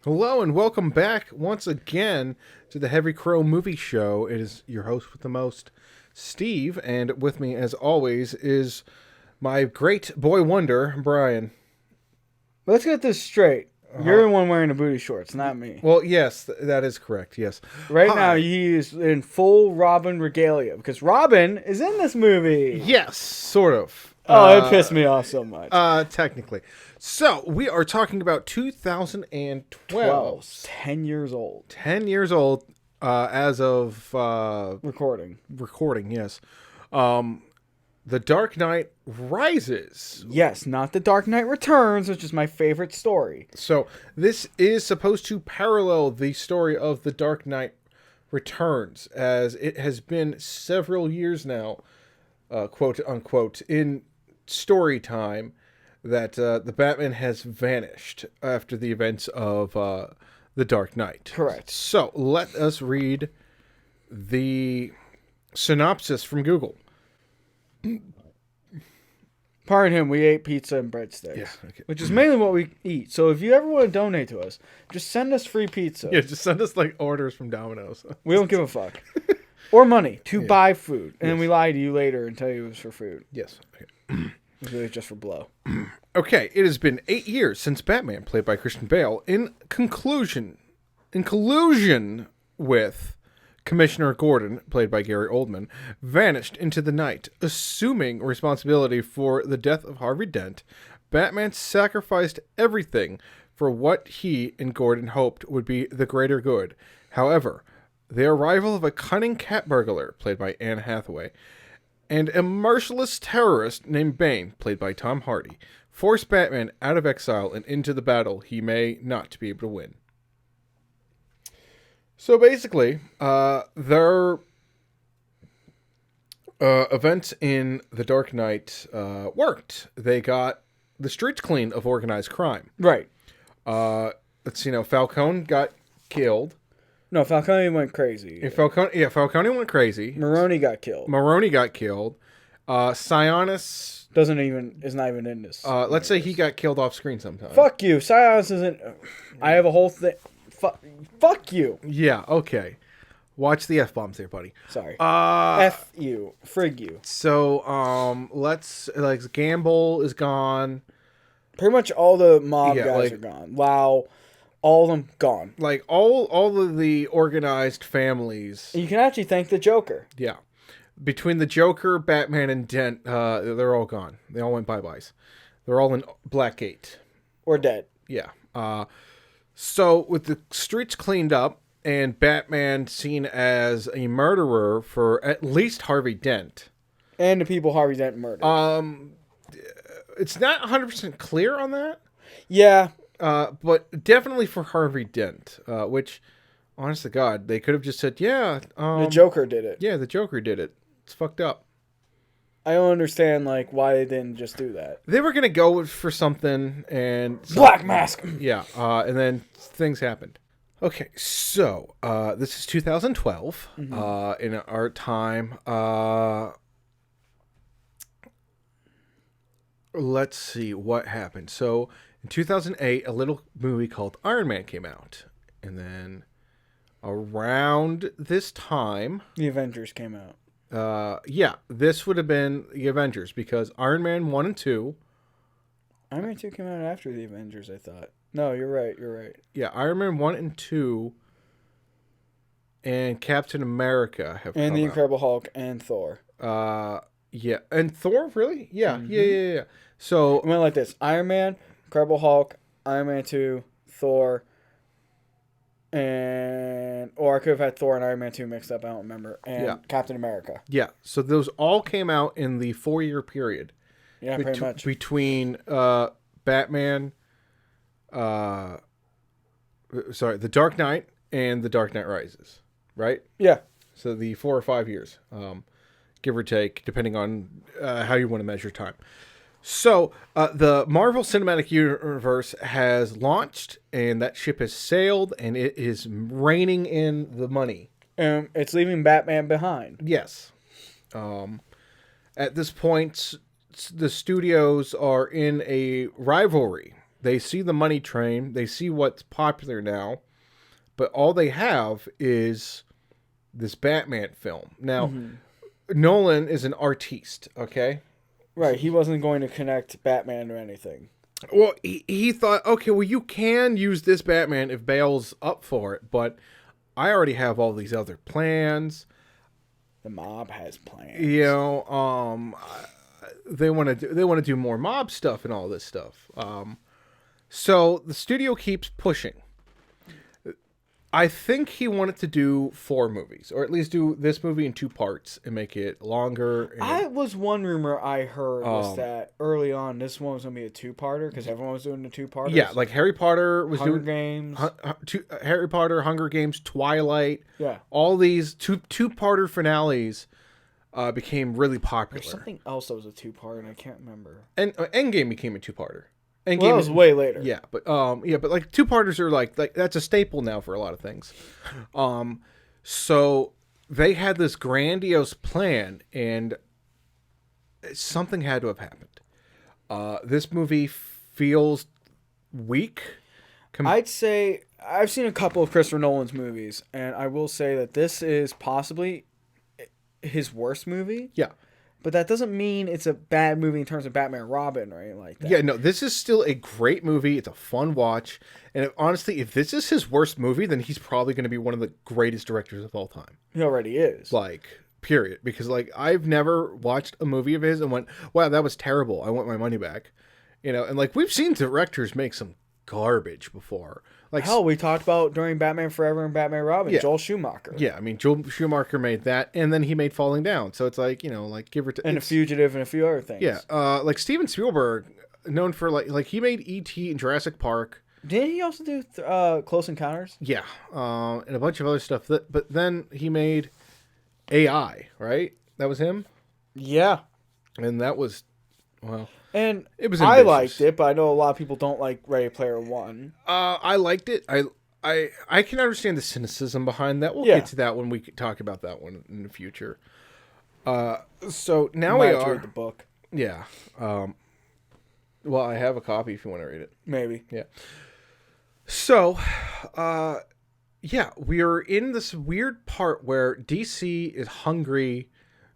Hello and welcome back once again to the Heavy Crow Movie Show. It is your host with the most, Steve, and with me as always is my great boy wonder, Brian. Let's get this straight. You're the one wearing the booty shorts, not me. Well, yes, that is correct, yes. Right now, he is in full Robin regalia, because Robin is in this movie. Yes, sort of. Oh, it pissed me off so much. Technically. So, we are talking about 2012. 10 years old. 10 years old as of... Recording, yes. The Dark Knight Rises. Yes, not The Dark Knight Returns, which is my favorite story. So, this is supposed to parallel the story of The Dark Knight Returns, as it has been several years now, quote unquote, in story time, that the Batman has vanished after the events of The Dark Knight. Correct. So, let us read the synopsis from Google. Pardon him, we ate pizza and breadsticks. Yeah, okay. Which is mainly what we eat. So if you ever want to donate to us, just send us free pizza. Yeah, just send us like orders from Domino's. We don't give a fuck. Or money to buy food. And then we lie to you later and tell you it was for food. Yes. Okay. It's really just for blow. Okay, it has been 8 years since Batman, played by Christian Bale, in collusion with Commissioner Gordon, played by Gary Oldman, vanished into the night. Assuming responsibility for the death of Harvey Dent, Batman sacrificed everything for what he and Gordon hoped would be the greater good. However, the arrival of a cunning cat burglar, played by Anne Hathaway, and a merciless terrorist named Bane, played by Tom Hardy, force Batman out of exile and into the battle he may not be able to win. So basically, their events in The Dark Knight worked. They got the streets clean of organized crime. Right. Let's see now, Falcone got killed. No, Falcone went crazy. Falcone went crazy. Maroni got killed. Sionis is not even in this. Let's say he got killed off screen sometime. Fuck you. Sionis isn't. I have a whole thing. Fuck you. Yeah, okay. Watch the F-bombs there, buddy. Sorry. F you. Frig you. So, Gamble is gone. Pretty much all the mob guys are gone. Wow. All of them gone. Like, all of the organized families. You can actually thank the Joker. Yeah. Between the Joker, Batman, and Dent, they're all gone. They all went bye-byes. They're all in Blackgate. Or dead. Yeah. So, with the streets cleaned up, and Batman seen as a murderer for at least Harvey Dent. And the people Harvey Dent murdered. It's not 100% clear on that. Yeah. But definitely for Harvey Dent, which, honest to God, they could have just said, yeah. The Joker did it. Yeah, the Joker did it. It's fucked up. I don't understand, why they didn't just do that. They were going to go for something, and... Black Mask! Yeah, and then things happened. Okay, so, this is 2012, in our time. Let's see what happened. So, in 2008, a little movie called Iron Man came out. And then, around this time... The Avengers came out. This would have been the Avengers, because Iron Man 1 and 2... Iron Man 2 came out after the Avengers, I thought. No, you're right. Yeah, Iron Man 1 and 2 and Captain America have come out. And the Incredible Hulk and Thor. Yeah. And Thor, really? Yeah, yeah. So... It went like this. Iron Man, Incredible Hulk, Iron Man 2, Thor, or I could have had Thor and Iron Man 2 mixed up, I don't remember, and Captain America. Yeah, so those all came out in the 4-year period. Yeah, pretty much. Between Batman, The Dark Knight and The Dark Knight Rises, right? Yeah. So the 4 or 5 years, give or take, depending on how you want to measure time. So, the Marvel Cinematic Universe has launched, and that ship has sailed, and it is reining in the money. It's leaving Batman behind. Yes. At this point, the studios are in a rivalry They see the money train. They see what's popular now. But all they have is this Batman film. Now, Nolan is an artiste, okay? Right. He wasn't going to connect Batman to anything. Well, he thought, okay, well, you can use this Batman if Bale's up for it, but I already have all these other plans. The mob has plans. You know, they want to do more mob stuff and all this stuff. So the studio keeps pushing. I think he wanted to do 4 movies, or at least do this movie in 2 parts and make it longer. One rumor I heard was that early on this one was going to be a 2-parter because everyone was doing the 2-parters. Yeah, like Harry Potter was Hunger doing Games. Harry Potter, Hunger Games, Twilight. Yeah. All these two-parter finales became really popular. There's something else that was a 2-part, and I can't remember. And Endgame became a 2-parter. Well, that was way later. Yeah, but like 2-parters are like that's a staple now for a lot of things. So they had this grandiose plan, and something had to have happened. This movie feels weak. I'd say I've seen a couple of Christopher Nolan's movies, and I will say that this is possibly his worst movie. Yeah. But that doesn't mean it's a bad movie in terms of Batman and Robin or anything like that. Yeah, no, this is still a great movie. It's a fun watch. And honestly, if this is his worst movie, then he's probably going to be one of the greatest directors of all time. He already is. Like, period. Because, like, I've never watched a movie of his and went, wow, that was terrible. I want my money back. You know, and, like, we've seen directors make some garbage before. Like, hell, we talked about during Batman Forever and Batman Robin, yeah. Joel Schumacher. Yeah, I mean, Joel Schumacher made that, and then he made Falling Down. So it's like, you know, like, give or take. And A Fugitive and a few other things. Yeah, like Steven Spielberg, known for, like he made E.T. and Jurassic Park. Didn't he also do Close Encounters? Yeah, and a bunch of other stuff. But then he made AI, right? That was him? Yeah. And that was, well... And it was I ambitious. liked it, but I know a lot of people don't like Ready Player One. I liked it. I can understand the cynicism behind that. We'll get to that when we talk about that one in the future. So now we are read the book. Yeah. Well, I have a copy if you want to read it. Maybe. Yeah. So, yeah, we are in this weird part where DC is hungry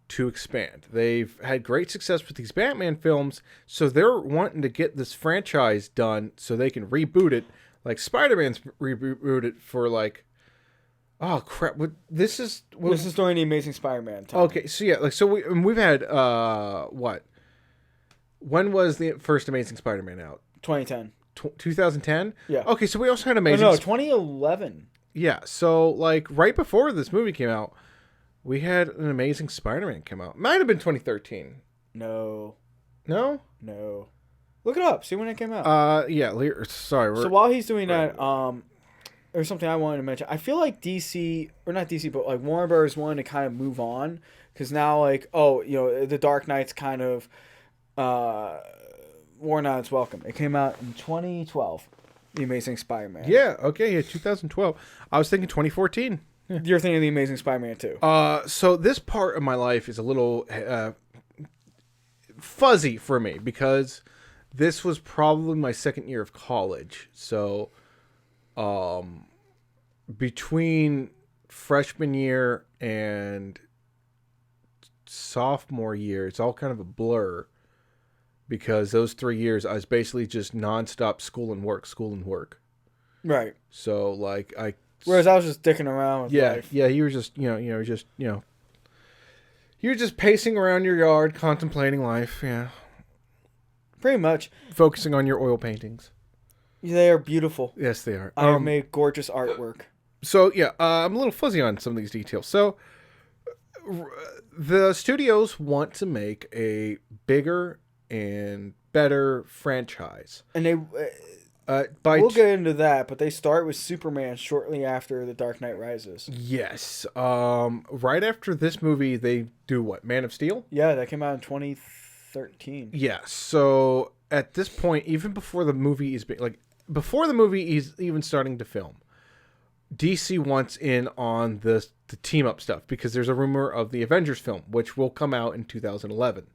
to expand. They've had great success with these Batman films, so they're wanting to get this franchise done so they can reboot it. Like Spider-Man's rebooted for like, oh crap! This is during the Amazing Spider-Man time. Okay, so yeah, like so we've had what? When was the first Amazing Spider-Man out? 2010. 2010. Yeah. Okay, so we also had Amazing. Oh, no, 2011. Yeah, so like right before this movie came out. We had an Amazing Spider-Man come out. Might have been 2013. No. No? No. Look it up. See when it came out. Yeah. Sorry. So while he's doing that, there's something I wanted to mention. I feel like DC, or not DC, but like Warner Bros. Wanted to kind of move on. Because now, like, The Dark Knight's kind of worn out its welcome. It came out in 2012. The Amazing Spider-Man. Yeah. Okay. Yeah. 2012. I was thinking 2014. Yeah. You're thinking of the Amazing Spider-Man too. So this part of my life is a little fuzzy for me because this was probably my second year of college. So, between freshman year and sophomore year, it's all kind of a blur because those 3 years I was basically just nonstop school and work. Right. So like whereas I was just dicking around with life. Yeah, you were just, you're just pacing around your yard, contemplating life, yeah. Pretty much. Focusing on your oil paintings. They are beautiful. Yes, they are. I have made gorgeous artwork. So, yeah, I'm a little fuzzy on some of these details. So, the studios want to make a bigger and better franchise. And they... we'll get into that, but they start with Superman shortly after The Dark Knight Rises. Yes. Right after this movie, they do what? Man of Steel? Yeah, that came out in 2013. Yeah. So at this point, even before the movie is before the movie is even starting to film, DC wants in on the team up stuff because there's a rumor of the Avengers film, which will come out in 2011,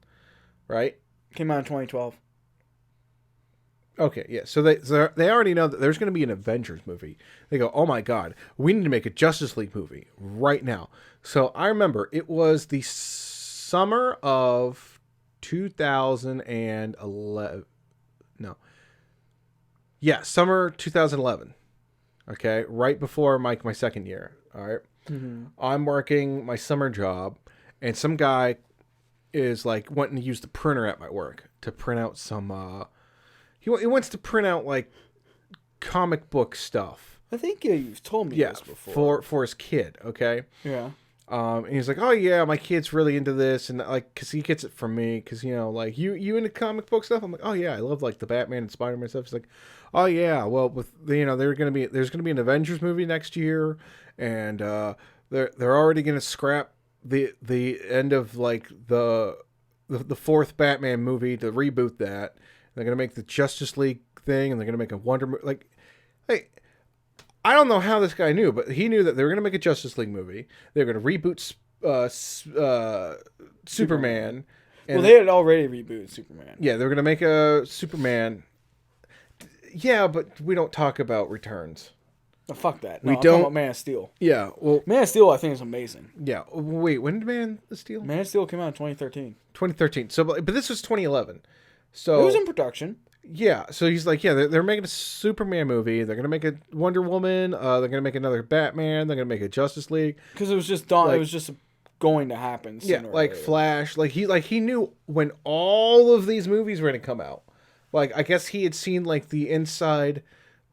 right? Came out in 2012. Okay, yeah. So they already know that there's going to be an Avengers movie. They go, oh my god, we need to make a Justice League movie right now. So I remember it was the summer of 2011. No, yeah, summer 2011. Okay, right before my second year. All right. I'm working my summer job, and some guy is like wanting to use the printer at my work to print out some. He wants to print out like comic book stuff. I think you've told me this before. for his kid. Okay. Yeah. And he's like, oh yeah, my kid's really into this, and like, cause he gets it from me, cause like you into comic book stuff. I'm like, oh yeah, I love like the Batman and Spider-Man stuff. He's like, oh yeah, well with there's gonna be an Avengers movie next year, and they're already gonna scrap the end of like the fourth Batman movie to reboot that. They're gonna make the Justice League thing, and they're gonna make a like, hey. I don't know how this guy knew, but he knew that they were going to make a Justice League movie. They were going to reboot Superman. Well, they had already rebooted Superman. Yeah, they were going to make a Superman. Yeah, but we don't talk about Returns. Oh, fuck that. No, we I'm don't. talking about Man of Steel. Yeah, well, Man of Steel, I think is amazing. Yeah. Wait, when did Man of Steel? Man of Steel came out in 2013. 2013. So, but this was 2011. So it was in production. Yeah, so he's like, yeah, they're making a Superman movie. They're gonna make a Wonder Woman. They're gonna make another Batman. They're gonna make a Justice League. Because it was just done. It was just going to happen. Yeah, like Flash. Like he knew when all of these movies were gonna come out. Like I guess he had seen like the inside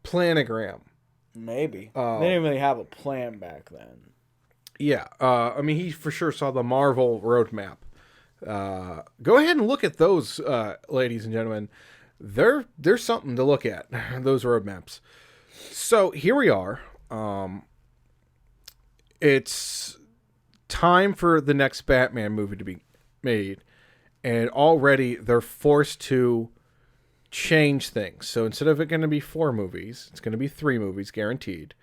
planogram. Maybe they didn't really have a plan back then. Yeah, I mean he for sure saw the Marvel roadmap. Go ahead and look at those, ladies and gentlemen. There's something to look at, those roadmaps. So here we are. It's time for the next Batman movie to be made, and already they're forced to change things. So instead of it going to be 4 movies, it's going to be 3 movies guaranteed.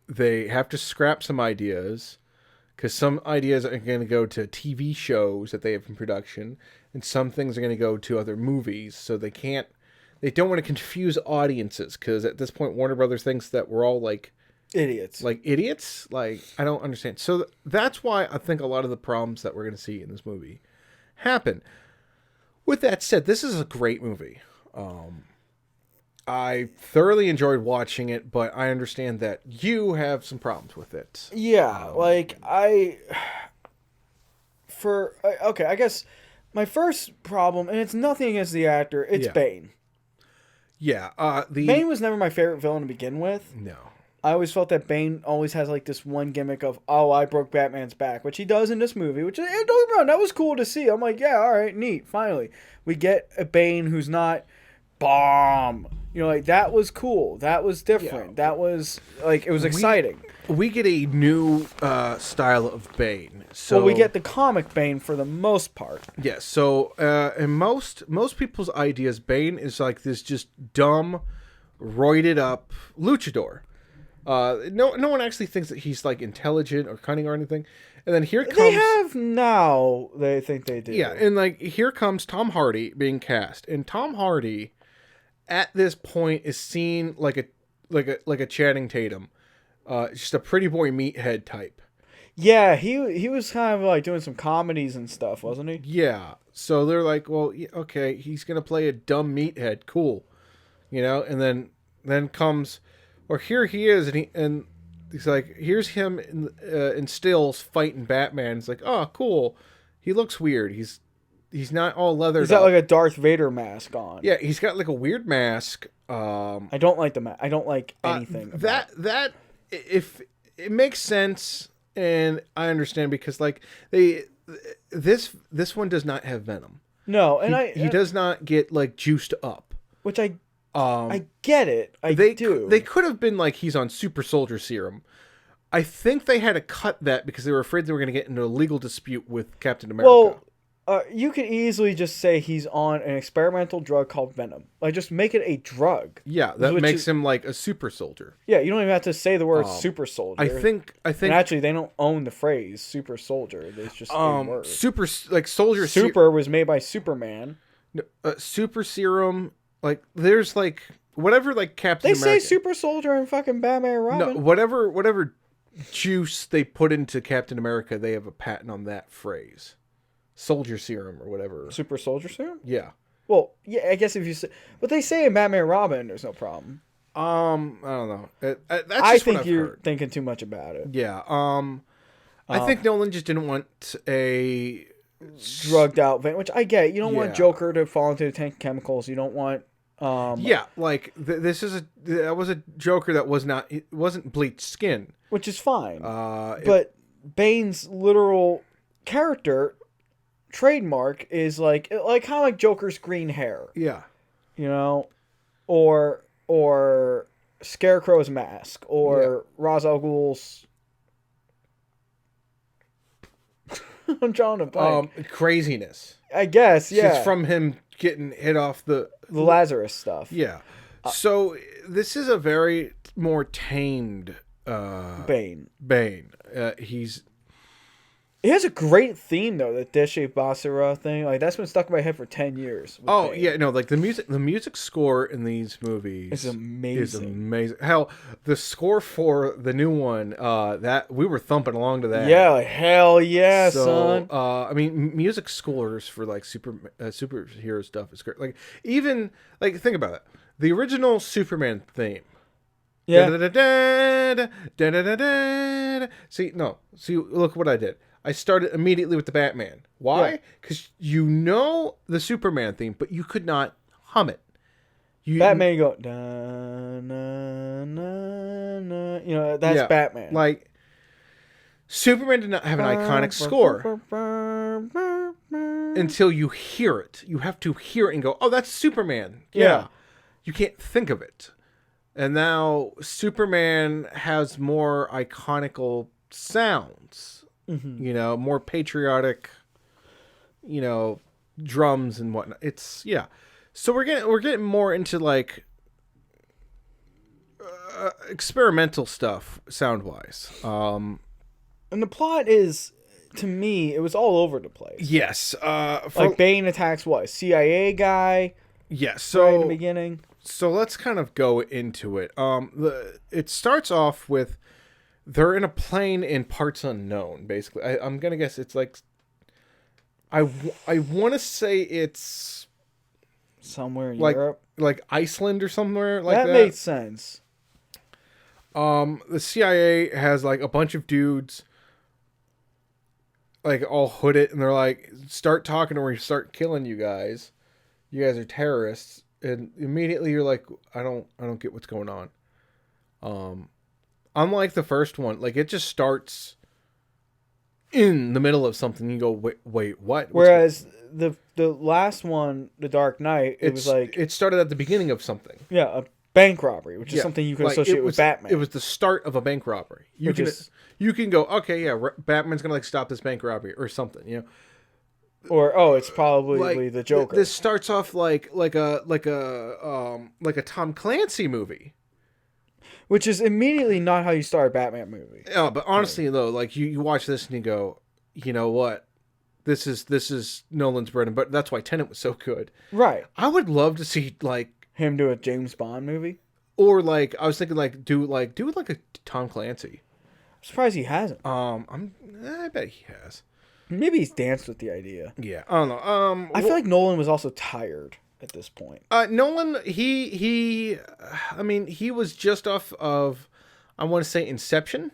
They have to scrap some ideas, because some ideas are going to go to TV shows that they have in production, and some things are going to go to other movies. So they don't want to confuse audiences, because at this point Warner Brothers thinks that we're all like idiots. Like idiots? Like, I don't understand. So that's why I think a lot of the problems that we're going to see in this movie happen. With that said, this is a great movie. I thoroughly enjoyed watching it, but I understand that you have some problems with it. Yeah, I guess my first problem, and it's nothing against the actor, it's Bane. Yeah, Bane was never my favorite villain to begin with. No. I always felt that Bane always has like this one gimmick of, oh, I broke Batman's back, which he does in this movie, which, don't get me wrong, that was cool to see. I'm like, yeah, all right, neat, finally. We get a Bane who's not bomb. Like, that was cool. That was different. Yeah. That was, like, it was exciting. We get a new style of Bane. So we get the comic Bane for the most part. Yeah, so in most people's ideas, Bane is like this just dumb, roided up luchador. No one actually thinks that he's like intelligent or cunning or anything. And then here comes... They have now. They think they do. Yeah, and like here comes Tom Hardy being cast. And Tom Hardy, at this point, is seen like a Channing Tatum. Just a pretty boy meathead type. Yeah, he was kind of like doing some comedies and stuff, wasn't he? Yeah. So they're like, well, okay, he's going to play a dumb meathead. Cool. And then comes... Or here he is, and he's like, here's him in stills fighting Batman. It's like, oh, cool. He looks weird. He's not all leathered. He's got like a Darth Vader mask on. Yeah, he's got like a weird mask. I don't like the mask. I don't like anything. That if it makes sense, and I understand because like this one does not have Venom. No, and he does not get like juiced up, which I get it. They do. They could have been like he's on super soldier serum. I think they had to cut that because they were afraid they were going to get into a legal dispute with Captain America. Well, you could easily just say he's on an experimental drug called Venom. Like, just make it a drug. Yeah, that makes him like a super soldier. Yeah, you don't even have to say the word super soldier. I think. And actually, they don't own the phrase super soldier. It's just a word. Super, like soldier. Super was made by Superman. super serum. Like there's like whatever like Captain They say America. Super Soldier and fucking Batman and No, Robin. whatever juice they put into Captain America, they have a patent on that phrase. Soldier serum or whatever. Super Soldier serum? Yeah. Well, yeah, I guess if you say, but they say in Batman and Robin, there's no problem. I don't know. That's just I what think I've you're heard. thinking too much about it. Yeah. I think Nolan just didn't want a Drugged out, which I get. You don't want Yeah. Joker to fall into the tank of chemicals. You don't want. Yeah, like that was a Joker that it wasn't bleached skin. Which is fine. But But Bane's literal character trademark is like kind of like Joker's green hair, yeah, you know, or Scarecrow's mask, or Ra's al Ghul's. I'm drawing a blank. craziness. I guess, yeah. It's from him getting hit off the Lazarus stuff. Yeah. So this is a very more tamed Bane. Bane. It has a great theme though, the Deshe Basara thing. Like that's been stuck in my head for 10 years. Oh Bane. yeah, no, like the music score in these movies It's amazing. Is amazing. Hell, the score for the new one, that we were thumping along to that. Yeah, like, hell yeah, son. I mean, music scores for like superhero stuff is great. Like even like think about it, the original Superman theme. Yeah. See, look what I did. I started immediately with the Batman. Why? Because you know the Superman theme, but you could not hum it. Batman, you go, da, na, na, na. You know, that's Batman. Like, Superman did not have an iconic score until you hear it. You have to hear it and go, oh, that's Superman. Yeah. You can't think of it. And now Superman has more iconical sounds. Mm-hmm. You know, more patriotic, you know, drums and whatnot. It's So we're getting more into like experimental stuff sound wise. And the plot is, to me, it was all over the place. Yes. Like Bane attacks what? CIA guy. Yes. So right in the beginning. So let's kind of go into it. It starts off with they're in a plane in parts unknown. Basically, I'm gonna guess it's like I want to say it's somewhere in like, Europe, like Iceland or somewhere like that. That makes sense. The CIA has like a bunch of dudes, like all hooded, and they're like, start talking or we start killing you guys. You guys are terrorists. And immediately you're like, I don't get what's going on. Unlike the first one, like it just starts in the middle of something. You go, wait, what? Whereas the last one, The Dark Knight, it was like it started at the beginning of something. Yeah, a bank robbery, which is something you can associate with Batman. It was the start of a bank robbery. You can go, okay, yeah, Batman's gonna like stop this bank robbery or something, you know. Or it's probably the Joker. This starts off like a Tom Clancy movie, which is immediately not how you start a Batman movie. Yeah, but honestly though, like you watch this and you go, you know what, this is Nolan's bread and butter. That's why Tenet was so good. Right. I would love to see like him do a James Bond movie, or like I was thinking like do like a Tom Clancy. I'm surprised he hasn't. I bet he has. Maybe he's danced with the idea. Yeah, I don't know. I feel like Nolan was also tired at this point. Nolan, he was just off of, I want to say Inception.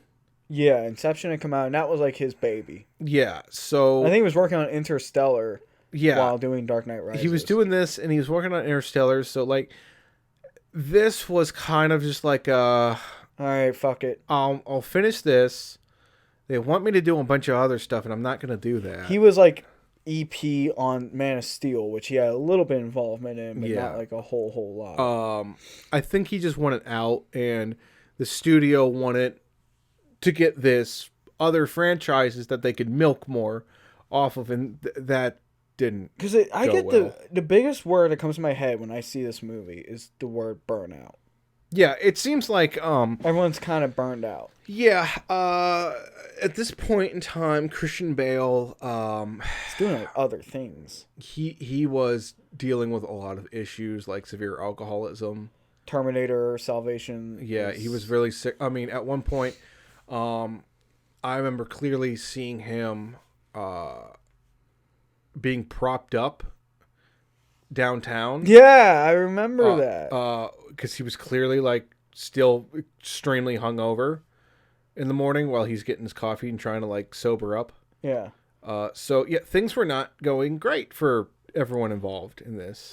Yeah, Inception had come out, and that was like his baby. Yeah, so I think he was working on Interstellar. Yeah, while doing Dark Knight Rises. He was doing this, and he was working on Interstellar. So like, this was kind of just like, all right, fuck it. I'll finish this. They want me to do a bunch of other stuff, and I'm not going to do that. He was like EP on Man of Steel, which he had a little bit of involvement in, but not like a whole lot. I think he just wanted out, and the studio wanted to get this other franchises that they could milk more off of, and that didn't. Because I get the biggest word that comes to my head when I see this movie is the word burnout. Yeah, it seems like Everyone's kind of burned out. yeah, at this point in time, Christian Bale He's doing like other things. he was dealing with a lot of issues like severe alcoholism. Terminator Salvation. Yeah, he was really sick. I mean, at one point, I remember clearly seeing him being propped up downtown. Yeah, I remember that. Because he was clearly like still extremely hungover in the morning while he's getting his coffee and trying to like sober up. Yeah. So yeah, things were not going great for everyone involved in this.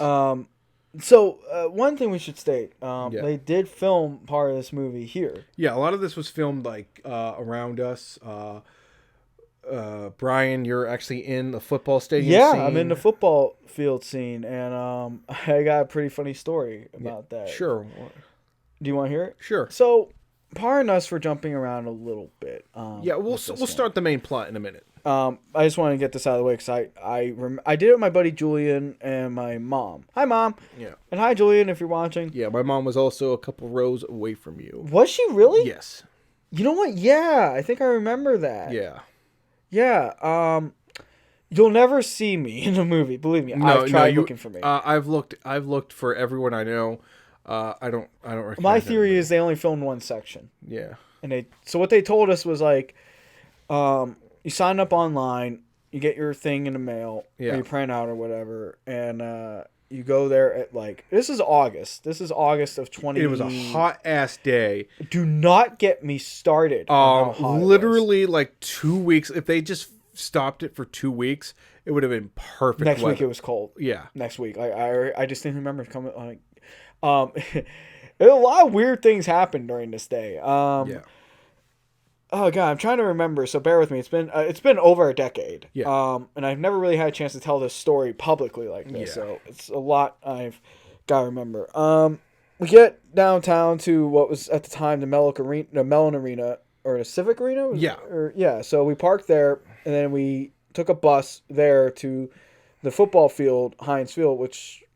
So one thing we should state, they did film part of this movie here. Yeah, a lot of this was filmed like around us. Brian, you're actually in the football stadium scene. I'm in the football field scene, and I got a pretty funny story about that. Sure. Do you want to hear it? Sure. So, pardon us for jumping around a little bit. We'll start the main plot in a minute. I just want to get this out of the way because I did it with my buddy Julian and my mom. Hi, Mom. Yeah. And hi, Julian, if you're watching. Yeah, my mom was also a couple rows away from you. Was she really? Yes. You know what? Yeah, I think I remember that. Yeah. Yeah. You'll never see me in a movie. Believe me. I've tried looking for me. I've looked for everyone I know. I don't recognize My theory is they only filmed one section. Yeah. And so what they told us was like, you sign up online, you get your thing in the mail, or you print out or whatever, and you go there at like, this is August. This is August of 20. It was a hot ass day. Do not get me started. Literally like 2 weeks. If they just stopped it for 2 weeks, it would have been perfect. Next week it was cold. Yeah. Next week. I just didn't remember coming. Like, a lot of weird things happened during this day. Yeah. Oh god, I'm trying to remember. So bear with me. It's been over a decade. Yeah. And I've never really had a chance to tell this story publicly like this. Yeah. So it's a lot I've got to remember. We get downtown to what was at the time the Mellon Arena or the Civic Arena. Yeah. So we parked there, and then we took a bus there to the football field, Heinz Field,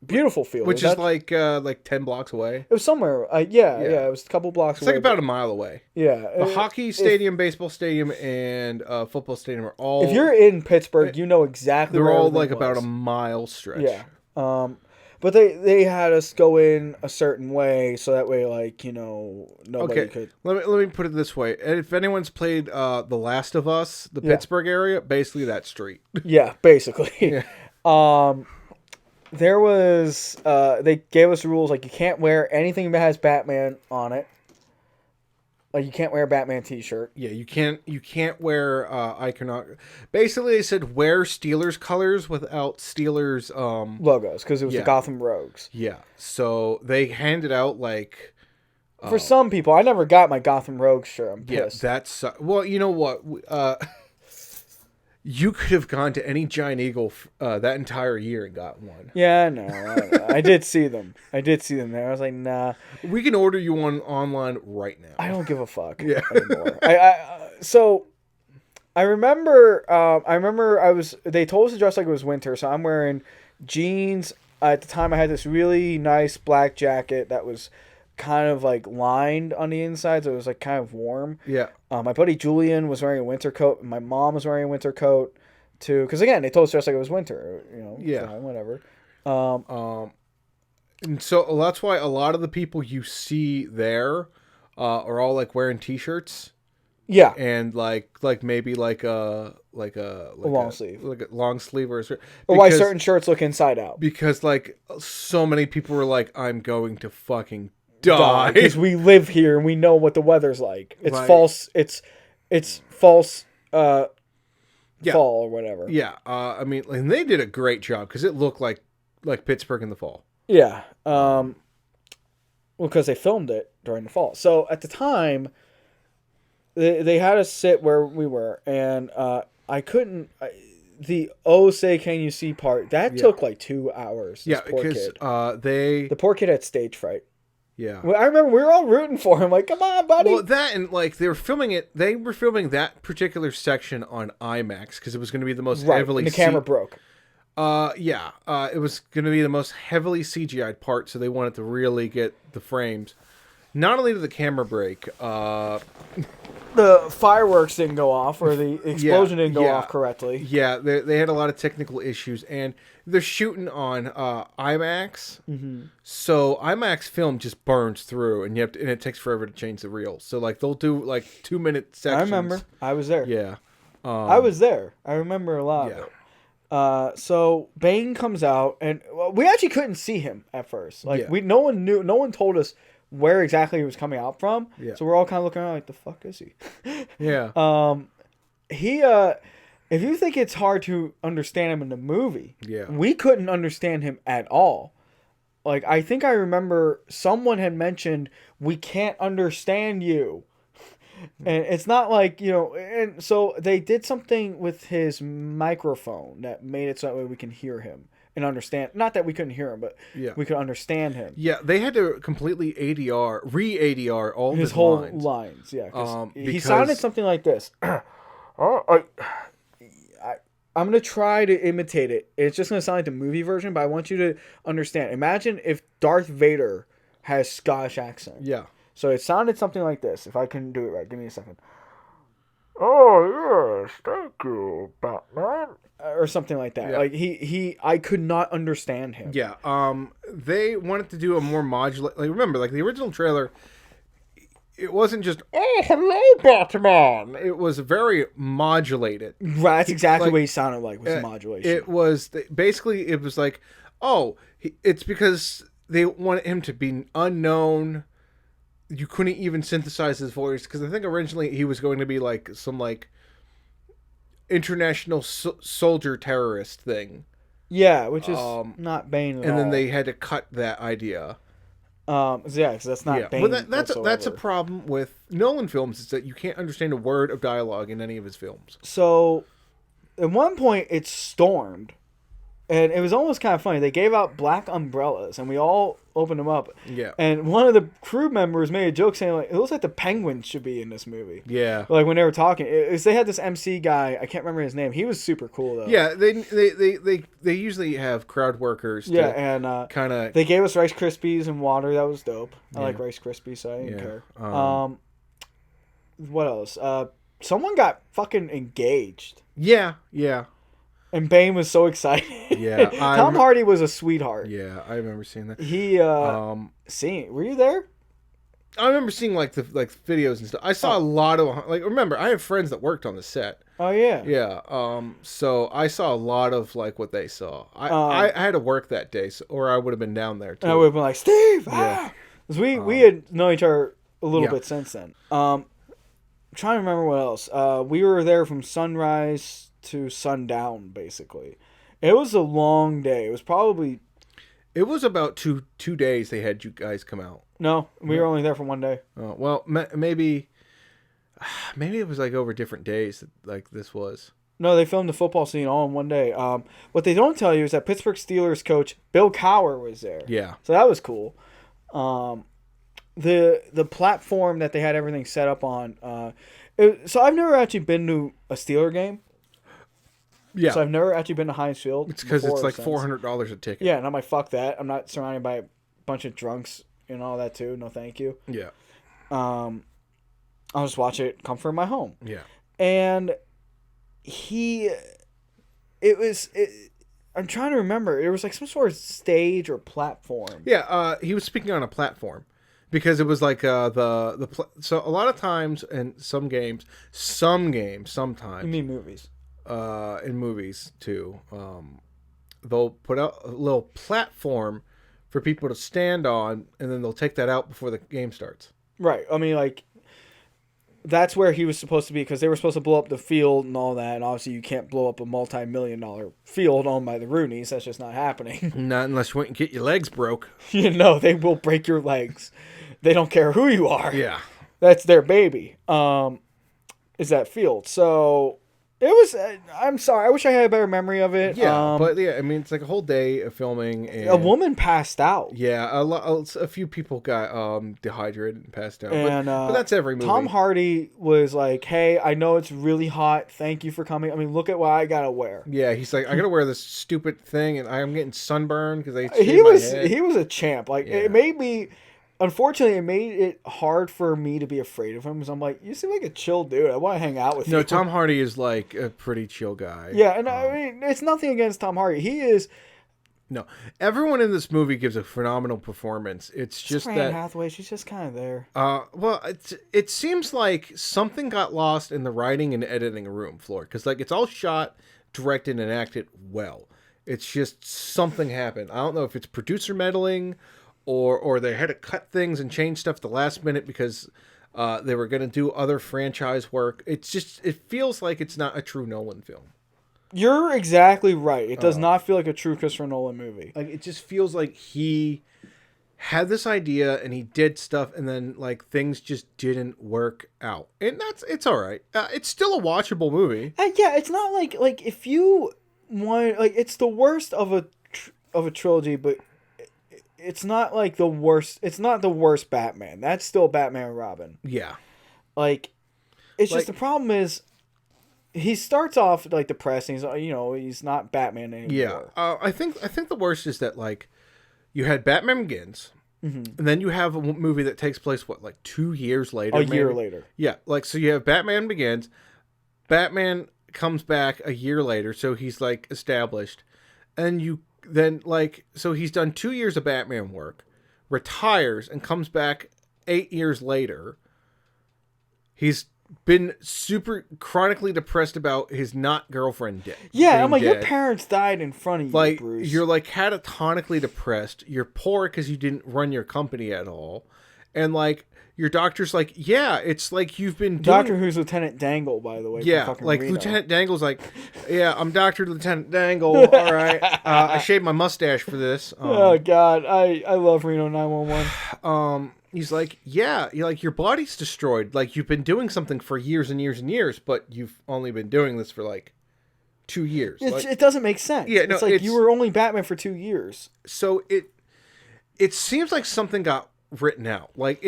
beautiful field. Which is like 10 blocks away. It was somewhere. It was a couple blocks away. It's like about a mile away. Yeah. The hockey stadium, baseball stadium, and football stadium are all... If you're in Pittsburgh, you know exactly where they're all everything like about was. a mile stretch. Yeah. But they had us go in a certain way so that way, like, nobody could... Let me put it this way. If anyone's played The Last of Us, the Pittsburgh area, basically that street. Yeah, basically. Yeah. There was they gave us rules like you can't wear anything that has Batman on it. Like you can't wear a Batman t-shirt. Yeah, you can't wear basically they said wear Steelers colors without Steelers logos because it was the Gotham Rogues. Yeah. So they handed out like for some people, I never got my Gotham Rogues shirt. I'm pissed. Yeah, that's well, you know what? You could have gone to any Giant Eagle that entire year and got one. Yeah, no, I did see them. There. I was like, nah. We can order you one online right now. I don't give a fuck anymore. So I remember they told us to dress like it was winter, so I'm wearing jeans. At the time, I had this really nice black jacket that was kind of like lined on the inside, so it was like kind of warm. Yeah. My buddy Julian was wearing a winter coat, and my mom was wearing a winter coat too. Because again, they told us just like it was winter. Yeah. Fine, whatever. And so that's why a lot of the people you see there are all like wearing t-shirts. Yeah. And like maybe like a long sleeve, like a long sleeve or why certain shirts look inside out. Because like so many people were like, I'm going to fucking die because we live here and we know what the weather's like. It's right. False. It's false. Fall or whatever. Yeah. I mean, and they did a great job because it looked like Pittsburgh in the fall. Yeah. Well, because they filmed it during the fall. So at the time, they had us sit where we were, and I couldn't. The say can you see part that took like 2 hours. Yeah, because the poor kid had stage fright. Yeah, well, I remember we were all rooting for him. Like, come on, buddy. Well, that and like they were filming that particular section on IMAX because it was going to be the most heavily. And the camera broke. It was going to be the most heavily CGI'd part, so they wanted to really get the frames. not only did the camera break, The fireworks didn't go off, or the explosion didn't go off correctly. Yeah, they had a lot of technical issues, and they're shooting on IMAX. Mm-hmm. So IMAX film just burns through, and and it takes forever to change the reel. So like they'll do like 2-minute sections. I remember. I was there. Yeah, I was there. I remember a lot. Yeah. So Bane comes out, and we actually couldn't see him at first. Like no one knew. No one told us where exactly he was coming out from. Yeah. So we're all kind of looking around like, the fuck is he? Yeah. He if you think it's hard to understand him in the movie, we couldn't understand him at all. Like, I think I remember someone had mentioned, we can't understand you. And it's not like, and so they did something with his microphone that made it so that way we can hear him and understand. Not that we couldn't hear him, but we could understand him. Yeah, they had to completely re-ADR all his whole lines. Yeah, because he sounded something like this. I'm going to try to imitate it. It's just going to sound like the movie version, but I want you to understand. Imagine if Darth Vader has Scottish accent. Yeah. So it sounded something like this. If I can do it right, give me a second. Oh, yes, thank you, Batman. Or something like that. Yeah. I could not understand him. Yeah. They wanted to do a more modulate. Like, remember, like the original trailer, it wasn't just, oh, hello, Batman. It was very modulated. Right, that's exactly what he sounded like, was modulation. It was, basically, it was like, it's because they wanted him to be unknown. You couldn't even synthesize his voice, because I think originally he was going to be like some like international soldier terrorist thing. Yeah, which is not Bane at all. And then they had to cut that idea. Because that's not Bane. But that's a problem with Nolan films, is that you can't understand a word of dialogue in any of his films. So, at one point, it stormed. And it was almost kind of funny. They gave out black umbrellas, and we all opened them up. Yeah. And one of the crew members made a joke saying, like, it looks like the Penguins should be in this movie. Yeah. Like, when they were talking. They had this MC guy. I can't remember his name. He was super cool, though. Yeah, they usually have crowd workers. Yeah, and kind of. They gave us Rice Krispies and water. That was dope. I like Rice Krispies, so I didn't care. What else? Someone got fucking engaged. Yeah. And Bane was so excited. Yeah. Tom Hardy was a sweetheart. Yeah, I remember seeing that. Were you there? I remember seeing like the videos and stuff. I saw a lot of remember, I have friends that worked on the set. Oh yeah. Yeah. So I saw a lot of like what they saw. I had to work that day, or I would have been down there too. And I would have been like, Steve, because we had known each other a little bit since then. I'm trying to remember what else. We were there from sunrise to sundown, basically. It was a long day. It was about two days they had you guys come out. No, we were only there for one day. Oh, well, maybe it was like over different days, like this was. No, they filmed the football scene all in one day. What they don't tell you is that Pittsburgh Steelers coach Bill Cowher was there. Yeah. So that was cool. The platform that they had everything set up on. So I've never actually been to a Steeler game. Yeah. So I've never actually been to Heinz Field. It's because it's like $400 a ticket. Yeah, and I'm like, fuck that. I'm not surrounded by a bunch of drunks and all that too. No, thank you. Yeah. I'll just watch it comfort my home. Yeah. And I'm trying to remember. It was like some sort of stage or platform. Yeah, he was speaking on a platform. Because it was like so a lot of times in some games sometimes. You mean movies? In movies too, they'll put out a little platform for people to stand on, and then they'll take that out before the game starts. Right. I mean, like, that's where he was supposed to be, because they were supposed to blow up the field and all that, and obviously you can't blow up a multi-million-dollar field owned by the Rooneys. That's just not happening. Not unless you went and get your legs broke. They will break your legs. They don't care who you are. Yeah. That's their baby. Is that field. So it was, I'm sorry, I wish I had a better memory of it. Yeah, but yeah, I mean, it's like a whole day of filming. And a woman passed out. Yeah, a few people got dehydrated and passed out. But that's every movie. Tom Hardy was like, hey, I know it's really hot. Thank you for coming. I mean, look at what I got to wear. Yeah, he's like, I got to wear this stupid thing, and I'm getting sunburned because he was a champ. Like, It made me... unfortunately, it made it hard for me to be afraid of him because I'm like, you seem like a chill dude. I want to hang out with you. No, Tom Hardy is like a pretty chill guy. Yeah, and I mean, it's nothing against Tom Hardy. He is. No, everyone in this movie gives a phenomenal performance. It's just Anne that Hathaway, she's just kind of there. well, it seems like something got lost in the writing and editing room floor because like it's all shot, directed, and acted well. It's just something happened. I don't know if it's producer meddling, or they had to cut things and change stuff at the last minute because they were going to do other franchise work. It feels like it's not a true Nolan film. You're exactly right. It does not feel like a true Christopher Nolan movie. Like it just feels like he had this idea and he did stuff and then like things just didn't work out. And it's all right. It's still a watchable movie. Yeah, it's not like if you want like it's the worst of a trilogy, but it's not like the worst. It's not the worst Batman. That's still Batman and Robin. Yeah. Like it's Like- just the problem is he starts off like depressed. And he's not Batman anymore. Yeah. I think the worst is that like you had Batman Begins, and then you have a movie that takes place like 2 years later. A year maybe? later. Yeah. Like so you have Batman Begins, Batman comes back a year later, so he's like established, and so he's done 2 years of Batman work, retires, and comes back 8 years later. He's been super chronically depressed about his not girlfriend dead. Yeah, I'm like, dead. your parents died in front of you, Like Bruce. you're like catatonically depressed. You're poor because you didn't run your company at all, and like your doctor's like, yeah, it's like you've been doing. Doctor Who's Lieutenant Dangle, by the way. from Yeah, fucking like Reno. Lieutenant Dangle's like, yeah, I'm Doctor Lieutenant Dangle. All right, I shaved my mustache for this. Oh God, I love Reno 911. He's like, yeah, you're like your body's destroyed. Like you've been doing something for years and years and years, but you've only been doing this for like 2 years. It doesn't make sense. Yeah, no, it's like you were only Batman for 2 years. So it seems like something got written out. Like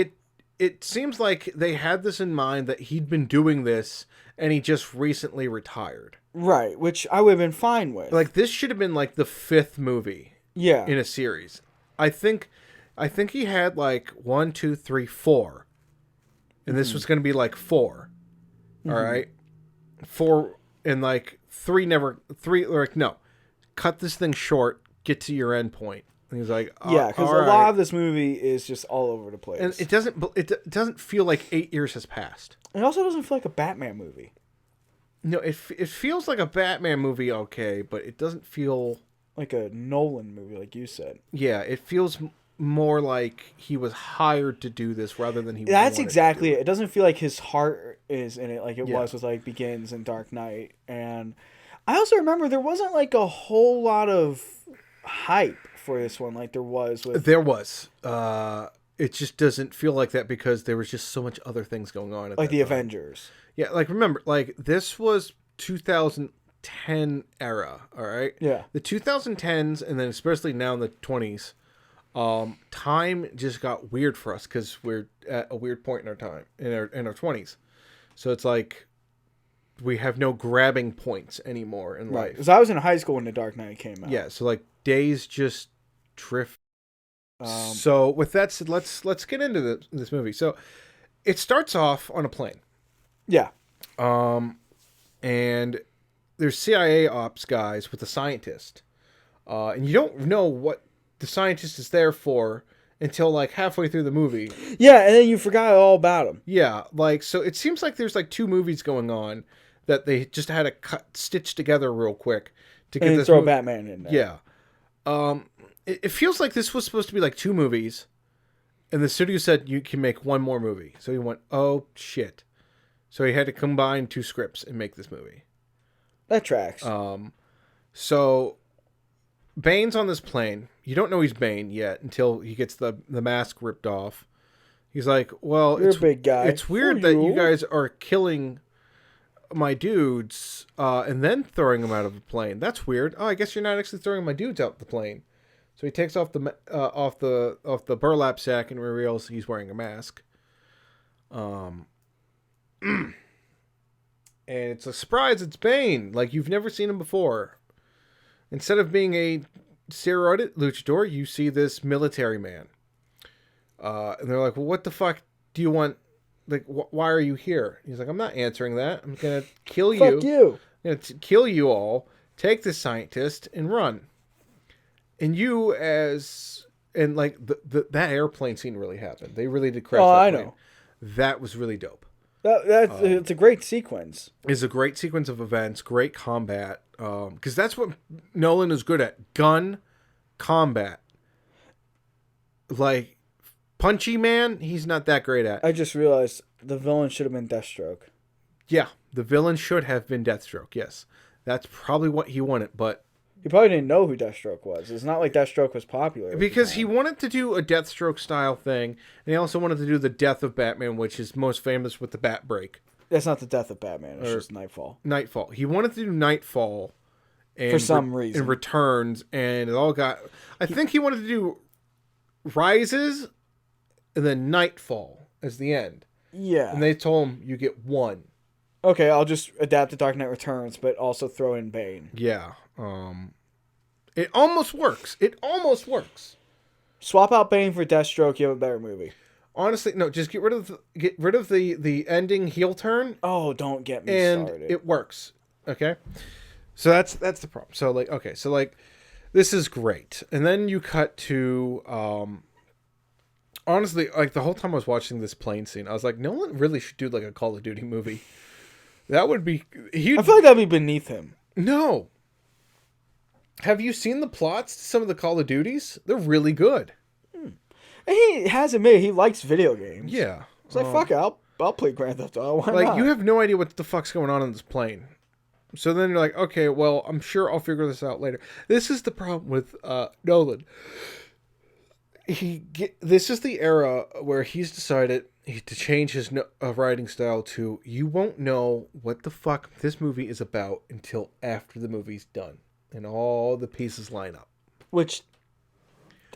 it seems like they had this in mind that he'd been doing this and he just recently retired. Right, which I would have been fine with. Like this should have been like the 5th movie yeah. in a series. I think he had like 1, 2, 3, 4. And this was going to be like 4. All right. 4 and like 3 like no. Cut this thing short, get to your end point. And he's like, yeah, because a lot of this movie is just all over the place. And it doesn't feel like 8 years has passed. It also doesn't feel like a Batman movie. No, it feels like a Batman movie, okay, but it doesn't feel like a Nolan movie, like you said. Yeah, it feels more like he was hired to do this rather than he. That's exactly it. It doesn't feel like his heart is in it, like it was with like Begins and Dark Knight. And I also remember there wasn't like a whole lot of hype for this one, like there was with. There was. It just doesn't feel like that because there was just so much other things going on. Like the Avengers. Yeah, like remember, like this was 2010 era, all right? Yeah. The 2010s, and then especially now in the 20s, time just got weird for us because we're at a weird point in our time, in our 20s. So it's like we have no grabbing points anymore in life. Because I was in high school when The Dark Knight came out. Yeah, so like days just drift. So with that said, let's get into this movie. So it starts off on a plane. Yeah. And there's CIA ops guys with a scientist. And you don't know what the scientist is there for until like halfway through the movie. Yeah, and then you forgot all about him. Yeah, like so it seems like there's like 2 movies going on that they just had to stitch together real quick to get and this throw Batman in there. Yeah. It feels like this was supposed to be like 2 movies, and the studio said you can make 1 more movie. So he went, oh shit. So he had to combine 2 scripts and make this movie. That tracks. So Bane's on this plane. You don't know he's Bane yet until he gets the mask ripped off. He's like, well, You're a big guy. It's weird that you guys are killing my dudes and then throwing them out of the plane. That's weird. Oh, I guess you're not actually throwing my dudes out the plane. So he takes off the burlap sack and reveals he's wearing a mask. And it's a surprise. It's Bane. Like you've never seen him before. Instead of being a steroid luchador, you see this military man. And they're like, well, what the fuck do you want? Like, why are you here? He's like, I'm not answering that. I'm going to kill you. Fuck you. I'm going to kill you all, take the scientist, and run. And you and like, that airplane scene really happened. They really did crash that plane. I know. That was really dope. It's a great sequence. It's a great sequence of events, great combat. Because that's what Nolan is good at. Gun combat. Like, Punchy Man, he's not that great at. I just realized the villain should have been Deathstroke. Yeah, the villain should have been Deathstroke, yes. That's probably what he wanted, but... He probably didn't know who Deathstroke was. It's not like Deathstroke was popular. Because he wanted to do a Deathstroke-style thing, and he also wanted to do the Death of Batman, which is most famous with the Bat Break. That's not the Death of Batman, it's just Nightfall. Nightfall. He wanted to do Nightfall. And for some reason. And Returns, and it all got... I think he wanted to do Rises... and then Nightfall as the end. Yeah. And they told him, you get one. Okay, I'll just adapt to Dark Knight Returns, but also throw in Bane. Yeah. It almost works. It almost works. Swap out Bane for Deathstroke, you have a better movie. Honestly, no, just get rid of the ending heel turn. Oh, don't get me started. And it works. Okay? So that's the problem. So like, okay, so like, this is great. And then you cut to... honestly, like the whole time I was watching this plane scene, I was like, Nolan really should do like a Call of Duty movie. That would be... I feel like that'd be beneath him. No. Have you seen the plots to some of the Call of Duties? They're really good. He has admitted he likes video games. Yeah. It's like, fuck it, I'll play Grand Theft Auto. Why not? You have no idea what the fuck's going on this plane. So then you're like, okay, well, I'm sure I'll figure this out later. This is the problem with Nolan. This is the era where he's decided to change his writing style to, you won't know what the fuck this movie is about until after the movie's done and all the pieces line up. Which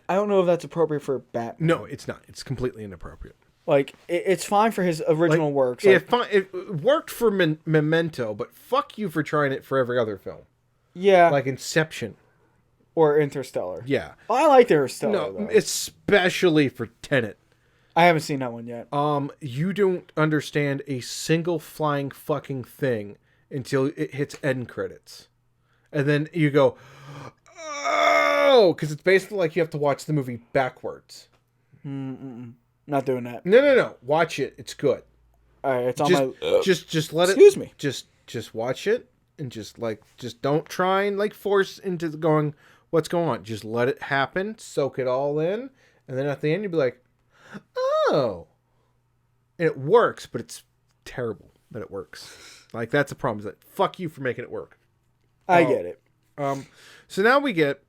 I don't know if that's appropriate for Batman. No, it's not. It's completely inappropriate. Like, it's fine for his original works. Like, it worked for Memento, but fuck you for trying it for every other film. Yeah. Like Inception. Or Interstellar. Yeah. I like Interstellar, though. Especially for Tenet. I haven't seen that one yet. You don't understand a single flying fucking thing until it hits end credits. And then you go, oh, because it's basically like you have to watch the movie backwards. Not doing that. No. Watch it. It's good. All right, it's on my... Just let it... Excuse me. Just watch it and just don't try and like force into going... What's going on? Just let it happen, soak it all in, and then at the end you'll be like, oh. And it works, but it's terrible that it works. Like, that's the problem. Is that fuck you for making it work. I get it. So now we get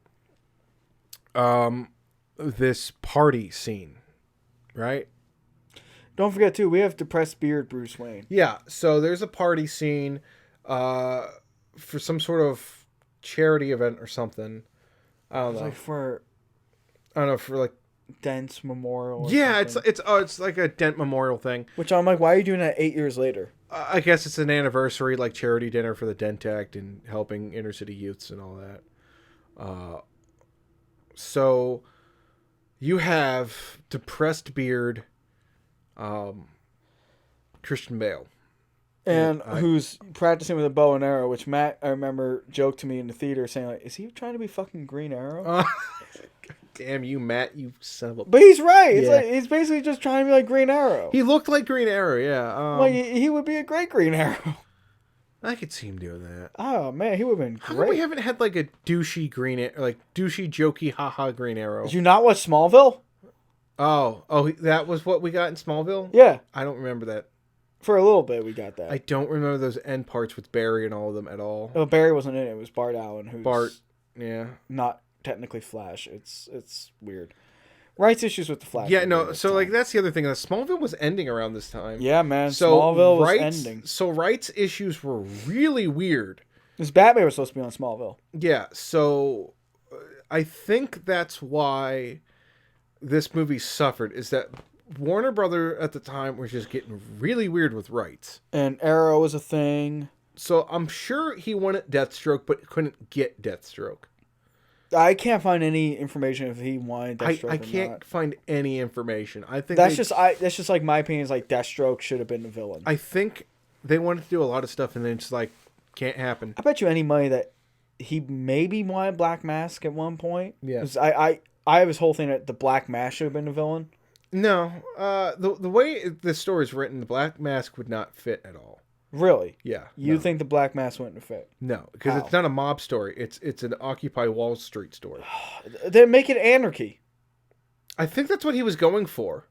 this party scene, right? Don't forget, too, we have depressed beard Bruce Wayne. Yeah, so there's a party scene for some sort of charity event or something. I don't know. Like for like Dent's memorial. Yeah, it's like a Dent memorial thing. Which I'm like, why are you doing that 8 years later? I guess it's an anniversary, like charity dinner for the Dent Act and helping inner city youths and all that. So you have depressed beard, Christian Bale. And who's practicing with a bow and arrow, which Matt, I remember, joked to me in the theater saying, like, is he trying to be fucking Green Arrow? Damn you, Matt, you son of a... But he's right. It's like, he's basically just trying to be like Green Arrow. He looked like Green Arrow, yeah. Like, he would be a great Green Arrow. I could see him doing that. Oh, man, he would have been great. How come we haven't had, like, a douchey douchey, jokey, haha Green Arrow? Did you not watch Smallville? Oh, that was what we got in Smallville? Yeah. I don't remember that. For a little bit, we got that. I don't remember those end parts with Barry and all of them at all. Oh, Barry wasn't in it. It was Bart Allen, who's yeah, not technically Flash. It's weird. Rights issues with the Flash. Yeah, no. So like that's the other thing. Smallville was ending around this time. Yeah, man. So Smallville was ending. So rights issues were really weird. Because Batman was supposed to be on Smallville. Yeah. So I think that's why this movie suffered. Is that Warner Brother at the time was just getting really weird with rights. And Arrow was a thing. So I'm sure he wanted Deathstroke, but couldn't get Deathstroke. I can't find any information if he wanted Deathstroke I or can't not. find any information. I think That's just like my opinion. Is like Deathstroke should have been the villain. I think they wanted to do a lot of stuff, and then it's like can't happen. I bet you any money that he maybe wanted Black Mask at one point. Yeah. 'Cause I have this whole thing that the Black Mask should have been the villain. No, the way the story is written, the Black Mask would not fit at all. Really? Yeah. You no. think the Black Mask wouldn't fit? No, because How? it's not a mob story. It's an Occupy Wall Street story. Then make it anarchy. I think that's what he was going for.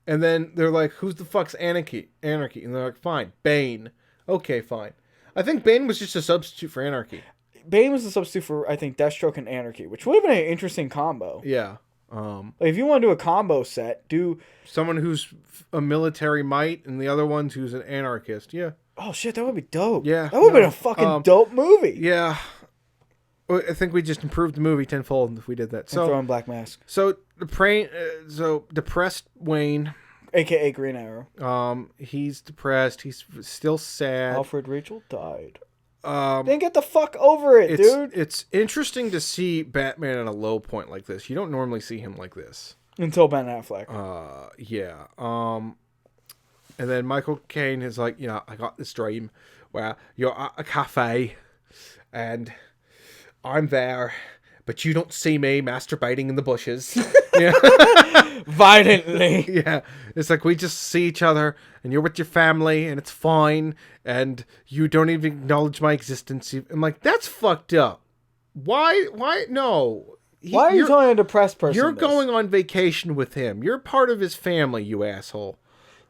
And then they're like, who's the fuck's Anarchy? Anarchy. And they're like, fine, Bane. Okay, fine. I think Bane was just a substitute for Anarchy. Bane was the substitute for, I think, Deathstroke and Anarchy, which would have been an interesting combo. Yeah. Like, if you want to do a combo set, do... Someone who's a military might and the other one's who's an anarchist. Yeah. Oh, shit, that would be dope. Yeah. That would have been a fucking dope movie. Yeah. Well, I think we just improved the movie tenfold if we did that. And throw in Black Mask. So depressed Wayne, A.K.A. Green Arrow. He's depressed. He's still sad. Alfred Rachel died. Then get the fuck over it, dude. It's interesting to see Batman at a low point like this. You don't normally see him like this. Until Ben Affleck. Yeah. And then Michael Caine is like, I got this dream where you're at a cafe and I'm there, but you don't see me masturbating in the bushes. Yeah. Violently. Yeah. It's like we just see each other and you're with your family and it's fine and you don't even acknowledge my existence. I'm like, that's fucked up. Why? No. Why are you telling a depressed person You're this? going on vacation with him. You're part of his family, you asshole.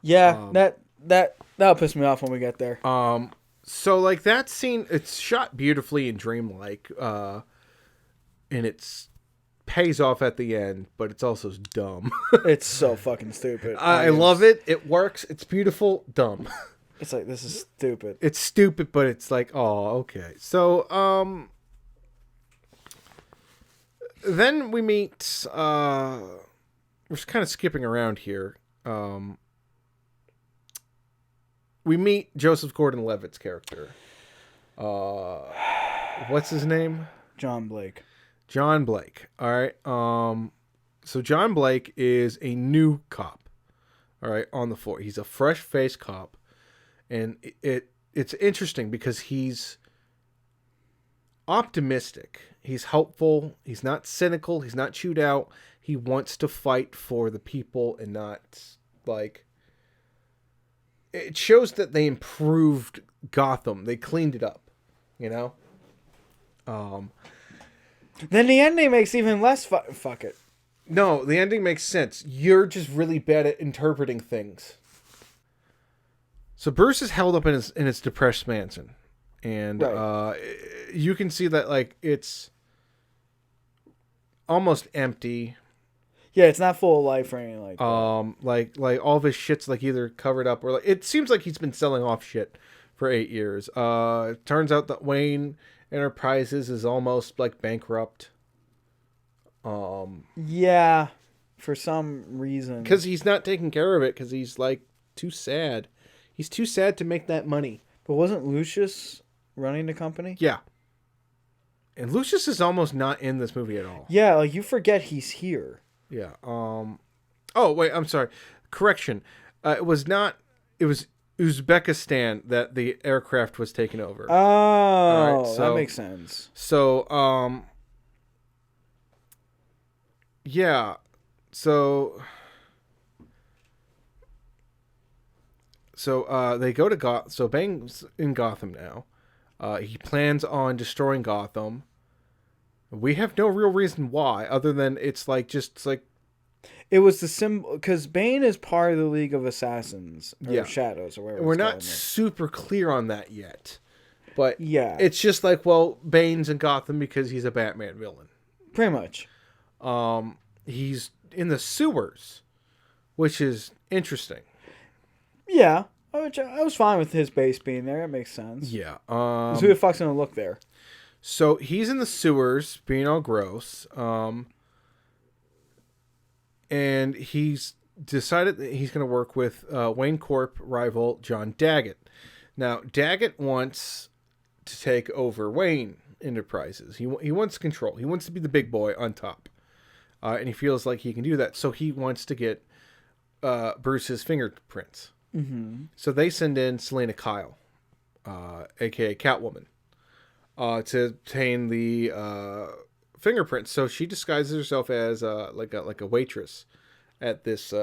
Yeah, that'll piss me off when we get there. So like that scene, it's shot beautifully and dreamlike, and it's pays off at the end, but it's also dumb. It's so fucking stupid. I love it. It works. It's beautiful. Dumb. It's like, this is stupid. It's stupid, but it's like, oh, okay. So, then we meet, we're just kind of skipping around here. We meet Joseph Gordon-Levitt's character. What's his name? John Blake. John Blake. All right. So John Blake is a new cop. All right, on the force. He's a fresh-faced cop, and it's interesting because he's optimistic. He's helpful. He's not cynical. He's not chewed out. He wants to fight for the people and not like. It shows that they improved Gotham. They cleaned it up, you know. Then the ending makes even less fuck it. No, the ending makes sense. You're just really bad at interpreting things. So Bruce is held up in his depressed mansion, and Right. You can see that like it's almost empty. Yeah, it's not full of life or anything like that. Like all of his shit's like either covered up or like it seems like he's been selling off shit for 8 years. It turns out that Wayne Enterprises is almost like bankrupt. Yeah, for some reason. Because he's not taking care of it because he's like too sad. He's too sad to make that money. But wasn't Lucius running the company? Yeah. And Lucius is almost not in this movie at all. Yeah, like you forget he's here. Yeah. Oh, wait, I'm sorry. Correction. It was not... It was Uzbekistan that the aircraft was taken over. Oh, right, so, that makes sense. So, yeah. So they go to Gotham. So Bane's in Gotham now. He plans on destroying Gotham. We have no real reason why, other than it's like it was the symbol because Bane is part of the League of Assassins or Yeah. Shadows or whatever. we're it's not called. super clear on that yet. But Yeah, it's just like, well, Bane's in Gotham because he's a Batman villain. pretty much. He's in the sewers, which is interesting. Yeah, I was fine with his base being there. It makes sense. Yeah. 'Cause who the fuck's gonna look there? So he's in the sewers, being all gross. And he's decided that he's going to work with Wayne Corp rival John Daggett. Now, Daggett wants to take over Wayne. enterprises. He wants control. He wants to be the big boy on top. And he feels like he can do that. So he wants to get Bruce's fingerprints. Mm-hmm. So they send in Selena Kyle, a.k.a. Catwoman, to obtain the fingerprints. So she disguises herself as like a waitress at this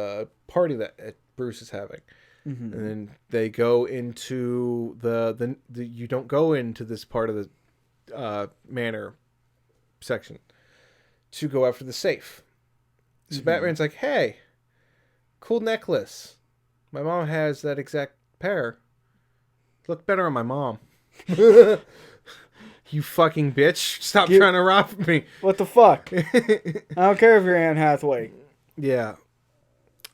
party that Bruce is having. Mm-hmm. And then they go into the you don't go into this part of the manor section to go after the safe. So Batman's like, hey, cool necklace. My mom has that exact pair. Look better on my mom. You fucking bitch. Stop trying to rob me. What the fuck? I don't care if you're Anne Hathaway. Yeah.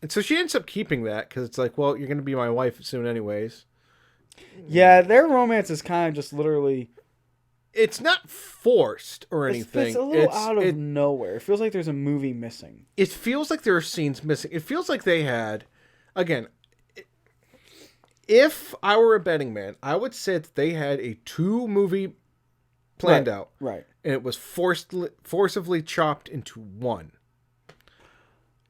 And so she ends up keeping that because it's like, well, you're going to be my wife soon anyways. Yeah, their romance is kind of just literally... It's not forced or anything. It's a little out of nowhere. It feels like there's a movie missing. It feels like there are scenes missing. It feels like they had... Again, if I were a betting man, I would say that they had a 2-movie planned out. Right. And it was forcibly chopped into one.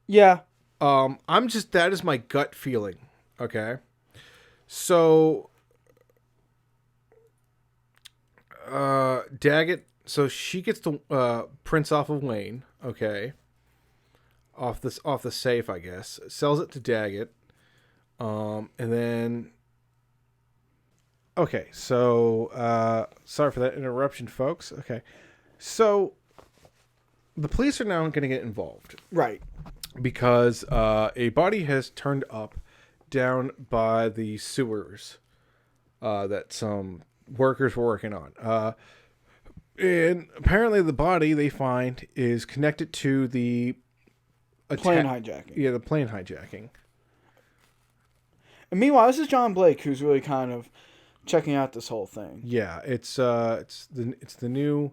Yeah. That is my gut feeling. Okay. So, Daggett, so she gets the prints off of Wayne, okay. Off the safe, I guess. Sells it to Daggett. And then okay, so sorry for that interruption, folks. Okay. So the police are now going to get involved. Right. Because a body has turned up down by the sewers that some workers were working on. And apparently the body they find is connected to the plane hijacking. Yeah, the plane hijacking. And meanwhile, this is John Blake who's really kind of checking out this whole thing. Yeah, it's the new...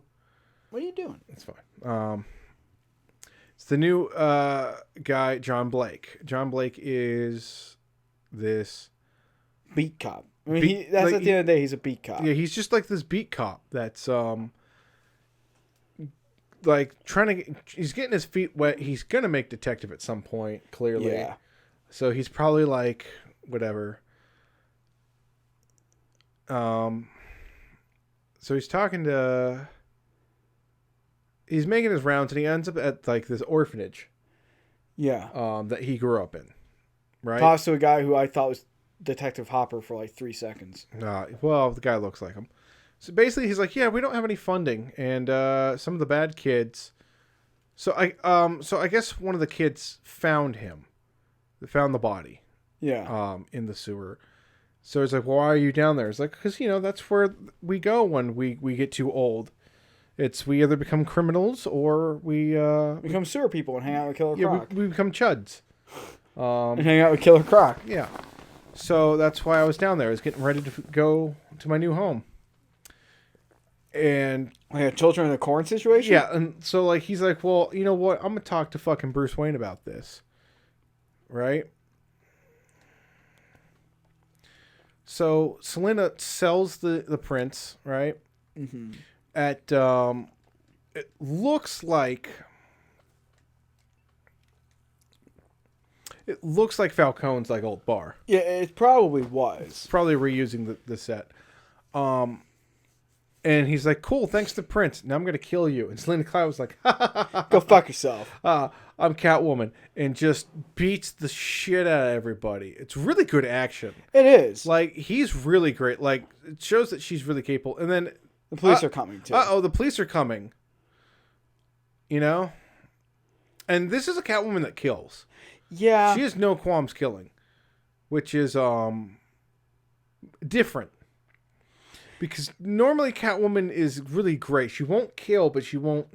What are you doing? It's fine. It's the new guy, John Blake. John Blake is this beat cop. I mean, at the end of the day, he's a beat cop. Yeah, he's just like this beat cop that's like trying to. He's getting his feet wet. He's gonna make detective at some point, clearly. Yeah. So he's probably like whatever. So he's talking to. He's making his rounds, and he ends up at like this orphanage. Yeah. That he grew up in, right? Talks to a guy who I thought was Detective Hopper for like 3 seconds. Well, the guy looks like him. So basically, he's like, "Yeah, we don't have any funding, and some of the bad kids." So I guess one of the kids found him. They found the body. Yeah. In the sewer. So he's like, well, "Why are you down there?" It's like, "Because that's where we go when we get too old. We either become criminals or we become sewer people and hang out with Killer Croc. We become chuds. And hang out with Killer Croc. Yeah. So that's why I was down there. I was getting ready to go to my new home. And like a Children of the Corn situation? Yeah, and so like he's like, well, you know what? I'm gonna talk to fucking Bruce Wayne about this. Right? So Selena sells the prints, right? Mm-hmm. At it looks like Falcone's like old bar. Yeah, it probably was. Probably reusing the set. And he's like, "Cool, thanks to Prince. Now I'm gonna kill you." And Selena Kyle was like, "Go fuck yourself." I'm Catwoman, and just beats the shit out of everybody. It's really good action. It is. Like he's really great. Like it shows that she's really capable. And then the police are coming too. The police are coming. You know, and this is a Catwoman that kills. Yeah, she has no qualms killing, which is different. Because normally Catwoman is really great. She won't kill, but she won't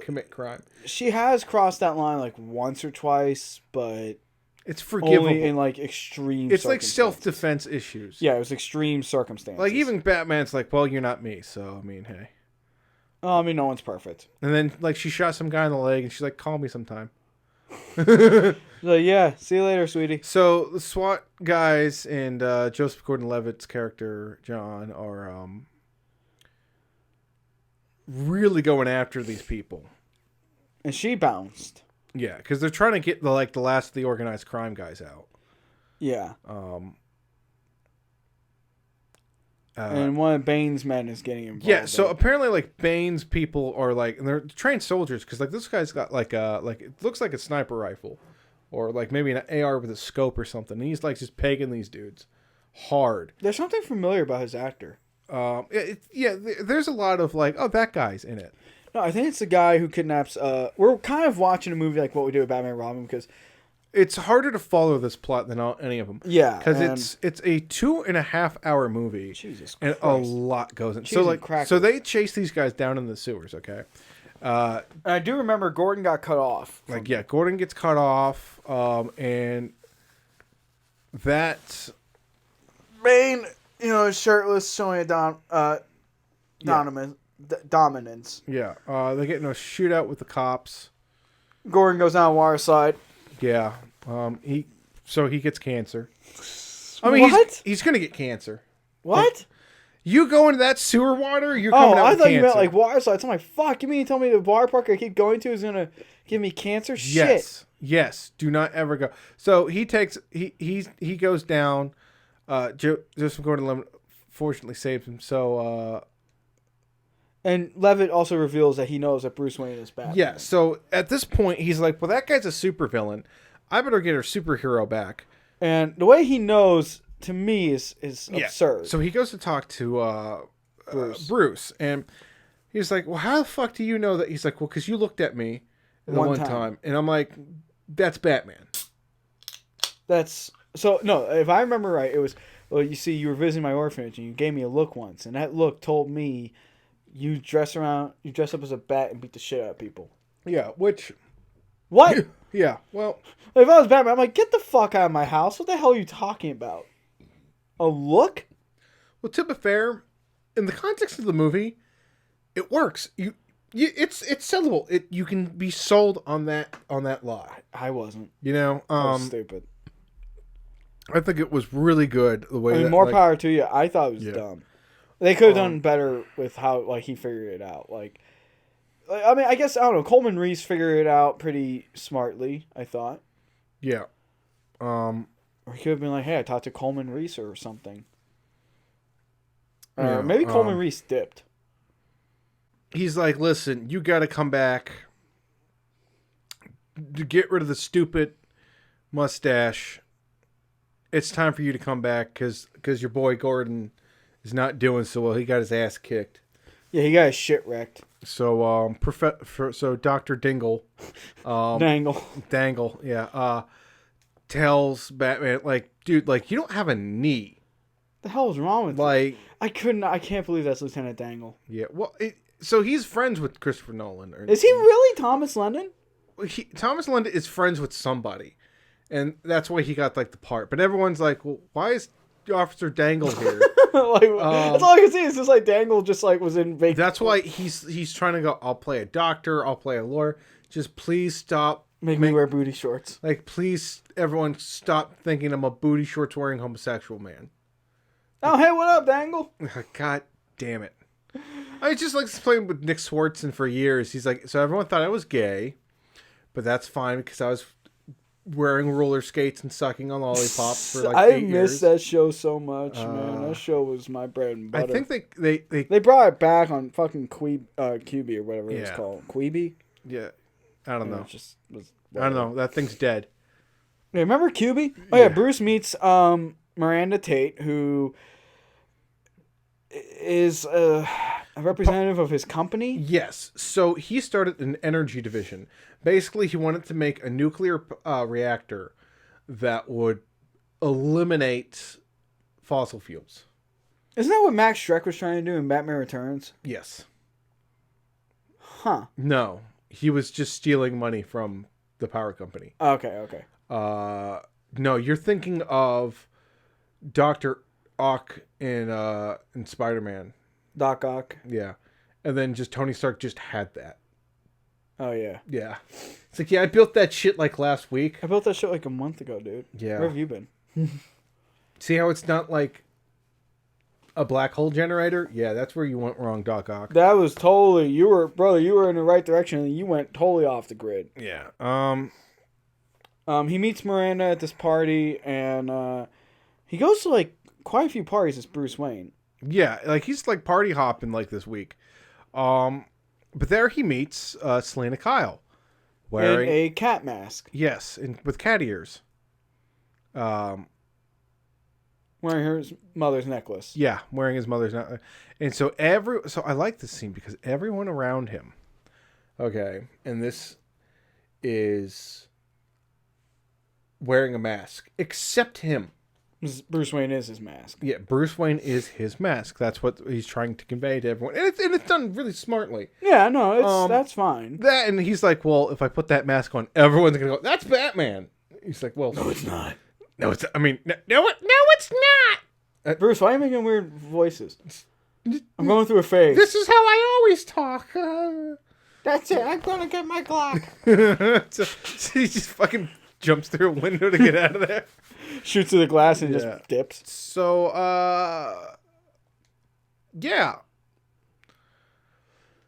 commit crime. She has crossed that line like once or twice, but it's forgivable. Only in like extreme It's like self-defense issues. Yeah, it was extreme circumstances. Like even Batman's like, well, you're not me, so I mean, hey. Oh, I mean, no one's perfect. And then like she shot some guy in the leg, and she's like, call me sometime. Like, yeah, see you later, sweetie. So the SWAT guys and Joseph Gordon-Levitt's character John are really going after these people. And she bounced. Yeah, because they're trying to get the last of the organized crime guys out. Yeah. And one of Bane's men is getting involved. Yeah, so apparently, like, Bane's people are like, and they're trained soldiers because, like, this guy's got like it looks like a sniper rifle, or like maybe an AR with a scope or something. And he's like just pegging these dudes hard. There's something familiar about his actor. There's a lot of like, oh, that guy's in it. No, I think it's the guy who kidnaps. We're kind of watching a movie like What We Do with Batman and Robin because it's harder to follow this plot than any of them. Yeah, because it's a 2.5 hour movie. Jesus and Christ. a lot goes in. Cheese So and crackers. so they chase these guys down in the sewers. Okay. And I do remember Gordon got cut off. Gordon gets cut off, and that Bane, is shirtless, showing a dominance. Yeah, they get in a shootout with the cops. Gordon goes down Waterside. Yeah, he gets cancer. I mean, what? He's gonna get cancer. What? You go into that sewer water, you're coming out I with thought cancer. you meant like Waterside. So I'm like, fuck, you mean you tell me the water park I keep going to is gonna give me cancer? Yes. Shit. Yes. Do not ever go. So he goes down. Joseph Gordon-Levitt fortunately saves him. So and Levitt also reveals that he knows that Bruce Wayne is Batman. yeah. So at this point, he's like, well, that guy's a supervillain. I better get our superhero back. And the way he knows, to me, is absurd. So he goes to talk to Bruce, and he's like, well, how the fuck do you know that? He's like, well, because you looked at me one time. And I'm like, that's Batman. No, if I remember right, it was, well, you see, you were visiting my orphanage, and you gave me a look once, and that look told me you dress up as a bat and beat the shit out of people. Yeah, which... What? Yeah, well... If I was Batman, I'm like, get the fuck out of my house. What the hell are you talking about? A look? Well, to be fair, in the context of the movie, it works. It's sellable. You can be sold on that lie. I wasn't. I was stupid. I think it was really good the way. More power to you. I thought it was dumb. They could have done better with how he figured it out. I mean, I guess I don't know. Coleman Reese figured it out pretty smartly. I thought. Yeah. Or he could have been like, "Hey, I talked to Coleman Reese or something." Maybe Coleman Reese dipped. He's like, "Listen, you got to come back to get rid of the stupid mustache. It's time for you to come back because your boy Gordon is not doing so well. He got his ass kicked." Yeah, he got his shit wrecked. So, so Dr. Dingle, Dangle, yeah, tells Batman, like, dude, like, you don't have a knee. The hell is wrong with like? I can't believe that's Lieutenant Dangle. Yeah, well, so he's friends with Christopher Nolan. Is he really Thomas Lennon? Thomas Lennon is friends with somebody, and that's why he got like the part. But everyone's like, well, why is Officer Dangle here? That's all I can see. It's just like Dangle just like was in vacation. That's why he's trying to go, I'll play a doctor, I'll play a lawyer. Just please stop. Make me wear booty shorts. Like, please, everyone stop thinking I'm a booty shorts wearing homosexual man. Oh, hey, what up, Dangle? God damn it. I just like playing with Nick Swartzen for years. He's like, so everyone thought I was gay, but that's fine because I was wearing roller skates and sucking on lollipops for like 8 years. I miss that show so much, man. That show was my bread and butter. I think they brought it back on fucking QB or whatever it's called. Queeby? Yeah. I don't know. I don't know. That thing's dead. Yeah, remember QB? Oh yeah, Bruce meets Miranda Tate, who is a representative of his company. Yes. So he started an energy division. Basically, he wanted to make a nuclear reactor that would eliminate fossil fuels. Isn't that what Max Schreck was trying to do in Batman Returns? Yes. Huh. No. He was just stealing money from the power company. Okay. No, you're thinking of Dr. Ock in Spider-Man. Doc Ock. Yeah. And then just Tony Stark just had that. Oh, yeah. Yeah. It's like, yeah, I built that shit like last week. I built that shit like a month ago, dude. Yeah. Where have you been? See how it's not like A black hole generator? Yeah, that's where you went wrong, Doc Ock. That was totally you were in the right direction, and you went totally off the grid. Yeah. He meets Miranda at this party, and he goes to like quite a few parties as Bruce Wayne. Yeah, like he's like party hopping like this week. But there he meets Selena Kyle Wearing a cat mask. Yes, and with cat ears. Wearing her mother's necklace. Yeah, wearing his mother's necklace. And so I like this scene because everyone around him. Okay, and this is wearing a mask except him. Bruce Wayne is his mask. Yeah, Bruce Wayne is his mask. That's what he's trying to convey to everyone. And it's done really smartly. Yeah, no, that's fine. And he's like, well, if I put that mask on, everyone's going to go, that's Batman. He's like, well, No, it's not. No, it's, I mean, no, it's not. Bruce, why are you making weird voices? I'm going through a phase. This is how I always talk. That's it. I'm going to get my Glock. so he just fucking jumps through a window to get out of there. Shoots through the glass and just dips. So, yeah.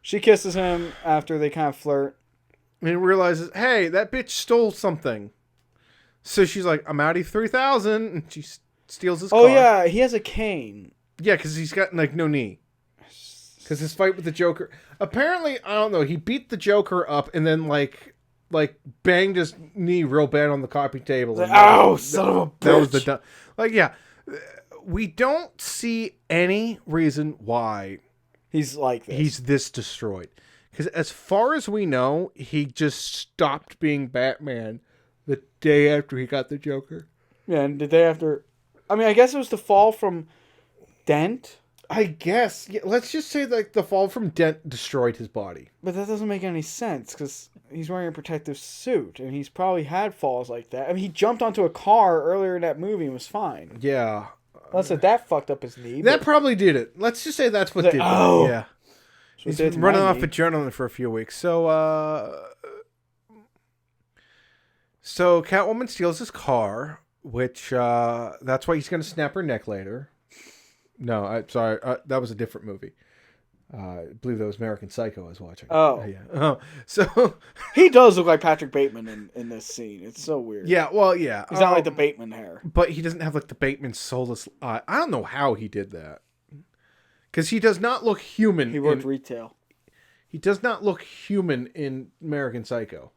She kisses him after they kind of flirt. And he realizes, hey, that bitch stole something. So she's like, I'm outie 3,000. And she steals his car. Oh, yeah. He has a cane. Yeah, because he's got, like, no knee. Because his fight with the Joker. Apparently, I don't know, he beat the Joker up and then, like banged his knee real bad on the coffee table. Like, oh, son of a bitch. That was the... Like, yeah. We don't see any reason why he's like this. He's this destroyed. Because as far as we know, he just stopped being Batman the day after he got the Joker. Yeah, and the day after... I mean, I guess it was the fall from Dent. I guess. Yeah, let's just say like the fall from Dent destroyed his body. But that doesn't make any sense because he's wearing a protective suit and he's probably had falls like that. I mean, he jumped onto a car earlier in that movie and was fine. Yeah. Unless that fucked up his knee. That probably did it. Let's just say that's what did it. Yeah. So he's been running off adrenaline for a few weeks. So Catwoman steals his car, which that's why he's going to snap her neck later. No, I'm sorry. That was a different movie. I believe that was American Psycho I was watching. Oh. Yeah. So... he does look like Patrick Bateman in this scene. It's so weird. Yeah, well, yeah. He's not like the Bateman hair. But he doesn't have like the Bateman soulless eye. I don't know how he did that. Because he does not look human. He worked retail. He does not look human in American Psycho.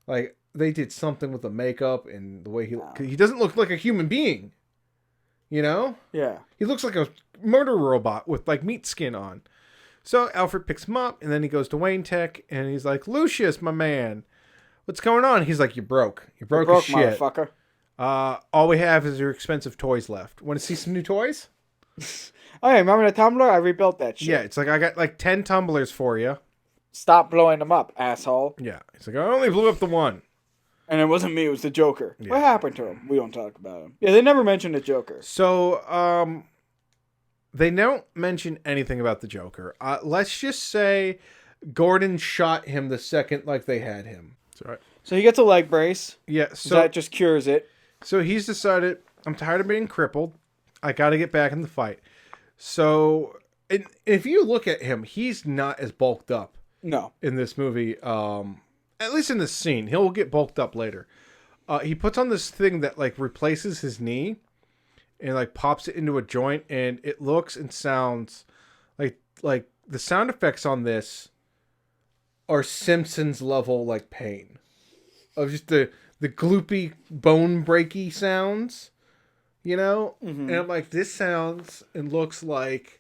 Like, they did something with the makeup and the way he doesn't look like a human being. You know? Yeah. He looks like a murder robot with like meat skin on. So Alfred picks him up and then he goes to Wayne Tech and he's like, Lucius, my man, what's going on? He's like, you're broke. You're broke as shit. Motherfucker. All we have is your expensive toys left. Want to see some new toys? Oh, yeah, remember the tumbler? I rebuilt that shit. Yeah, it's like, I got like 10 tumblers for you. Stop blowing them up, asshole. Yeah. It's like, I only blew up the one. And it wasn't me, it was the Joker. Yeah. What happened to him? We don't talk about him. Yeah, they never mentioned the Joker. So, they don't mention anything about the Joker. Let's just say Gordon shot him the second like they had him. Sorry. So he gets a leg brace. Yeah. So that just cures it. So he's decided, I'm tired of being crippled. I got to get back in the fight. So, if you look at him, he's not as bulked up. No. In this movie, at least in this scene. He'll get bulked up later. He puts on this thing that like replaces his knee and like pops it into a joint, and it looks and sounds like the sound effects on this are Simpsons level like pain of just the gloopy bone breaky sounds, you know? Mm-hmm. And I'm like, this sounds and looks like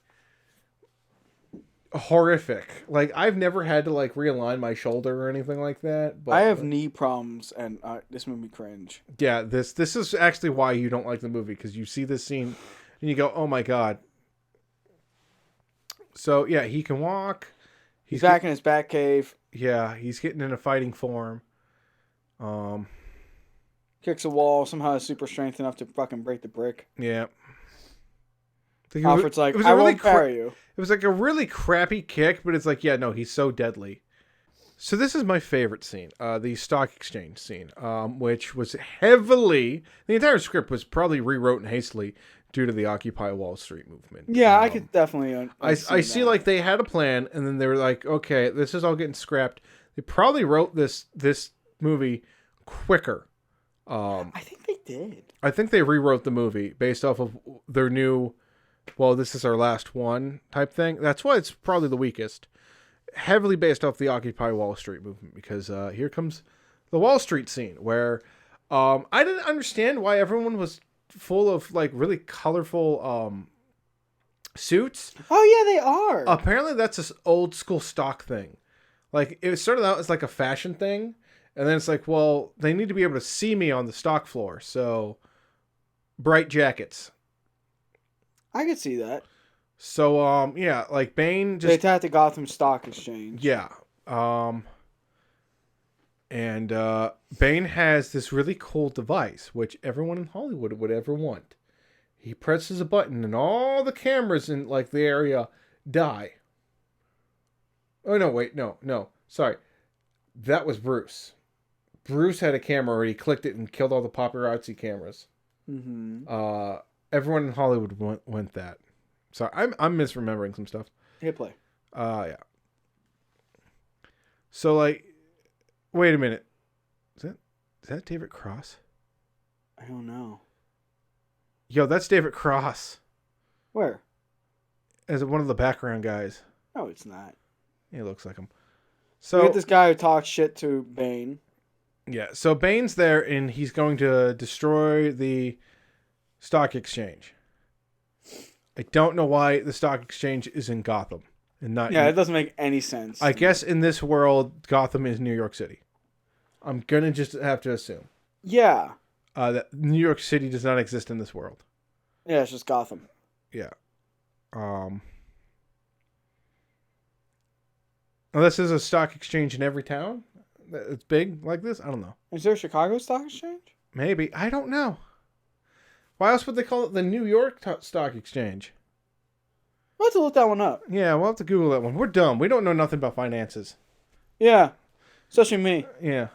horrific. Like, I've never had to like realign my shoulder or anything like that, but I have knee problems and this made me cringe. Yeah, this is actually why you don't like the movie, because you see this scene and you go, oh my god. So yeah, he can walk. He's back in his bat cave. Yeah, he's getting in a fighting form. Kicks a wall, somehow has super strength enough to fucking break the brick. Yeah. Alfred's like, I won't carry you. It was like a really crappy kick, but it's like, yeah, no, he's so deadly. So this is my favorite scene, the stock exchange scene, which was the entire script was probably rewrote hastily due to the Occupy Wall Street movement. Yeah, I could definitely. I see like they had a plan, and then they were like, okay, this is all getting scrapped. They probably wrote this movie quicker. I think they did. I think they rewrote the movie based off of their new, well, this is our last one type thing. That's why it's probably the weakest. Heavily based off the Occupy Wall Street movement, because here comes the Wall Street scene where I didn't understand why everyone was full of like really colorful suits. Oh yeah, they are. Apparently that's an old school stock thing. Like it started out as like a fashion thing, and then it's like, well, they need to be able to see me on the stock floor, so bright jackets. I could see that. So yeah, like Bane They just attacked the Gotham Stock Exchange. yeah. And Bane has this really cool device, which everyone in Hollywood would ever want. He presses a button, and all the cameras in like the area die. Oh no! Wait, no, sorry, that was Bruce. Bruce had a camera where he clicked it and killed all the paparazzi cameras. Mm-hmm. Everyone in Hollywood went that. So I'm misremembering some stuff. Hit play. Yeah. So like, wait a minute. Is that David Cross? I don't know. Yo, that's David Cross. Where? As one of the background guys. No, it's not. He looks like him. So we So get this guy who talks shit to Bane. yeah, so Bane's there and he's going to destroy the stock exchange. I don't know why the stock exchange is in Gotham and not. Yeah, it doesn't make any sense. I guess in this world, Gotham is New York City. I'm gonna just have to assume. Yeah. That New York City does not exist in this world. Yeah, it's just Gotham. Yeah. Unless there's a stock exchange in every town that's big like this. I don't know. Is there a Chicago Stock Exchange? Maybe. I don't know. Why else would they call it the New York Stock Exchange? We'll have to look that one up. Yeah, we'll have to Google that one. We're dumb. We don't know nothing about finances. Yeah. Especially me. Yeah.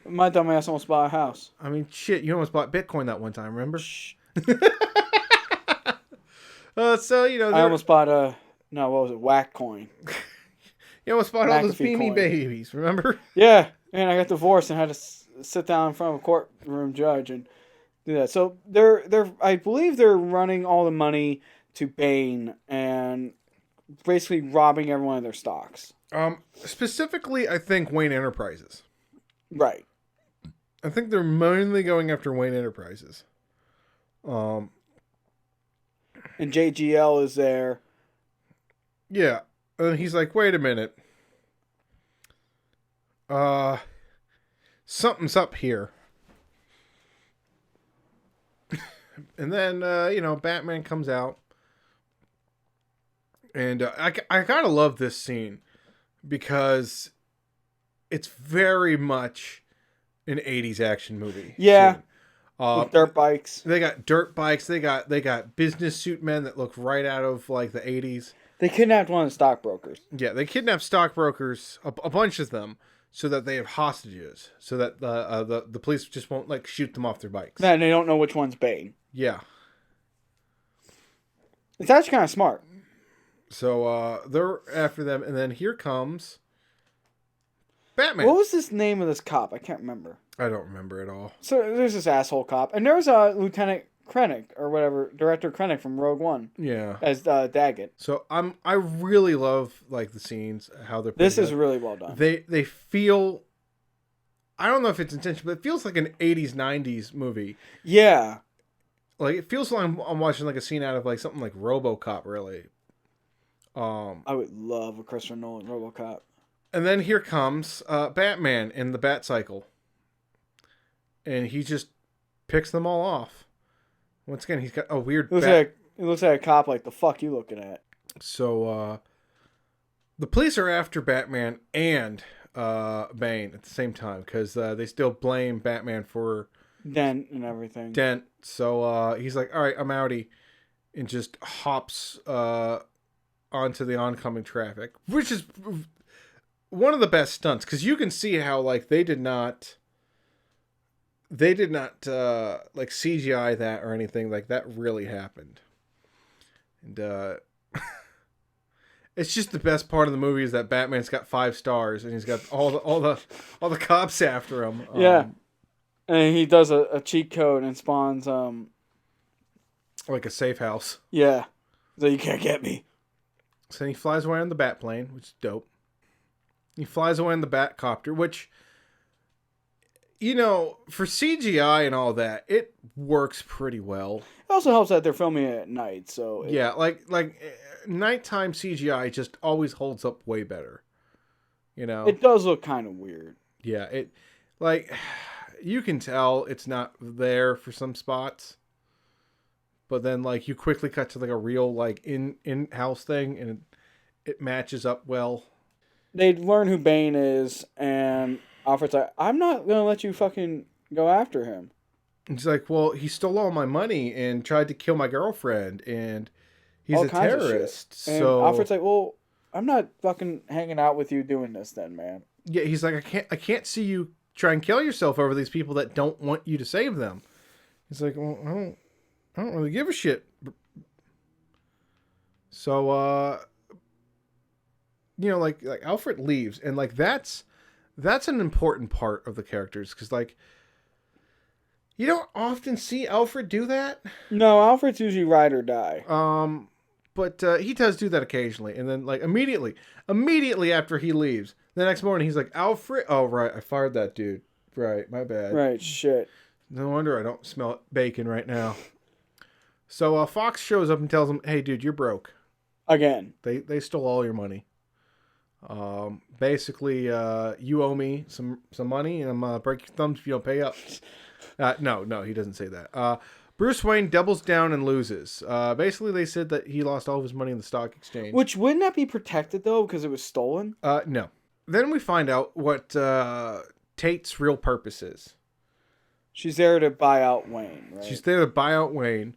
My dumb ass almost bought a house. I mean, shit, you almost bought Bitcoin that one time, remember? Shh. So, you know... I almost bought what was it? Whack coin. You almost bought all those McAfee Beanie coin. Babies, remember? Yeah. And I got divorced and had to sit down in front of a courtroom judge and do that. So I believe they're running all the money to Bane and basically robbing everyone of their stocks. Specifically, I think Wayne Enterprises. Right. I think they're mainly going after Wayne Enterprises. And JGL is there. Yeah. And he's like, wait a minute. Something's up here. And then, Batman comes out. And I gotta love this scene. Because it's very much an 80s action movie. Yeah. Scene. With dirt bikes. They got dirt bikes. They got business suit men that look right out of like the 80s. They kidnapped one of the stockbrokers. Yeah, they kidnap stockbrokers, a bunch of them, so that they have hostages, so that the police just won't like shoot them off their bikes. And they don't know which one's Bane. Yeah. It's actually kind of smart. So they're after them, and then here comes Batman. What was this name of this cop? I can't remember. I don't remember at all. So there's this asshole cop, and there's a Lieutenant Krennic or whatever, Director Krennic from Rogue One. Yeah. As Daggett. So I really love like the scenes, how they're. This is really well done. They feel. I don't know if it's intentional, but it feels like an 80s, 90s movie. Yeah. Like it feels like I'm watching like a scene out of like something like RoboCop, really. I would love a Christopher Nolan RoboCop. And then here comes Batman in the Batcycle. And he just picks them all off. Once again, he's got a weird... It looks like a cop like, the fuck you looking at? So, the police are after Batman and Bane at the same time. Because they still blame Batman for... Dent and everything. Dent. So, he's like, alright, I'm outie. And just hops onto the oncoming traffic. Which is... one of the best stunts, because you can see how like they did not they did not like CGI that or anything. Like that really happened. And it's just the best part of the movie is that Batman's got 5 stars and he's got all the cops after him. Yeah. And he does a cheat code and spawns Like a safe house. yeah. So you can't get me. So he flies away on the Batplane, which is dope. He flies away on the Batcopter, which, you know, for CGI and all that, it works pretty well. It also helps that they're filming it at night, so Yeah, like nighttime CGI just always holds up way better. You know, it does look kind of weird. yeah, it like you can tell it's not there for some spots, but then like you quickly cut to like a real like in-house thing, and it matches up well. They learn who Bane is, and Alfred's like, I'm not going to let you fucking go after him. He's like, well, he stole all my money and tried to kill my girlfriend, and he's All a kinds of shit. terrorist. And So Alfred's like, well, I'm not fucking hanging out with you doing this then, man. yeah, he's like, I can't see you try and kill yourself over these people that don't want you to save them. He's like, well, I don't really give a shit. So, you know, like Alfred leaves, and like that's an important part of the characters, because like you don't often see Alfred do that. No, Alfred's usually ride or die. But he does do that occasionally, and then like immediately after he leaves, the next morning he's like, Alfred. Oh right, I fired that dude. Right, my bad. Right, shit. No wonder I don't smell bacon right now. So Fox shows up and tells him, "Hey, dude, you're broke. Again. They stole all your money. Basically, you owe me some money, and I'm gonna break your thumbs if you don't pay up." No, he doesn't say that. Bruce Wayne doubles down and loses. Basically, they said that he lost all of his money in the stock exchange. Which wouldn't that be protected though, because it was stolen? No. Then we find out what Tate's real purpose is. She's there to buy out Wayne, right? She's there to buy out Wayne,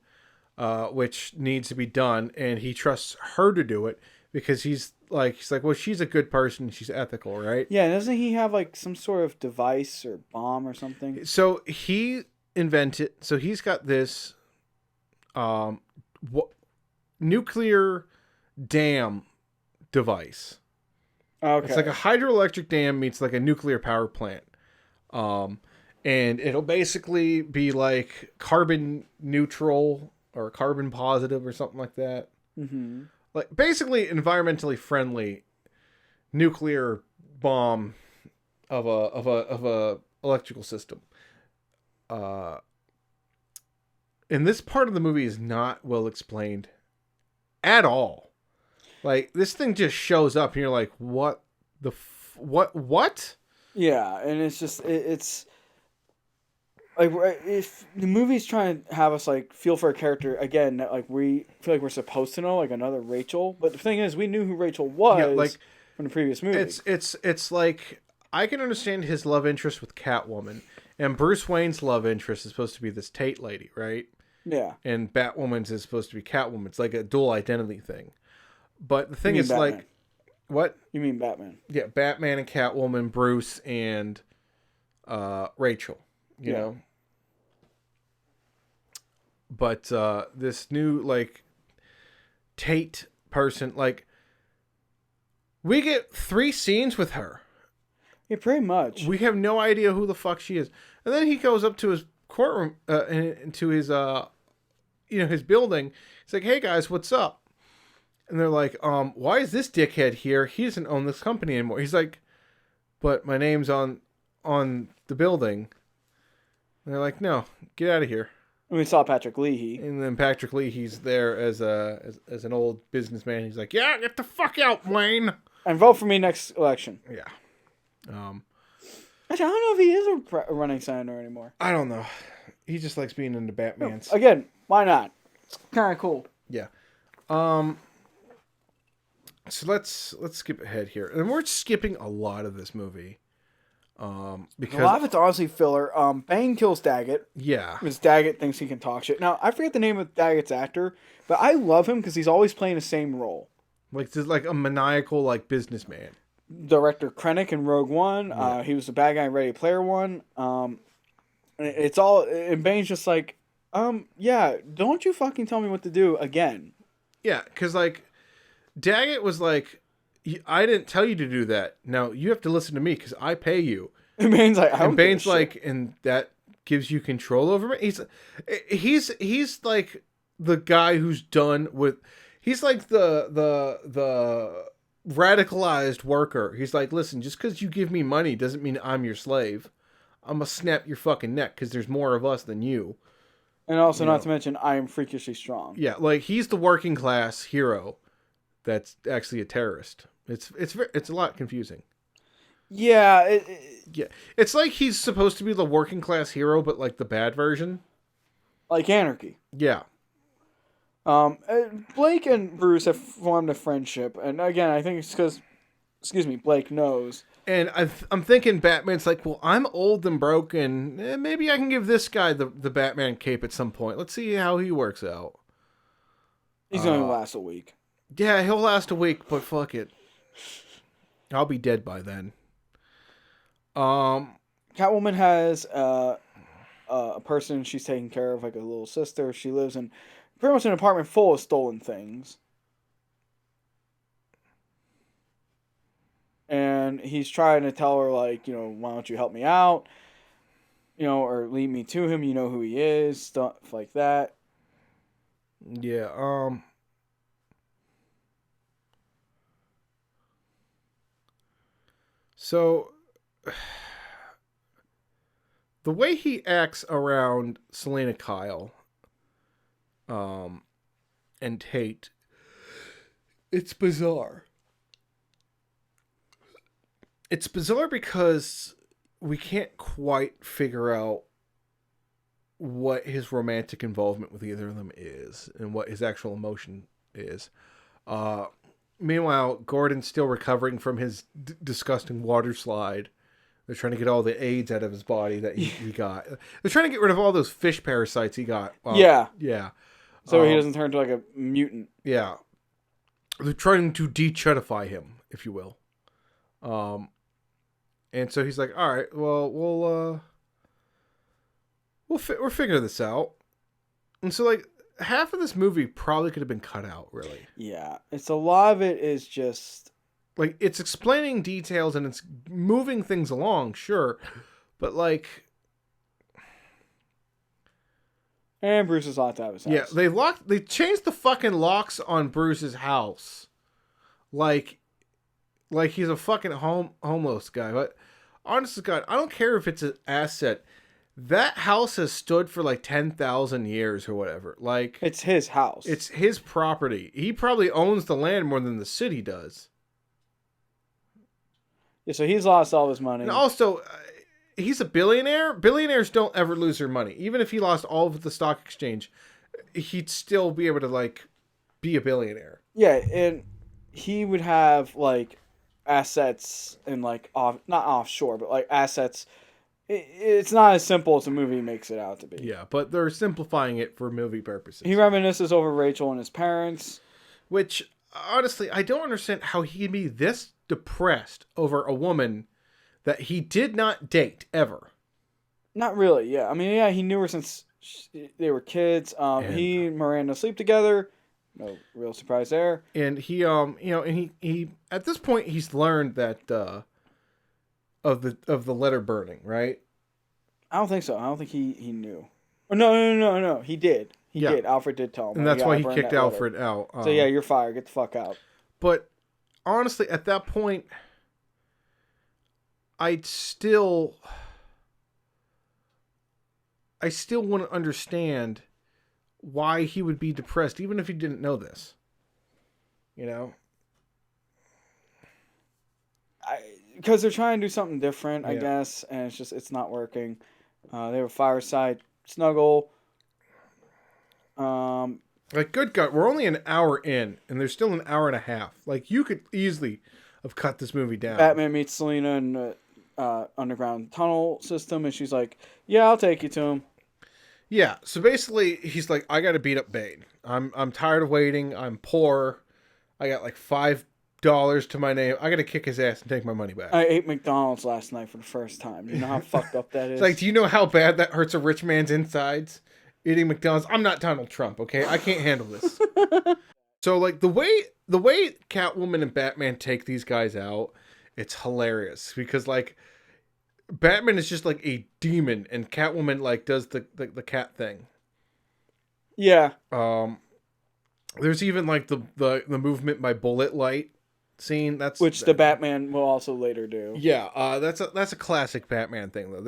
which needs to be done, and he trusts her to do it because he's like, well, she's a good person, she's ethical, right? Yeah, and doesn't he have like some sort of device or bomb or something? So he's got this nuclear dam device. Okay. It's like a hydroelectric dam meets like a nuclear power plant. And it'll basically be like carbon neutral or carbon positive or something like that. Mm-hmm. Like basically environmentally friendly nuclear bomb of a electrical system. And this part of the movie is not well explained at all. Like this thing just shows up and you're like, what the what? Yeah, and it's just it's like if the movie's trying to have us like feel for a character again, that, like we feel like we're supposed to know like another Rachel, but the thing is we knew who Rachel was like from the previous movie. It's like I can understand his love interest with Catwoman, and Bruce Wayne's love interest is supposed to be this Tate lady, right? Yeah. And Batwoman's is supposed to be Catwoman. It's like a dual identity thing. But the thing is Batman. like what? You mean Batman? Yeah, Batman and Catwoman, Bruce and Rachel, you know. But this new like Tate person, like we get 3 scenes with her. Yeah, pretty much. We have no idea who the fuck she is. And then he goes up to his courtroom into his his building. He's like, "Hey guys, what's up?" And they're like, why is this dickhead here? He doesn't own this company anymore." He's like, "But my name's on the building." And they're like, "No, get out of here." And we saw Patrick Leahy. And then Patrick Leahy's there as an old businessman. He's like, "Yeah, get the fuck out, Wayne." And vote for me next election. Yeah. Actually, I don't know if he is a running senator anymore. I don't know. He just likes being into Batman's. Again, why not? It's kind of cool. Yeah. So let's skip ahead here, and we're skipping a lot of this movie, because A lot of it's honestly filler. Bane kills Daggett. Yeah, Because Daggett thinks he can talk shit. Now, I forget the name of Daggett's actor, but I love him because he's always playing the same role. like this, like a maniacal like businessman. Director Krennic in Rogue One. Yeah. He was the bad guy in Ready Player One. It's all, and Bane's just like, yeah, don't you fucking tell me what to do again. Yeah, because like Daggett was like, I didn't tell you to do that. Now you have to listen to me because I pay you. And Bane's like, I And don't give a Bane's shit. like, and that gives you control over me. He's like the guy who's done with. He's like the radicalized worker. He's like, listen, just because you give me money doesn't mean I'm your slave. I'm gonna snap your fucking neck because there's more of us than you. And also, You not know. to mention, I am freakishly strong. Yeah, like he's the working class hero that's actually a terrorist. It's a lot confusing. Yeah, Yeah, it's like he's supposed to be the working class hero, but like the bad version. like anarchy. Yeah, Blake and Bruce have formed a friendship, and again, I think it's because, excuse me, Blake knows. and I'm thinking Batman's like, well, I'm old and broken. Maybe I can give this guy the Batman cape at some point. Let's see how he works out. He's going to last a week. Yeah, he'll last a week, but fuck it, I'll be dead by then. Catwoman has a person she's taking care of, like a little sister. She lives in pretty much an apartment full of stolen things. And he's trying to tell her, like, why don't you help me out? Or lead me to him. You know who he is. Stuff like that. Yeah. So the way he acts around Selena Kyle, and Tate, it's bizarre. It's bizarre because we can't quite figure out what his romantic involvement with either of them is and what his actual emotion is. Meanwhile, Gordon's still recovering from his disgusting water slide. They're trying to get all the AIDS out of his body that he got. They're trying to get rid of all those fish parasites he got. Yeah. Yeah. So he doesn't turn into like a mutant. Yeah. They're trying to de-chutify him, if you will. And so he's like, all right, well, we'll figure this out. And so, like, half of this movie probably could have been cut out, really. Yeah. It's a lot of it is just... Like, it's explaining details and it's moving things along, sure. But, like... And Bruce is locked out of his house. Yeah, they changed the fucking locks on Bruce's house. Like he's a fucking homeless guy. But, honest to God, I don't care if it's an asset. That house has stood for like 10,000 years or whatever. Like, it's his house. It's his property. He probably owns the land more than the city does. Yeah, so he's lost all his money. And also, he's a billionaire. Billionaires don't ever lose their money. Even if he lost all of the stock exchange, he'd still be able to, like, be a billionaire. Yeah, and he would have, like, assets and, like, not offshore, but, like, assets. It's not as simple as the movie makes it out to be. Yeah, but they're simplifying it for movie purposes. He reminisces over Rachel and his parents. Which, honestly, I don't understand how he can be this depressed over a woman that he did not date ever. Not really, yeah. I mean, yeah, he knew her since they were kids. He and Miranda sleep together. No real surprise there. And he, and he at this point he's learned that of the letter burning, right? I don't think so. I don't think he knew. Oh, no. He did. He did. Alfred did tell him. And that's why he kicked Alfred out. So yeah, you're fired. Get the fuck out. But honestly, at that point, I still wouldn't understand why he would be depressed, even if he didn't know this. You know? Because they're trying to do something different, I guess, and it's not working. They have a fireside snuggle. Like, good God, we're only an hour in, and there's still an hour and a half. Like, you could easily have cut this movie down. Batman meets Selena in the underground tunnel system, and she's like, "Yeah, I'll take you to him." Yeah, so basically, he's like, I gotta beat up Bane. I'm tired of waiting. I'm poor. I got like $5 dollars to my name. I got to kick his ass and take my money back. I ate McDonald's last night for the first time. You know how fucked up that is? It's like, do you know how bad that hurts a rich man's insides? Eating McDonald's. I'm not Donald Trump, okay? I can't handle this. So, like, the way Catwoman and Batman take these guys out, it's hilarious. Because, like, Batman is just, like, a demon, and Catwoman, like, does the cat thing. Yeah. There's even, like, the movement by bullet light scene. Which the Batman will also later do. Yeah, that's a classic Batman thing, though.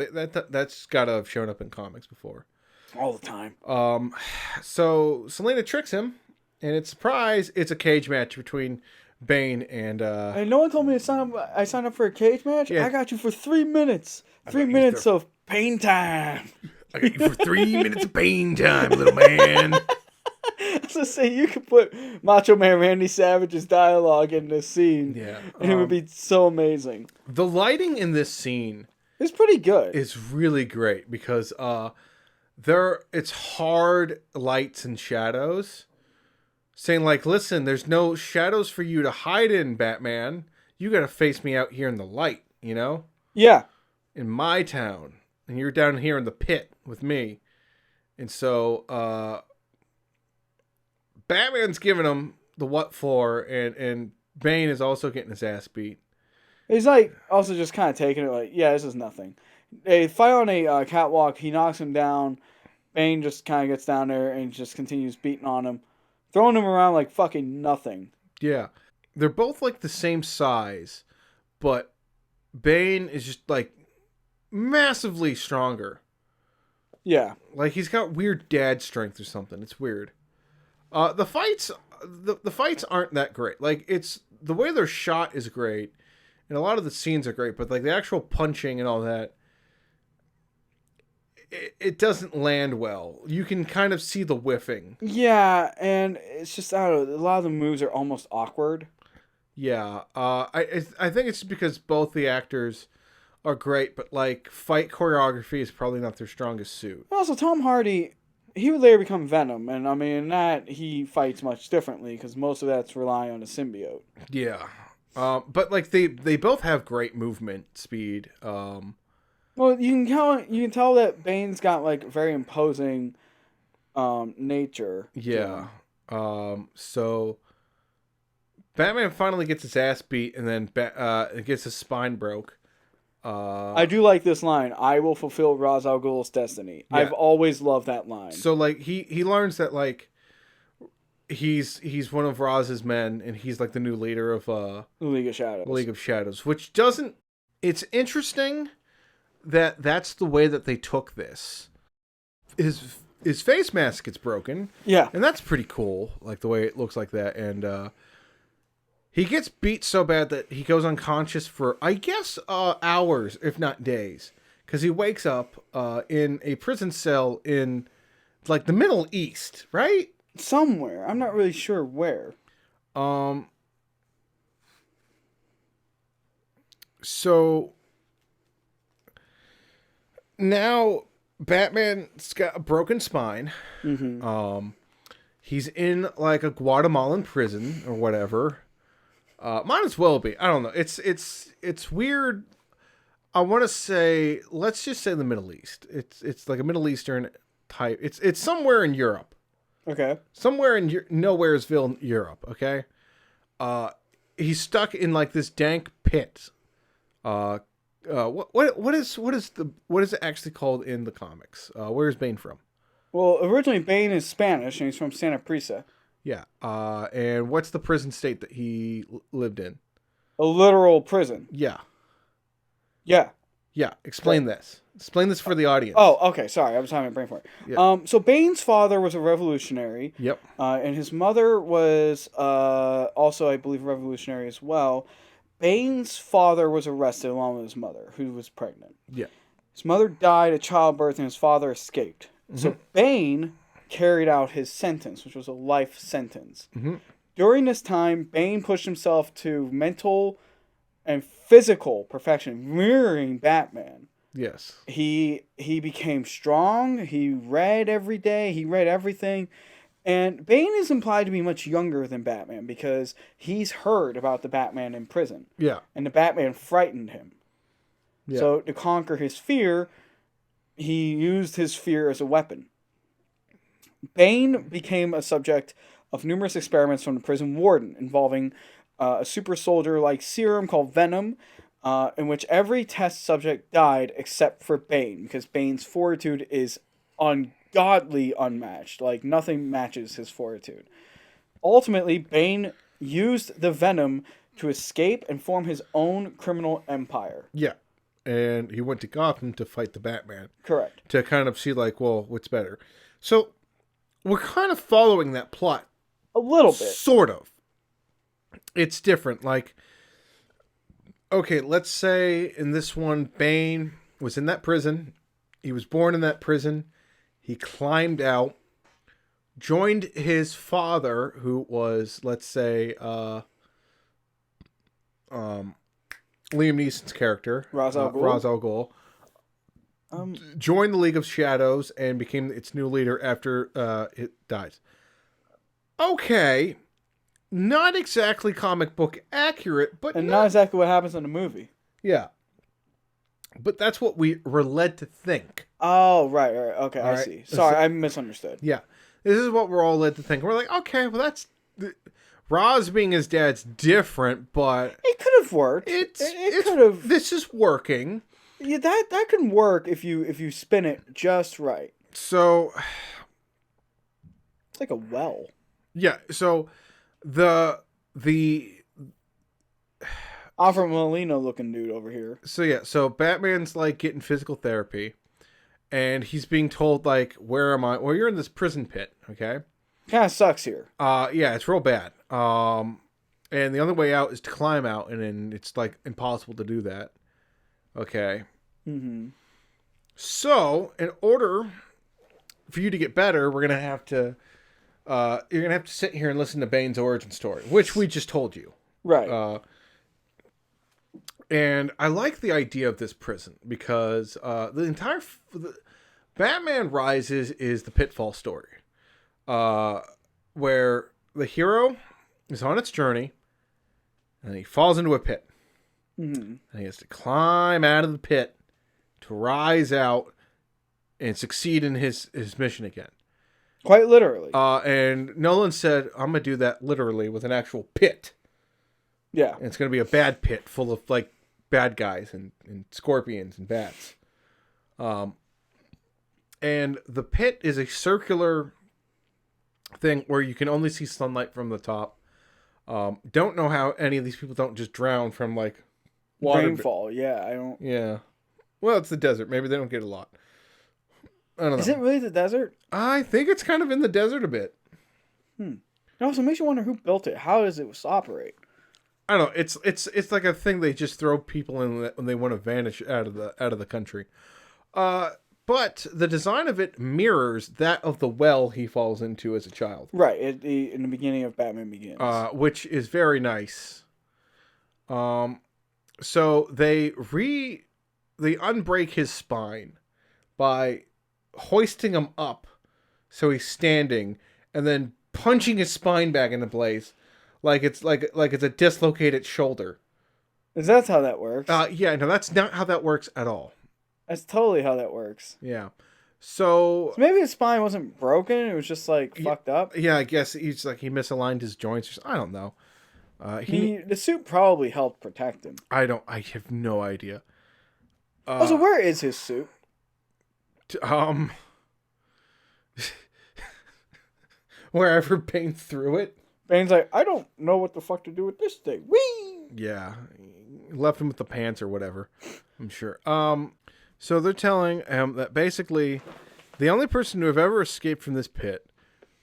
That's got to have shown up in comics before. All the time. So Selena tricks him, and it's a surprise. It's a cage match between Bane and. And no one told me to sign up. I signed up for a cage match. Yeah. I got you for 3 minutes. 3 minutes of pain time. I got you for 3 minutes of Bane time, little man. I was gonna say, you could put Macho Man Randy Savage's dialogue in this scene. Yeah, and it would be so amazing. The lighting in this scene is pretty good. It's really great because it's hard lights and shadows, saying like, listen, there's no shadows for you to hide in, Batman. You got to face me out here in the light, you know? Yeah. In my town, and you're down here in the pit with me. And so Batman's giving him the what for, and Bane is also getting his ass beat. He's like also just kind of taking it like, yeah, this is nothing. They fight on a catwalk. He knocks him down. Bane just kind of gets down there and just continues beating on him, throwing him around like fucking nothing. Yeah. They're both like the same size, but Bane is just like massively stronger. Yeah. Like he's got weird dad strength or something. It's weird. The fights aren't that great. Like it's the way they're shot is great, and a lot of the scenes are great, but like the actual punching and all that, it doesn't land well. You can kind of see the whiffing. Yeah, and it's just, I don't know, a lot of the moves are almost awkward. Yeah, I think it's because both the actors are great, but like fight choreography is probably not their strongest suit. Also, Tom Hardy, he would later become Venom, and I mean, in that he fights much differently because most of that's relying on a symbiote. Yeah, but like they both have great movement speed. Well, you can tell that Bane's got like very imposing nature. Yeah. So Batman finally gets his ass beat, and then gets his spine broke. I do like this line. I will fulfill Ra's al Ghul's destiny. Yeah. I've always loved that line. So like he learns that like he's one of Raz's men, and he's like the new leader of the League of Shadows. League of Shadows, which doesn't. It's interesting that that's the way that they took this. His face mask gets broken. Yeah, and that's pretty cool. Like the way it looks like that, and he gets beat so bad that he goes unconscious for, I guess, hours, if not days. Because he wakes up in a prison cell in, like, the Middle East, right? Somewhere. I'm not really sure where. So, now, Batman's got a broken spine. Mm-hmm. He's in, like, a Guatemalan prison or whatever. Might as well be. I don't know. It's weird. I want to say, let's just say the Middle East. It's like a Middle Eastern type. It's somewhere in Europe. Okay. Somewhere in Nowheresville, Europe. Okay. He's stuck in like this dank pit. What is it actually called in the comics? Where is Bane from? Well, originally Bane is Spanish, and he's from Santa Prisa. Yeah. And what's the prison state that he lived in? A literal prison. Yeah. Yeah. Yeah. Explain this. Explain this for the audience. Oh, okay. Sorry, I was having a brain fart. Yep. So Bane's father was a revolutionary. Yep. And his mother was also, I believe, revolutionary as well. Bane's father was arrested along with his mother, who was pregnant. Yeah. His mother died at childbirth, and his father escaped. Mm-hmm. So Bane carried out his sentence, which was a life sentence. Mm-hmm. During this time, Bane pushed himself to mental and physical perfection, mirroring Batman. Yes. He became strong. He read every day. He read everything. And Bane is implied to be much younger than Batman because he's heard about the Batman in prison. Yeah. And the Batman frightened him. Yeah. So to conquer his fear, he used his fear as a weapon. Bane became a subject of numerous experiments from the prison warden involving a super soldier-like serum called Venom, in which every test subject died except for Bane, because Bane's fortitude is ungodly unmatched. Like, nothing matches his fortitude. Ultimately, Bane used the Venom to escape and form his own criminal empire. Yeah. And he went to Gotham to fight the Batman. Correct. To kind of see, like, well, what's better. So, we're kind of following that plot. A little bit. Sort of. It's different. Like, okay, let's say in this one, Bane was in that prison. He was born in that prison. He climbed out, joined his father, who was, let's say, Liam Neeson's character, Ra's al Ghul. Ra's al Ghul, joined the League of Shadows and became its new leader after it dies. Okay, not exactly comic book accurate, but And not exactly what happens in the movie. Yeah. But that's what we were led to think. Oh, right. Okay, I right. see. Sorry, I misunderstood. Yeah. This is what we're all led to think. We're like, okay, well, that's... Roz being his dad's different, but... It could have worked. It could have... This is working. Yeah, that can work if you spin it just right. So... It's like a well. Yeah, so... The Alfred Molina looking dude over here. So Batman's like getting physical therapy, and he's being told like, "Where am I?" Well, you're in this prison pit, okay? Kind of sucks here. Yeah, it's real bad. And the only way out is to climb out, and then it's like impossible to do that. Okay. Mm-hmm. So, in order for you to get better, we're gonna have to, you're gonna have to sit here and listen to Bane's origin story, which we just told you. Right. And I like the idea of this prison because the entire Batman Rises is the Pitfall story, where the hero is on its journey and he falls into a pit, and he has to climb out of the pit to rise out and succeed in his mission again. Quite literally. And Nolan said, "I'm gonna do that literally with an actual pit." Yeah. And it's gonna be a bad pit full of like bad guys and scorpions and bats. And the pit is a circular thing where you can only see sunlight from the top. Don't know how any of these people don't just drown from like water. Rainfall, yeah. I don't. Yeah. Well, it's the desert. Maybe they don't get a lot. I don't know. Is it really the desert? I think it's kind of in the desert a bit. It also makes you wonder who built it. How does it operate? I don't know. It's like a thing they just throw people in when they want to vanish out of the country. But the design of it mirrors that of the well he falls into as a child. Right, in the beginning of Batman Begins. Which is very nice. So they unbreak his spine by hoisting him up so he's standing and then punching his spine back into place like it's a dislocated shoulder. Is that how that works? Yeah, no, that's not how that works at all. That's totally how that works. Yeah. So maybe his spine wasn't broken, it was just like fucked up. Yeah, I guess he misaligned his joints. I don't know. The suit probably helped protect him. I have no idea. Also, where is his suit? Wherever Bane threw it. Bane's like, I don't know what the fuck to do with this thing. Whee! Yeah. Left him with the pants or whatever, I'm sure. So they're telling him that basically the only person to have ever escaped from this pit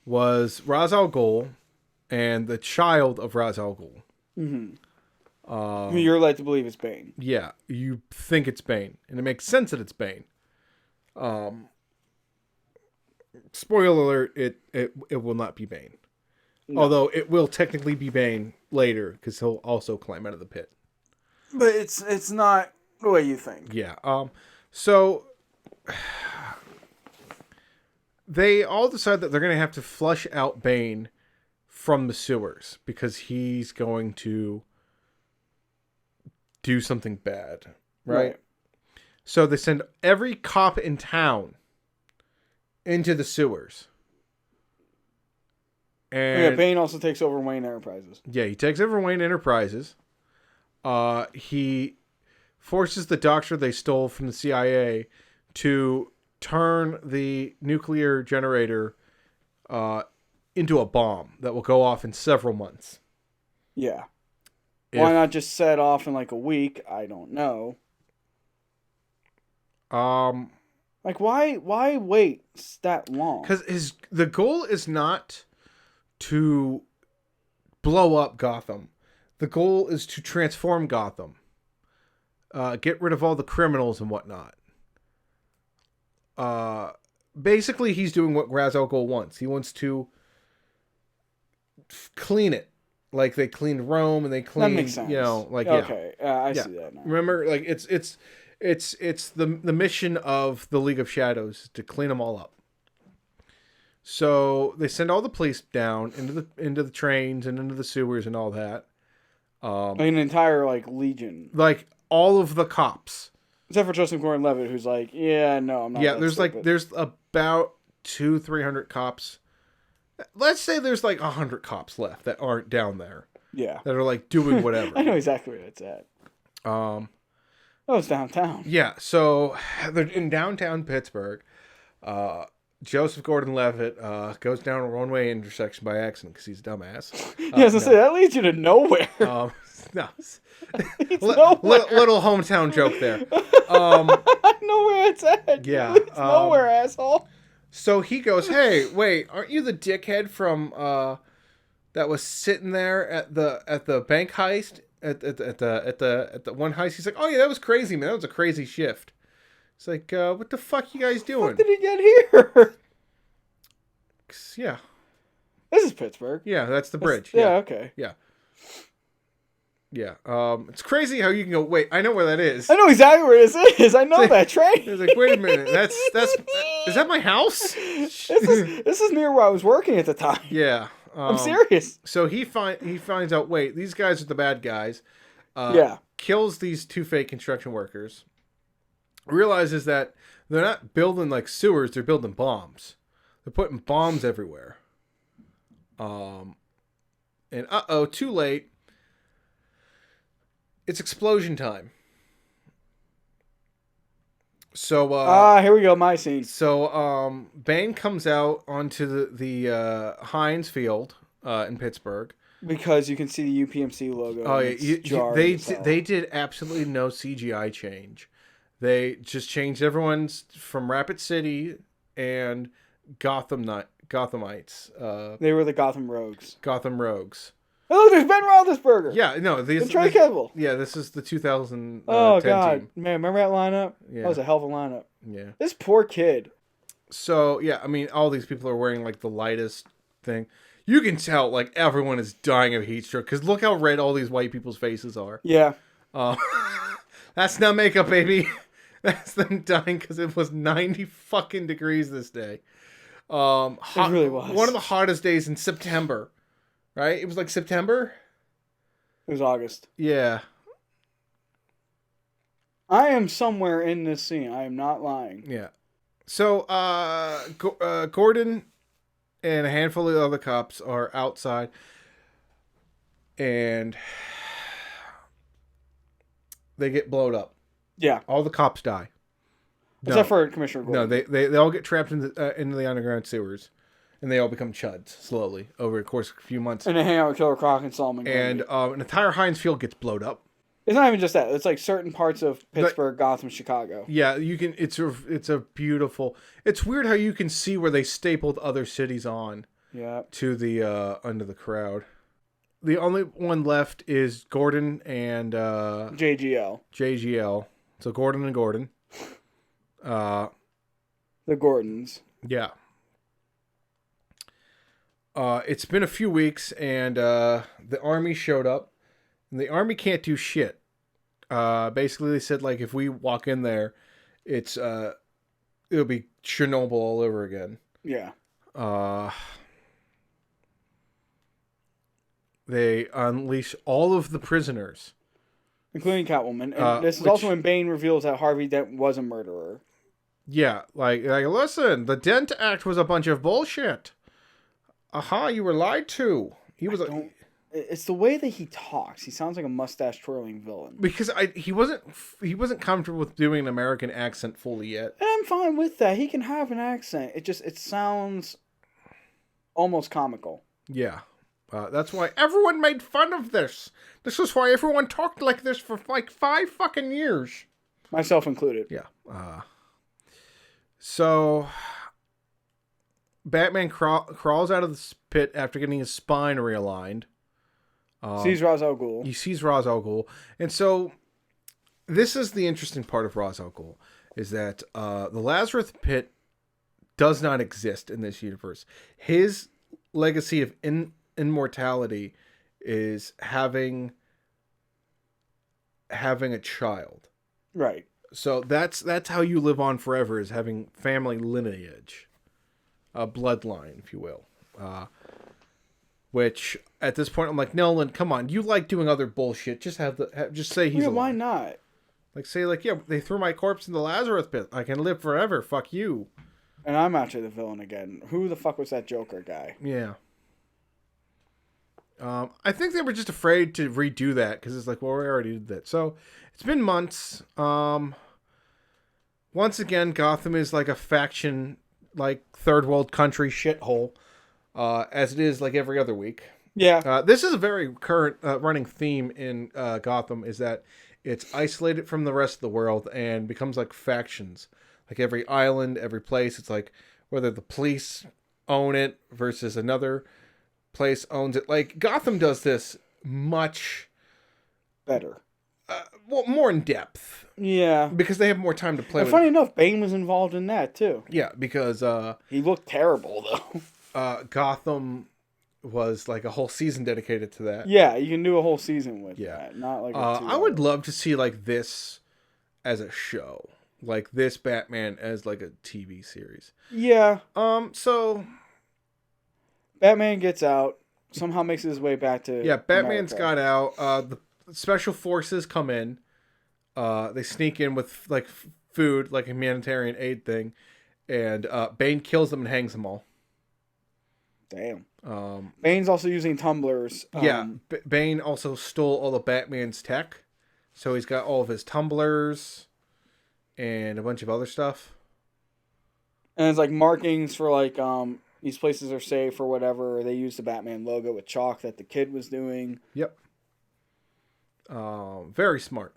was Ra's al Ghul and the child of Ra's al Ghul. Mm-hmm. You're led to believe it's Bane. Yeah, you think it's Bane, and it makes sense that it's Bane. Spoiler alert, it will not be Bane. No. Although it will technically be Bane later, because he'll also climb out of the pit. But it's not the way you think. Yeah. So they all decide that they're going to have to flush out Bane from the sewers because he's going to do something bad, right? So they send every cop in town into the sewers. And Bane also takes over Wayne Enterprises. Yeah, he takes over Wayne Enterprises. He forces the doctor they stole from the CIA to turn the nuclear generator into a bomb that will go off in several months. Yeah. Why not just set off in like a week? I don't know. Like why wait that long? Because the goal is not to blow up Gotham. The goal is to transform Gotham. Get rid of all the criminals and whatnot. Basically, he's doing what Ra's al Ghul wants. He wants to clean it, like they cleaned Rome and they cleaned. That makes sense. Okay, I see that now. Remember, like it's the mission of the League of Shadows to clean them all up. So they send all the police down into the trains and into the sewers and all that. An entire legion, like all of the cops, except for Joseph Gordon-Levitt, who's like, yeah, no, I'm not. Yeah, there's about 200-300 cops. Let's say there's 100 cops left that aren't down there. Yeah, that are doing whatever. I know exactly where it's at. It's downtown. Yeah, so they're in downtown Pittsburgh. Joseph Gordon-Levitt goes down a one-way intersection by accident because he's a dumbass. Say that leads you to nowhere. No, little hometown joke there. I know where it's at. Yeah, it's nowhere, asshole. So he goes, "Hey, wait, aren't you the dickhead from that was sitting there at the bank heist at the one heist?" He's like, "Oh yeah, that was crazy, man. That was a crazy shift." It's like, what the fuck you guys doing? How did he get here? Yeah. This is Pittsburgh. Yeah, that's the bridge. Yeah, okay. Yeah. Yeah. It's crazy how you can go, wait, I know where that is. I know exactly where this is. I know that train. It's like, wait a minute. That's is that my house? This is near where I was working at the time. Yeah. I'm serious. So he finds out, wait, these guys are the bad guys. Kills these two fake construction workers. Realizes that they're not building sewers, they're building bombs. They're putting bombs everywhere. And too late. It's explosion time. So here we go, my scene. So Bane comes out onto the Heinz Field in Pittsburgh. Because you can see the UPMC logo. Oh yeah, they did absolutely no CGI change. They just changed everyone's from Rapid City and Gothamites. They were the Gotham Rogues. Oh, look, there's Ben Roethlisberger. Yeah, no, and Troy Campbell. Yeah, this is the 2010 Oh God, team. man, remember that lineup? Yeah. That was a hell of a lineup. Yeah. This poor kid. So yeah, I mean, all these people are wearing the lightest thing. You can tell everyone is dying of heat stroke because look how red all these white people's faces are. Yeah. That's not makeup, baby. That's them dying because it was 90 fucking degrees this day. It really was. One of the hottest days in September, right? It was September? It was August. Yeah. I am somewhere in this scene. I am not lying. Yeah. So, Gordon and a handful of other cops are outside. And they get blown up. Yeah. All the cops die. Except for Commissioner Gordon. No, they all get trapped into the underground sewers. And they all become chuds slowly over the course of a few months. And they hang out with Killer Croc and Solomon. And an entire Heinz Field gets blown up. It's not even just that. It's certain parts of Pittsburgh, Gotham, Chicago. Yeah, you can. It's a beautiful. It's weird how you can see where they stapled other cities on. Yeah. To the under the crowd. The only one left is Gordon and JGL. So Gordon and Gordon. The Gordons. Yeah. It's been a few weeks, and the army showed up. And the army can't do shit. Basically, they said if we walk in there, it'll be Chernobyl all over again. Yeah. They unleash all of the prisoners. Including Catwoman. And this is also when Bane reveals that Harvey Dent was a murderer. Yeah, like listen, the Dent Act was a bunch of bullshit. Aha, you were lied to. It's the way that he talks. He sounds like a mustache twirling villain. Because he wasn't comfortable with doing an American accent fully yet. And I'm fine with that. He can have an accent. It sounds almost comical. Yeah. That's why everyone made fun of this. This is why everyone talked like this for like 5 fucking years. Myself included. Yeah. So Batman crawls out of the pit after getting his spine realigned. Sees Ra's al Ghul. He sees Ra's al Ghul. And so this is the interesting part of Ra's al Ghul, is that the Lazarus pit does not exist in this universe. His legacy of immortality is having a child. Right. So that's how you live on forever, is having family lineage, a bloodline, if you will. Which at this point I'm like, Nolan, come on, you like doing other bullshit. Just just say he's alive. Why not? Like say yeah, they threw my corpse in the Lazarus pit. I can live forever. Fuck you. And I'm actually the villain again. Who the fuck was that Joker guy? Yeah. I think they were just afraid to redo that because it's like, well, we already did that. So it's been months. Once again, Gotham is like a faction, like third world country shithole, as it is like every other week. Yeah. This is a very current running theme in Gotham, is that it's isolated from the rest of the world and becomes like factions. Like every island, every place, it's like whether the police own it versus another place owns it. Like Gotham does this much better. Well, more in depth. Yeah. Because they have more time to play with. Funny enough, Bane was involved in that too. Yeah, because he looked terrible though. Gotham was like a whole season dedicated to that. Yeah, you can do a whole season with that. Not like I would love to see like this as a show. Like this Batman as like a TV series. Yeah. So Batman gets out, somehow makes his way back to Batman's America. got out. The special forces come in. They sneak in with like food, like a humanitarian aid thing, and Bane kills them and hangs them all. Damn. Bane's also using tumblers. Bane also stole all of Batman's tech, so he's got all of his tumblers and a bunch of other stuff. And it's like markings for like these places are safe or whatever. They use the Batman logo with chalk that the kid was doing. Yep. Very smart.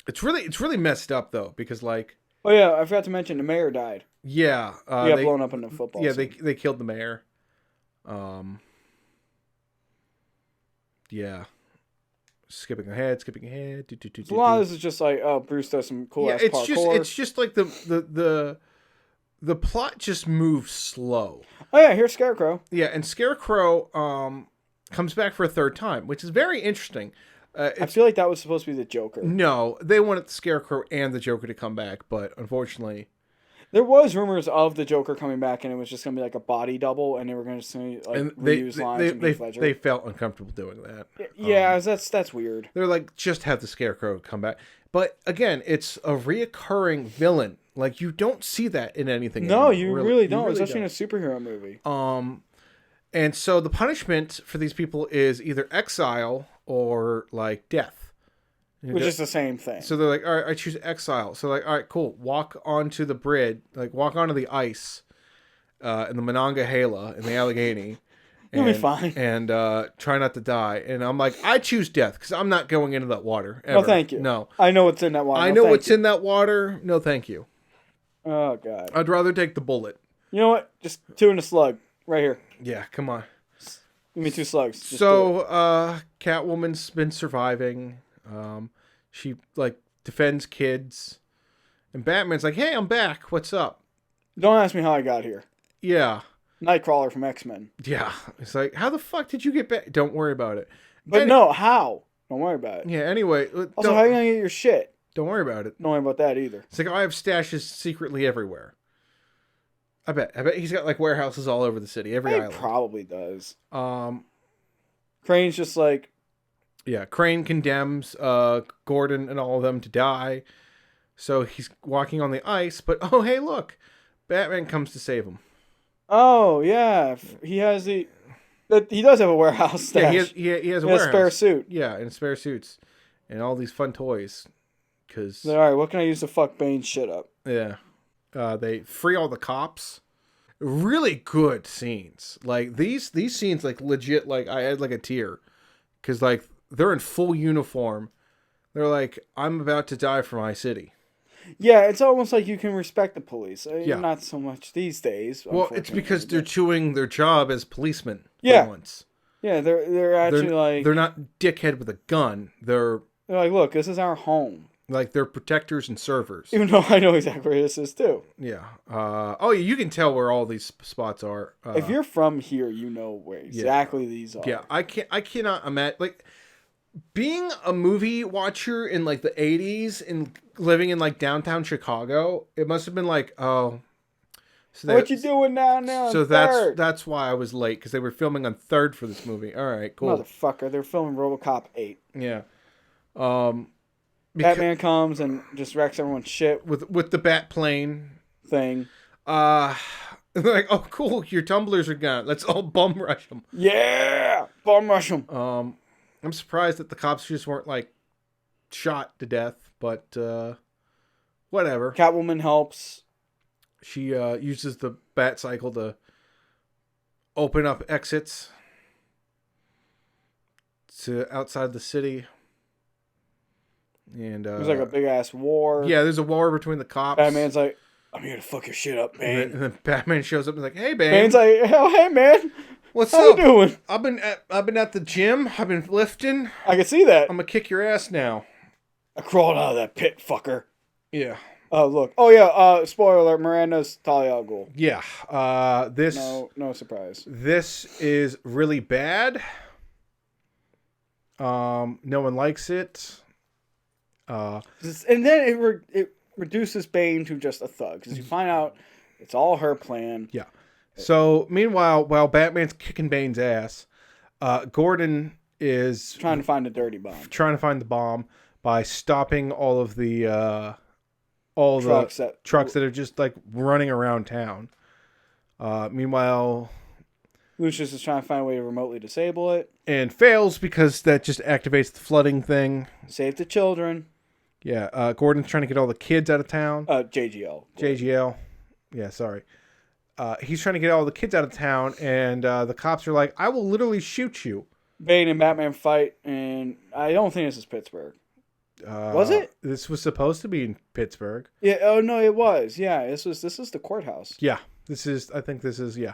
It's really messed up though, because like. Oh yeah, I forgot to mention the mayor died. Yeah. He got blown up in the football. Yeah, scene. they killed the mayor. Yeah. Skipping ahead. A lot of this is just like, oh, Bruce does some cool ass parkour. It's just like the plot just moves slow. Oh yeah, here's Scarecrow. Yeah, and Scarecrow comes back for a third time, which is very interesting. I feel like that was supposed to be the Joker. No, they wanted the Scarecrow and the Joker to come back, but unfortunately, there was rumors of the Joker coming back, and it was just gonna be like a body double, and they were gonna just reuse lines from Heath Ledger. They felt uncomfortable doing that. Yeah, that's weird. They're like, just have the Scarecrow come back, but again, it's a reoccurring villain. Like you don't see that in anything. No, anymore. you really don't, especially in a superhero movie. And so the punishment for these people is either exile or like death. Which is the same thing. So they're like, all right, I choose exile. So like, all right, cool. Walk onto the bridge, like walk onto the ice in the Monongahela in the Allegheny. You'll be fine. And try not to die. And I'm like, I choose death because I'm not going into that water ever. No, thank you. No. I know what's in that water. I know what's in that water. No, thank you. Oh, God. I'd rather take the bullet. You know what? Just 2 in a slug. Right here. Yeah, come on. Give me 2 slugs. Just Catwoman's been surviving. She like defends kids, and Batman's like, "Hey, I'm back. What's up?" Don't ask me how I got here. Yeah, Nightcrawler from X-Men. Yeah, it's like, how the fuck did you get back? Don't worry about it. But no, how? Don't worry about it. Yeah. Anyway, also, how are you gonna get your shit? Don't worry about it. Don't worry about that either. It's like, I have stashes secretly everywhere. I bet he's got like warehouses all over the city, every He island. probably does. Crane's just like, yeah, Crane condemns Gordon and all of them to die. So he's walking on the ice, but oh hey, look, Batman comes to save him. oh yeah, he has he does have a warehouse stash. Yeah, he has a warehouse. warehouse. A spare suit. Yeah, and spare suits, and all these fun toys. Cause All right, what can I use to fuck Bane's shit up? yeah, they free all the cops. Really good scenes. Like these scenes, like legit. Like I had like a tear, cause like they're in full uniform. They're like, I'm about to die for my city. Yeah, it's almost like you can respect the police. Yeah. Not so much these days. Well, it's because they're doing their job as policemen. Yeah. For once. Yeah, they're actually they're not dickhead with a gun. They're like, look, this is our home. Like they're protectors and servers. Even though I know exactly where this is too. Yeah. Oh, you can tell where all these spots are. If you're from here, you know where exactly these are. Yeah, I cannot imagine like being a movie watcher in like the 80s and living in like downtown Chicago. It must have been like, oh, so what you doing now? So that's why I was late, because they were filming on 3rd for this movie. All right, cool. Motherfucker, they're filming RoboCop 8. Yeah. Batman comes and just wrecks everyone's shit with the bat plane thing. They're like, oh cool, your tumblers are gone. Let's all bum rush them. Yeah, bum rush them. I'm surprised that the cops just weren't like shot to death, but whatever. Catwoman helps. She uses the bat cycle to open up exits to outside the city. And there's like a big ass war. Yeah, there's a war between the cops. Batman's like, I'm here to fuck your shit up, man. And then Batman shows up and is like, hey, Bane. Bane's like, oh, hey, man. What's How up? you doing? I've been at the gym. I've been lifting. I can see that. I'm gonna kick your ass now. I crawled out of that pit, fucker. Yeah. Oh, look. Oh, yeah. Spoiler alert. Miranda's Talia al Ghul. Yeah. This. No surprise. This is really bad. No one likes it. And then it reduces Bane to just a thug, because you find out it's all her plan. Yeah. So meanwhile, while Batman's kicking Bane's ass, Gordon is trying to find a dirty bomb. Trying to find the bomb by stopping all of the trucks that are just like running around town. Meanwhile, Lucius is trying to find a way to remotely disable it. And fails because that just activates the flooding thing. Save the children. Yeah, Gordon's trying to get all the kids out of town. JGL. JGL. Yeah, sorry. He's trying to get all the kids out of town, and the cops are like, I will literally shoot you. Bane and Batman fight, and I don't think this is Pittsburgh. Was it? This was supposed to be in Pittsburgh. Yeah. Oh no, it was. Yeah. This is the courthouse. Yeah. I think this is. Yeah.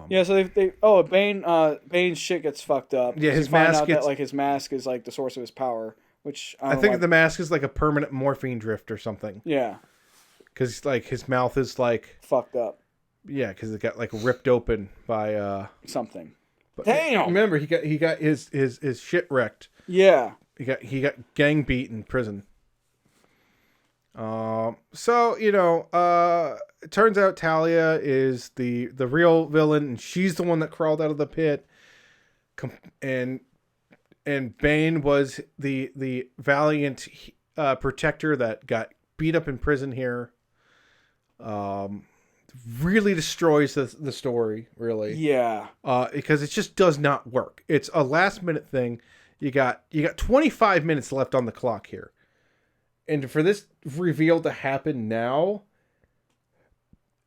Yeah. So Bane's shit gets fucked up. Yeah. His mask his mask is like the source of his power, which I think the mask is like a permanent morphine drift or something. Yeah. Because like his mouth is like fucked up. Yeah, because it got like ripped open by something. But damn. Remember, he got his shit wrecked. Yeah. He got gang beat in prison. So it turns out Talia is the real villain, and she's the one that crawled out of the pit. And Bane was the valiant protector that got beat up in prison here. Really destroys the story, really. Yeah. Because it just does not work. It's a last minute thing. You got 25 minutes left on the clock here. And for this reveal to happen now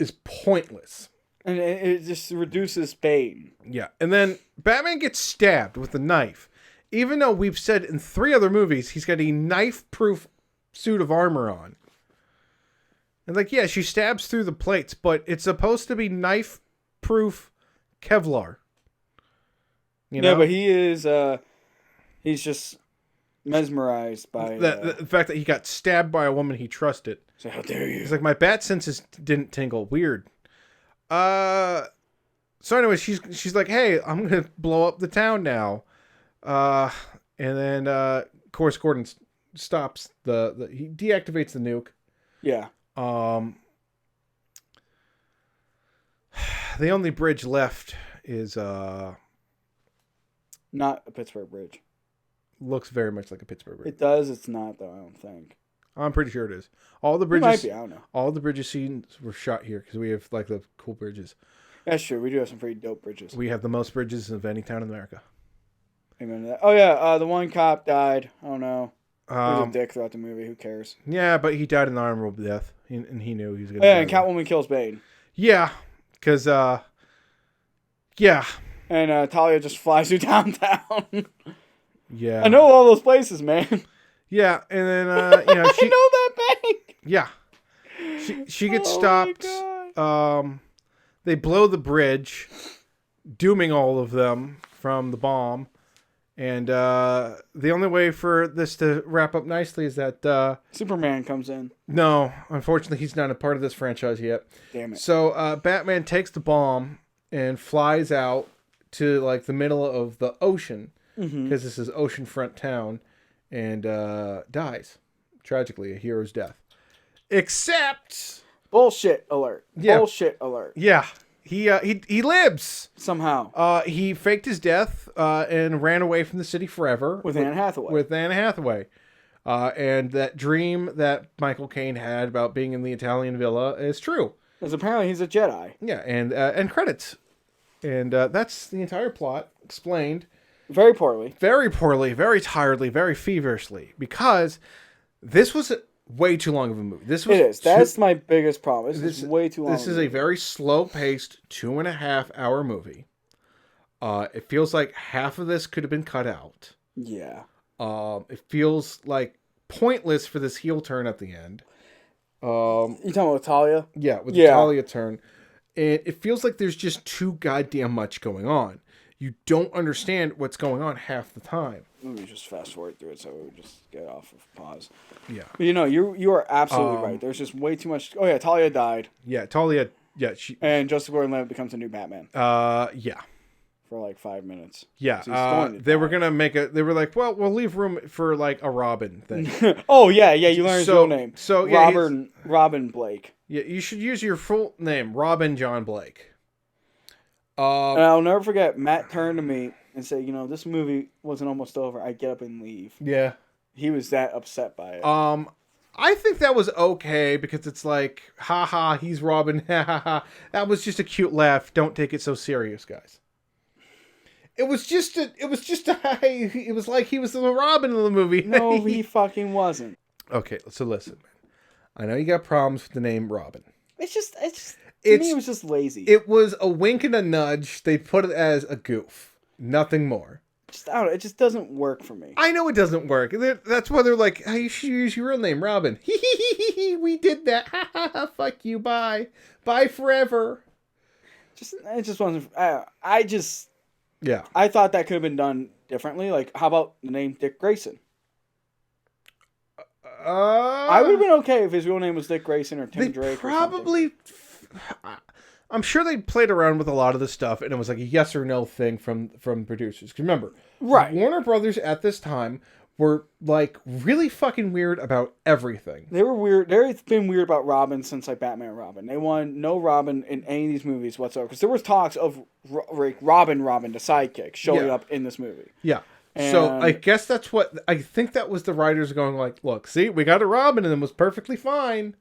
is pointless. And it just reduces Bane. Yeah. And then Batman gets stabbed with a knife. Even though we've said in 3 other movies he's got a knife-proof suit of armor on. And like, yeah, she stabs through the plates, but it's supposed to be knife-proof Kevlar. You know? Yeah, but he is he's just mesmerized by the fact that he got stabbed by a woman he trusted. So how dare you? He's like, my bat senses didn't tingle. Weird. So anyway, she's like, hey, I'm gonna blow up the town now. And then of course Gordon stops he deactivates the nuke. Yeah. The only bridge left is Not a Pittsburgh bridge. looks very much like a Pittsburgh bridge. It does. It's not though. I don't think. I'm pretty sure it is. All the It bridges, might be. I don't know. all the bridges scenes were shot here because we have like the cool bridges. That's true. We do have some pretty dope bridges. We have the most bridges of any town in America. Amen to that. Oh yeah. The one cop died. I don't know. He was a dick throughout the movie. Who cares? Yeah, but he died an honorable death, and he knew he was going Oh, to. yeah, and Catwoman kills Bane. Yeah, because yeah, And Talia just flies you downtown. yeah. I know all those places, man. Yeah, and then I know that bank. Yeah, she gets Oh stopped. my God. They blow the bridge, dooming all of them from the bomb. And the only way for this to wrap up nicely is that Superman comes in. no, unfortunately, he's not a part of this franchise yet. Damn it. So Batman takes the bomb and flies out to like the middle of the ocean because this is oceanfront town, and dies tragically, a hero's death. Except Bullshit alert. Yeah. Bullshit alert. yeah, he lives. Somehow. He faked his death and ran away from the city forever With Anne Hathaway. With Anne Hathaway. And that dream that Michael Caine had about being in the Italian villa is true. Because apparently he's a Jedi. Yeah, and credits. And that's the entire plot explained Very poorly. very poorly, very tiredly, very feverishly, because this was way too long of a movie. This was It is. That's my biggest problem. This is way too long. This is a very slow-paced 2.5-hour movie. It feels like half of this could have been cut out. Yeah. It feels like pointless for this heel turn at the end. You talking about Talia? Yeah, with the Talia turn. And it feels like there's just too goddamn much going on. You don't understand what's going on half the time. Let me just fast forward through it so we just get off of pause. Yeah. But you are absolutely right. There's just way too much. Oh yeah, Talia died. Yeah, Talia. Yeah, she. And Joseph Gordon-Levitt becomes a new Batman Yeah. for like 5 minutes. Yeah. So he's going to they were die. gonna make a. They were like, well, we'll leave room for like a Robin thing. Oh yeah. You learned his real name. So yeah, Robin Blake. Yeah, you should use your full name, Robin John Blake. And I'll never forget. Matt turned to me and said, this movie wasn't almost over. I'd get up and leave. Yeah. He was that upset by it. I think that was okay because it's like, haha, he's Robin, ha ha ha. That was just a cute laugh. Don't take it so serious, guys. It was like he was the Robin in the movie. No, he fucking wasn't. Okay, so listen, man. I know you got problems with the name Robin. It's just to me, it was just lazy. It was a wink and a nudge. They put it as a goof. Nothing more. I don't know, it just doesn't work for me. I know it doesn't work. That's why they're like, hey, you should use your real name, Robin. We did that. Fuck you. Bye. Bye forever. It just wasn't. Yeah. I thought that could have been done differently. Like, how about the name Dick Grayson? I would have been okay if his real name was Dick Grayson or Tim Drake. Probably. I'm sure they played around with a lot of this stuff, and it was like a yes or no thing from producers. 'Cause remember, right? Warner Brothers at this time were like really fucking weird about everything. They were weird. They've been weird about Robin since like Batman and Robin. They wanted no Robin in any of these movies whatsoever because there was talks of Robin, the sidekick, showing up in this movie. Yeah. So I guess that's what I think. That was the writers going like, look, see, we got a Robin and it was perfectly fine.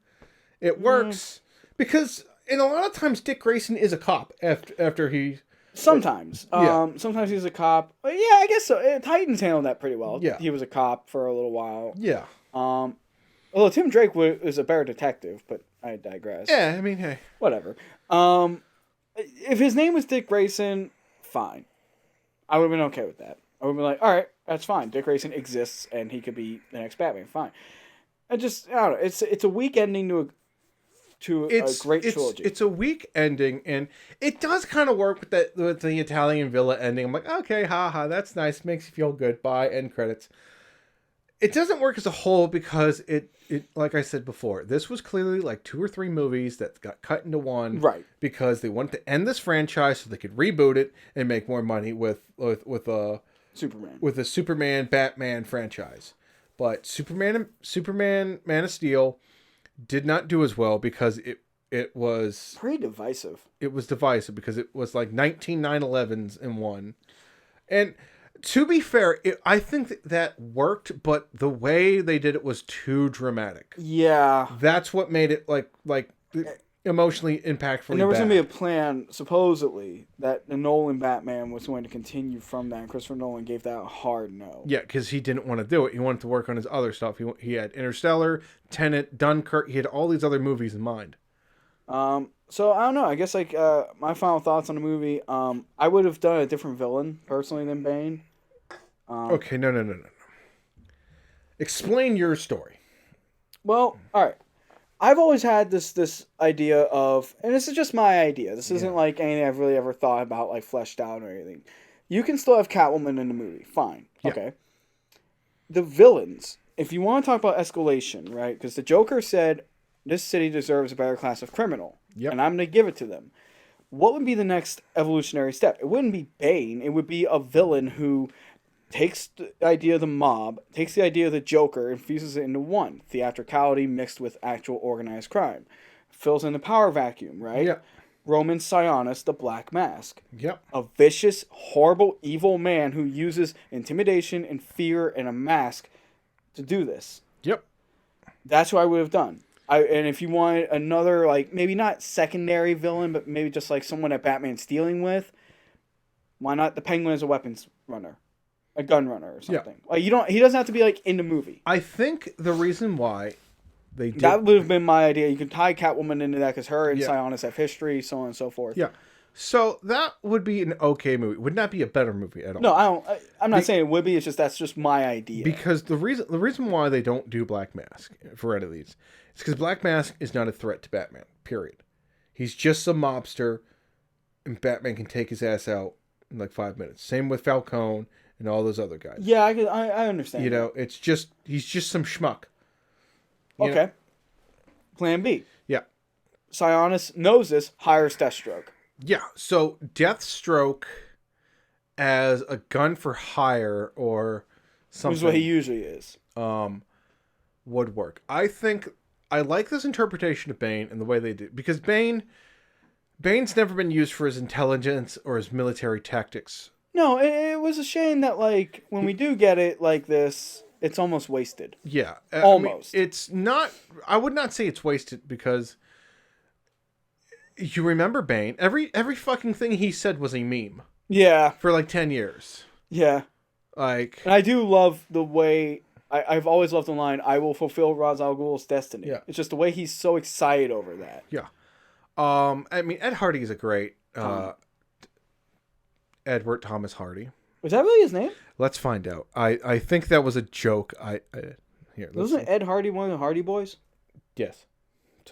It works because. And a lot of times, Dick Grayson is a cop after he. Sometimes, sometimes he's a cop. Yeah, I guess so. Titans handled that pretty well. Yeah, he was a cop for a little while. Yeah. Although Tim Drake was a better detective, but I digress. Yeah, I mean, hey, whatever. If his name was Dick Grayson, fine. I would have been okay with that. I would have been like, all right, that's fine. Dick Grayson exists, and he could be the next Batman. Fine. I don't know. It's a weak ending to a great trilogy. It's a weak ending, and it does kind of work with the Italian villa ending. I'm like, okay, haha, that's nice, makes you feel good. Bye, end credits. It doesn't work as a whole because it like I said before, this was clearly like 2 or 3 movies that got cut into one, right? Because they wanted to end this franchise so they could reboot it and make more money with a Superman Superman Batman franchise. But Superman, Man of Steel did not do as well because it was Pretty divisive. It was divisive because it was like 19 9/11s in one. And to be fair, I think that worked, but the way they did it was too dramatic. Yeah. That's what made it like emotionally impactful. And there was going to be a plan, supposedly, that the Nolan Batman was going to continue from that. And Christopher Nolan gave that a hard no. Yeah, because he didn't want to do it. He wanted to work on his other stuff. He had Interstellar, Tenet, Dunkirk. He had all these other movies in mind. So I don't know. I guess like my final thoughts on the movie. I would have done a different villain personally than Bane. Okay, no. Explain your story. Well, all right. I've always had this idea of, and this is just my idea. This isn't like anything I've really ever thought about, like fleshed out or anything. You can still have Catwoman in the movie, fine, okay. The villains, if you want to talk about escalation, right? Because the Joker said this city deserves a better class of criminal, and I'm going to give it to them. What would be the next evolutionary step? It wouldn't be Bane. It would be a villain who takes the idea of the mob, takes the idea of the Joker, and fuses it into one. Theatricality mixed with actual organized crime. Fills in the power vacuum, right? Yeah. Roman Sionis, the Black Mask. Yep. A vicious, horrible, evil man who uses intimidation and fear and a mask to do this. Yep. That's what I would have done. And if you wanted another, like, maybe not secondary villain, but maybe just like someone that Batman's dealing with, why not the Penguin as a weapons runner? A gun runner or something. Yeah. Like he doesn't have to be like in the movie. I think the reason why they did that would have been my idea. You could tie Catwoman into that because her and Sionis have history, so on and so forth. Yeah. So that would be an okay movie. Would not be a better movie at all. No, I'm not saying it would be. It's just that's just my idea. Because the reason why they don't do Black Mask for any of these is because Black Mask is not a threat to Batman. Period. He's just a mobster, and Batman can take his ass out in like 5 minutes. Same with Falcone and all those other guys. Yeah, I understand. You know, it's just he's just some schmuck. Okay. Know? Plan B. Yeah. Sionis knows this, hires Deathstroke. Yeah, so Deathstroke as a gun for hire or something. Which is what he usually is. Would work. I think I like this interpretation of Bane and the way they do, because Bane's never been used for his intelligence or his military tactics. No, it was a shame that like when we do get it like this, it's almost wasted. Yeah, almost. I mean, it's not. I would not say it's wasted because you remember Bane. Every fucking thing he said was a meme. Yeah, for like 10 years. Yeah, like, and I do love the way. I've always loved the line, "I will fulfill Ra's al Ghul's destiny." Yeah, it's just the way he's so excited over that. Yeah, I mean Ed Hardy is a great Edward Thomas Hardy. Was that really his name? Let's find out. I think that was a joke. Here. Wasn't Ed Hardy one of the Hardy Boys? Yes.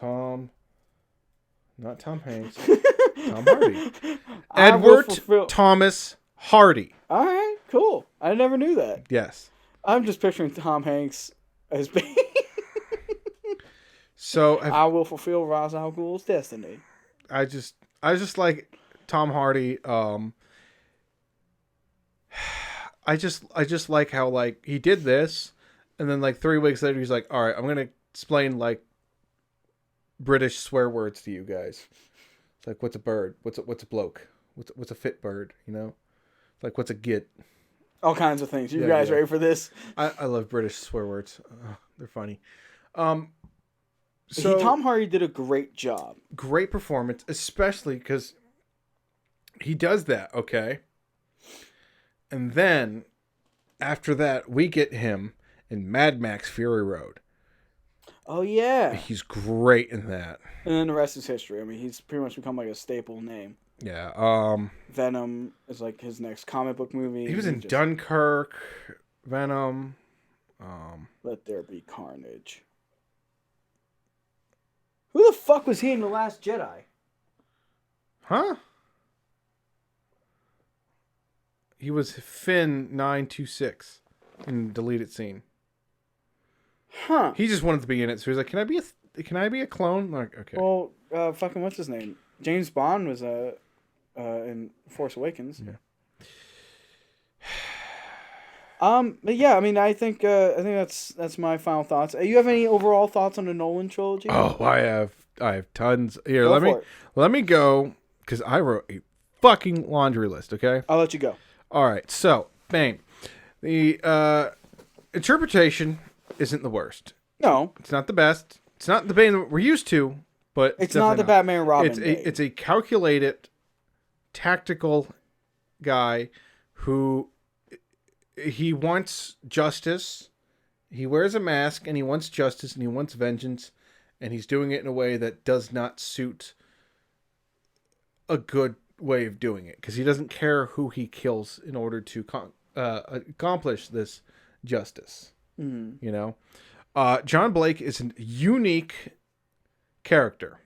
Not Tom Hanks. Tom Hardy. Edward Thomas Hardy. All right, cool. I never knew that. Yes. I'm just picturing Tom Hanks as Bane. So I will fulfill Ra's al Ghul's destiny. I just like Tom Hardy. I just like how like he did this, and then like 3 weeks later he's like, all right, I'm gonna explain like British swear words to you guys. It's like, what's a bird? What's a bloke? What's a fit bird? You know, like what's a git? All kinds of things. You guys ready for this? I love British swear words. They're funny. So Tom Hardy did a great job. Great performance, especially because he does that, okay? And then, after that, we get him in Mad Max Fury Road. Oh, yeah. He's great in that. And then the rest is history. I mean, he's pretty much become like a staple name. Yeah. Venom is like his next comic book movie. He was in Dunkirk, Venom. Let There Be Carnage. Who the fuck was he in The Last Jedi? Huh? He was Finn 926 in the deleted scene. Huh? He just wanted to be in it, so he's like, "Can I be a clone?" Like, okay. Well, fucking what's his name? James Bond was in Force Awakens. Yeah. But yeah, I mean, I think that's my final thoughts. You have any overall thoughts on the Nolan trilogy? Oh, I have tons. Here, Go for it. let me go because I wrote a fucking laundry list. Okay. I'll let you go. All right. So, Bane, the interpretation isn't the worst. No, It's not the best. It's not the Bane that we're used to, but it's not the definitely Batman Robin. It's a calculated, tactical guy who he wants justice. He wears a mask and he wants justice and he wants vengeance, and he's doing it in a way that does not suit a good way of doing it because he doesn't care who he kills in order to accomplish this justice. Mm. You know, John Blake is a unique character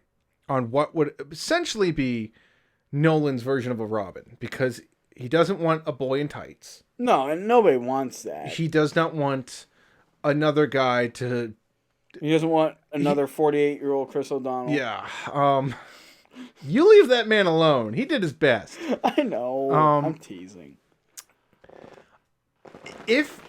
on what would essentially be Nolan's version of a Robin because he doesn't want a boy in tights. No, and nobody wants that. He does not want another guy to. He doesn't want another 48-year-old Chris O'Donnell. Yeah. You leave that man alone. He did his best. I know. I'm teasing. If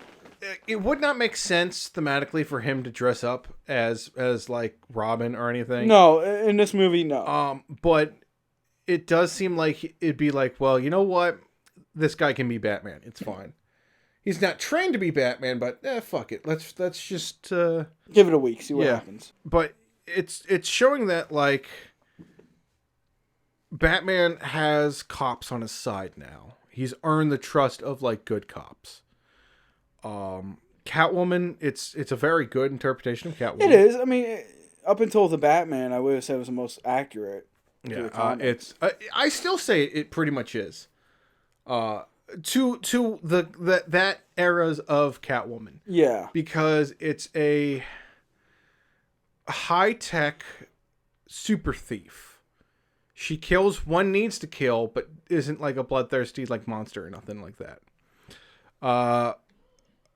it would not make sense thematically for him to dress up as like Robin or anything. No, in this movie, no. But it does seem like it'd be like, well, you know what? This guy can be Batman. It's fine. He's not trained to be Batman, but fuck it. Let's just give it a week, see what happens. But it's showing that like Batman has cops on his side now. He's earned the trust of like good cops. Catwoman, it's a very good interpretation of Catwoman. It is. I mean, up until the Batman, I would have said it was the most accurate. Yeah, it's. I still say it pretty much is. To that eras of Catwoman. Yeah. Because it's a high tech super thief. She kills one needs to kill, but isn't like a bloodthirsty like monster or nothing like that.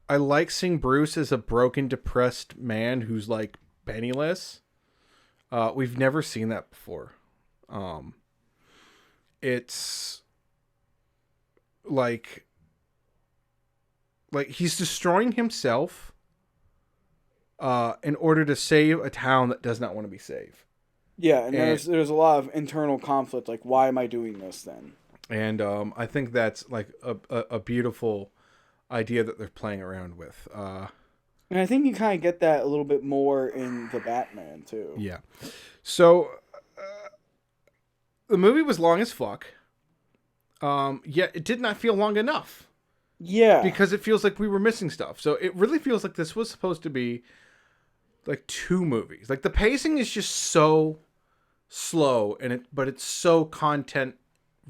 I like seeing Bruce as a broken, depressed man who's like penniless. We've never seen that before. It's like he's destroying himself in order to save a town that does not want to be saved. Yeah, and there's a lot of internal conflict. Like, why am I doing this then? And I think that's like a beautiful idea that they're playing around with. And I think you kind of get that a little bit more in the Batman too. Yeah. So the movie was long as fuck. Yet it did not feel long enough. Yeah. Because it feels like we were missing stuff. So it really feels like this was supposed to be like two movies. Like the pacing is just so slow but it's so content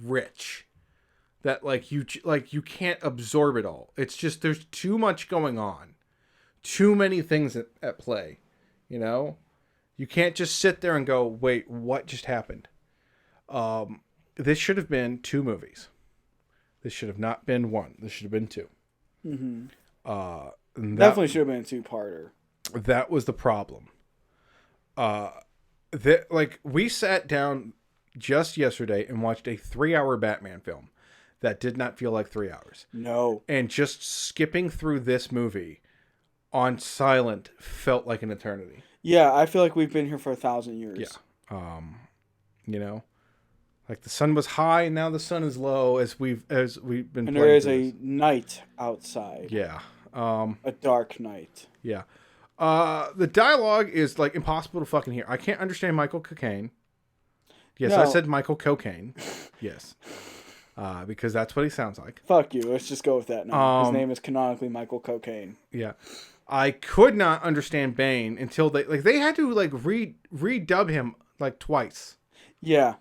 rich that like you can't absorb it all. It's just there's too much going on. Too many things at play, you know? You can't just sit there and go, "Wait, what just happened?" This should have been two movies. This should have not been one. This should have been two. Mm-hmm. Definitely should have been a two-parter. That was the problem. We sat down just yesterday and watched a 3-hour Batman film that did not feel like 3 hours. No. And just skipping through this movie on silent felt like an eternity. Yeah, I feel like we've been here for 1,000 years. Yeah. You know, like the sun was high and now the sun is low as we've been. And there is a night outside. Yeah. A dark night. Yeah. The dialogue is like impossible to fucking hear. I can't understand Michael Cocaine. Yes, no. I said Michael Cocaine. Yes. Because that's what he sounds like. Fuck you. Let's just go with that now. His name is canonically Michael Cocaine. Yeah. I could not understand Bane until they had to like redub him like twice. Yeah.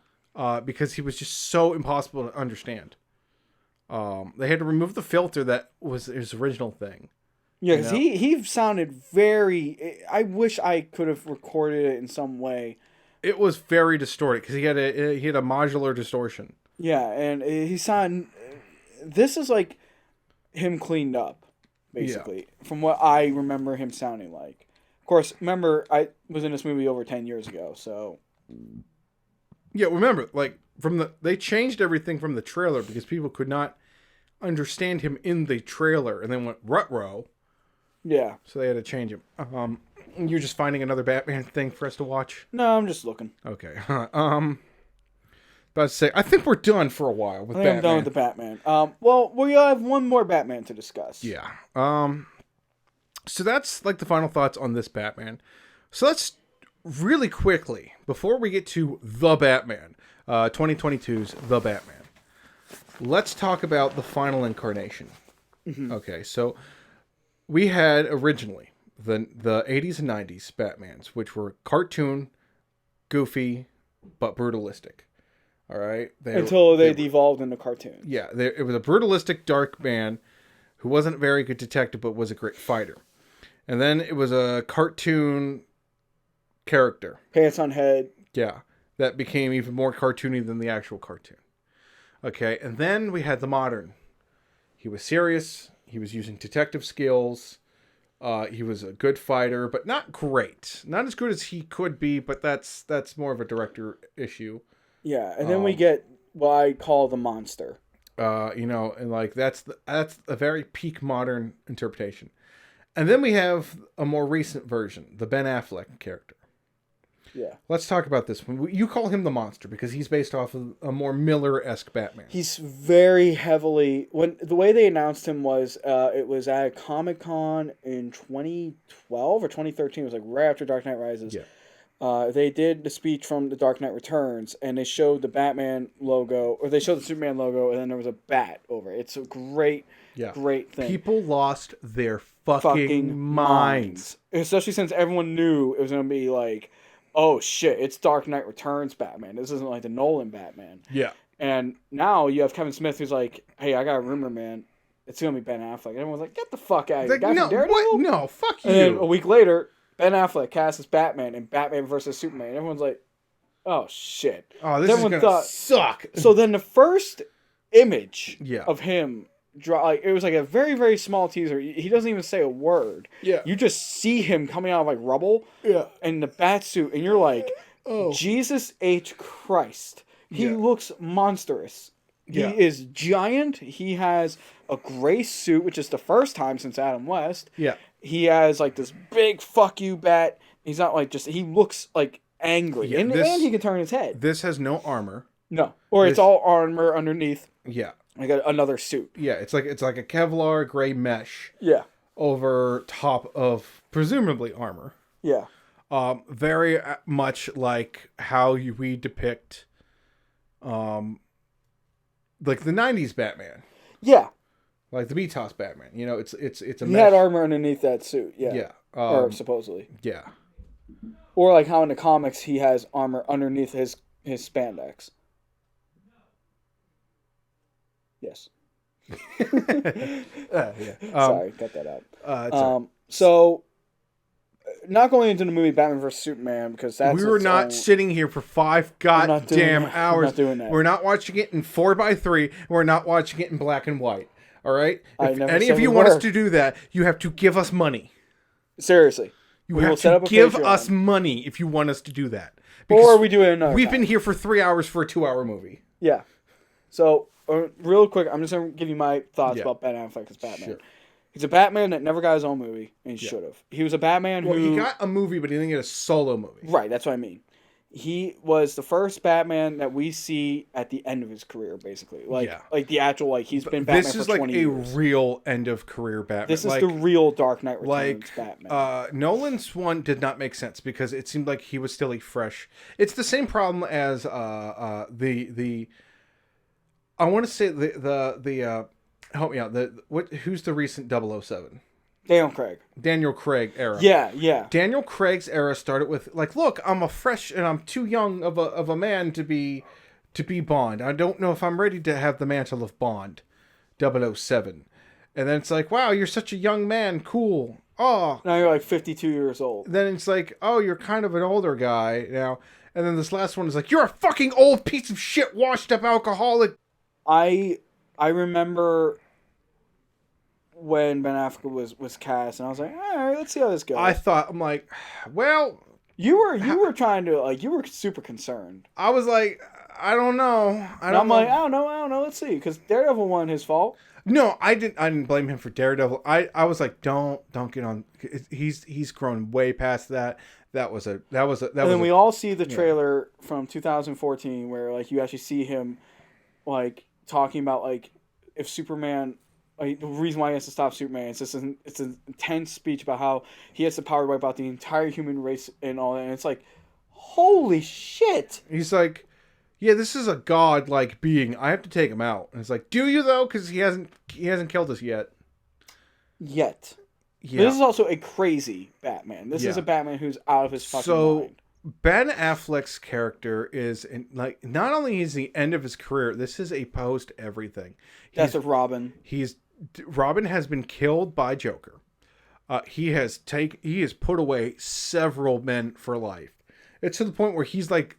Because he was just so impossible to understand. They had to remove the filter that was his original thing. Yeah, because he sounded very... I wish I could have recorded it in some way. It was very distorted because he had a modular distortion. Yeah, and he sounded... This is like him cleaned up, basically, from what I remember him sounding like. Of course, remember, I was in this movie over 10 years ago, so... Yeah, remember, like, they changed everything from the trailer because people could not understand him in the trailer, and then went Rut-row. Yeah. So they had to change him. You're just finding another Batman thing for us to watch? No, I'm just looking. Okay. About to say, I think we're done for a while with Batman. I'm done with the Batman. Well, we have one more Batman to discuss. Yeah. So that's like the final thoughts on this Batman. So let's really quickly, before we get to The Batman, 2022's The Batman, let's talk about the final incarnation. Mm-hmm. Okay, so we had originally the 80s and 90s Batmans, which were cartoon, goofy, but brutalistic. All right? Until they devolved into cartoon. Yeah, it was a brutalistic dark man who wasn't a very good detective, but was a great fighter. And then it was a cartoon character. Pants on head. Yeah, that became even more cartoony than the actual cartoon. Okay, and then we had the modern. He was serious. He was using detective skills. He was a good fighter, but not great. Not as good as he could be, but that's more of a director issue. Yeah, and then we get what I call the monster. And like that's a very peak modern interpretation. And then we have a more recent version, the Ben Affleck character. Yeah. Let's talk about this one. You call him the monster because he's based off of a more Miller-esque Batman. He's very heavily... the way they announced him was, it was at Comic-Con in 2012 or 2013. It was like right after Dark Knight Rises. Yeah. They did the speech from The Dark Knight Returns, and they showed the Batman logo, or they showed the Superman logo, and then there was a bat over it. It's a great thing. People lost their fucking minds. Especially since everyone knew it was going to be like, oh shit, it's Dark Knight Returns Batman. This isn't like the Nolan Batman. Yeah. And now you have Kevin Smith who's like, hey, I got a rumor, man. It's going to be Ben Affleck. And everyone's like, get the fuck out of here. Like, no, what? No, fuck you. And then a week later, Ben Affleck casts as Batman in Batman vs. Superman. And everyone's like, oh shit. Oh, this is going to suck. So then the first image Yeah. of him, it was like a very, very small teaser. He doesn't even say a word. Yeah. You just see him coming out of like rubble. Yeah. In the bat suit, and you're like, oh, Jesus H. Christ. He looks monstrous. Yeah. He is giant. He has a gray suit, which is the first time since Adam West. Yeah. He has like this big fuck you bat. He's not like just, he looks like angry. Yeah, and he can turn his head. This has no armor. No. Or it's all armor underneath. Yeah. Like another suit. Yeah, it's like a Kevlar gray mesh. Yeah. Over top of presumably armor. Yeah. Very much like how we depict, like the '90s Batman. Yeah. Like the BTOS Batman. You know, it's a. He had armor underneath that suit. Yeah. Yeah. Or supposedly. Yeah. Or like how in the comics he has armor underneath his spandex. Yes. Yeah. Sorry, cut that out. Right. So, not going into the movie Batman vs Superman because that's we were not sitting here for 5 goddamn hours. I'm not doing that. We're not watching it in 4:3. We're not watching it in black and white. All right. If any of you want us to do that, you have to give us money. Seriously, you have to give us money if you want us to do that. Or we do it another. We've been here for 3 hours for a 2-hour movie. Yeah. So, real quick, I'm just going to give you my thoughts about Ben Affleck as Batman. Sure. He's a Batman that never got his own movie, and he should have. He was a Batman who... he got a movie, but he didn't get a solo movie. Right, that's what I mean. He was the first Batman that we see at the end of his career, basically. Like the actual, he's been Batman for 20 years. This is like a real end-of-career Batman. This is the real Dark Knight Returns Batman. Nolan's one did not make sense because it seemed like he was still a fresh... It's the same problem as the I want to say the help me out. Who's the recent 007? Daniel Craig era. Yeah. Daniel Craig's era started with like, look, I'm a fresh and I'm too young of a man to be Bond. I don't know if I'm ready to have the mantle of Bond. 007. And then it's like, wow, you're such a young man, cool. Oh, now you're like 52 years old. Then it's like, oh, you're kind of an older guy now. And then this last one is like, you're a fucking old piece of shit, washed up alcoholic. I remember when Ben Affleck was cast, and I was like, all right, let's see how this goes. I'm like, well, you were trying to, like, you were super concerned. I was like, I don't know. I don't know. Let's see, because Daredevil wasn't his fault. No, I didn't blame him for Daredevil. I was like, don't get on. He's grown way past that. That was a And then we all see the trailer from 2014 where like you actually see him like talking about like if Superman, like, the reason why he has to stop Superman. It's an intense speech about how he has the power to wipe out the entire human race and all that. And it's like, holy shit! He's like, yeah, this is a god-like being. I have to take him out. And it's like, do you though? Because he hasn't killed us yet. Yet. Yeah. But this is also a crazy Batman. This is a Batman who's out of his fucking mind. Ben Affleck's character is like not only is the end of his career, this is a post everything. Death of Robin. Robin has been killed by Joker. He has put away several men for life. It's to the point where he's like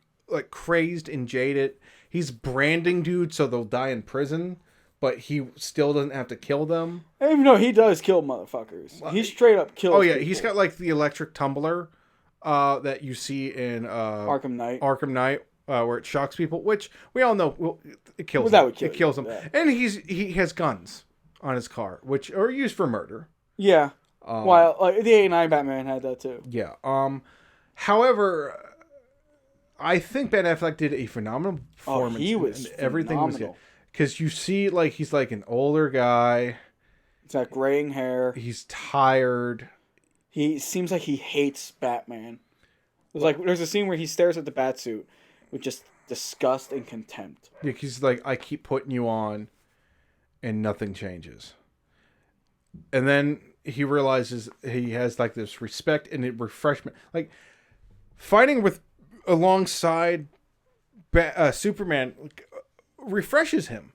crazed and jaded. He's branding dudes so they'll die in prison, but he still doesn't have to kill them. Even though he does kill motherfuckers. He straight up kills people. He's got like the electric tumbler that you see in Arkham Knight, where it shocks people, which we all know it kills them. It kills him. Yeah. And he has guns on his car, which are used for murder. Yeah. While the 89 Batman had that too. Yeah. However, I think Ben Affleck did a phenomenal performance. He was everything was good. Because you see, like, he's like an older guy. He's got graying hair. He's tired. He seems like he hates Batman. There's a scene where he stares at the Batsuit with just disgust and contempt. Yeah, he's like, I keep putting you on, and nothing changes. And then he realizes he has like this respect and a refreshment, like fighting alongside Superman refreshes him.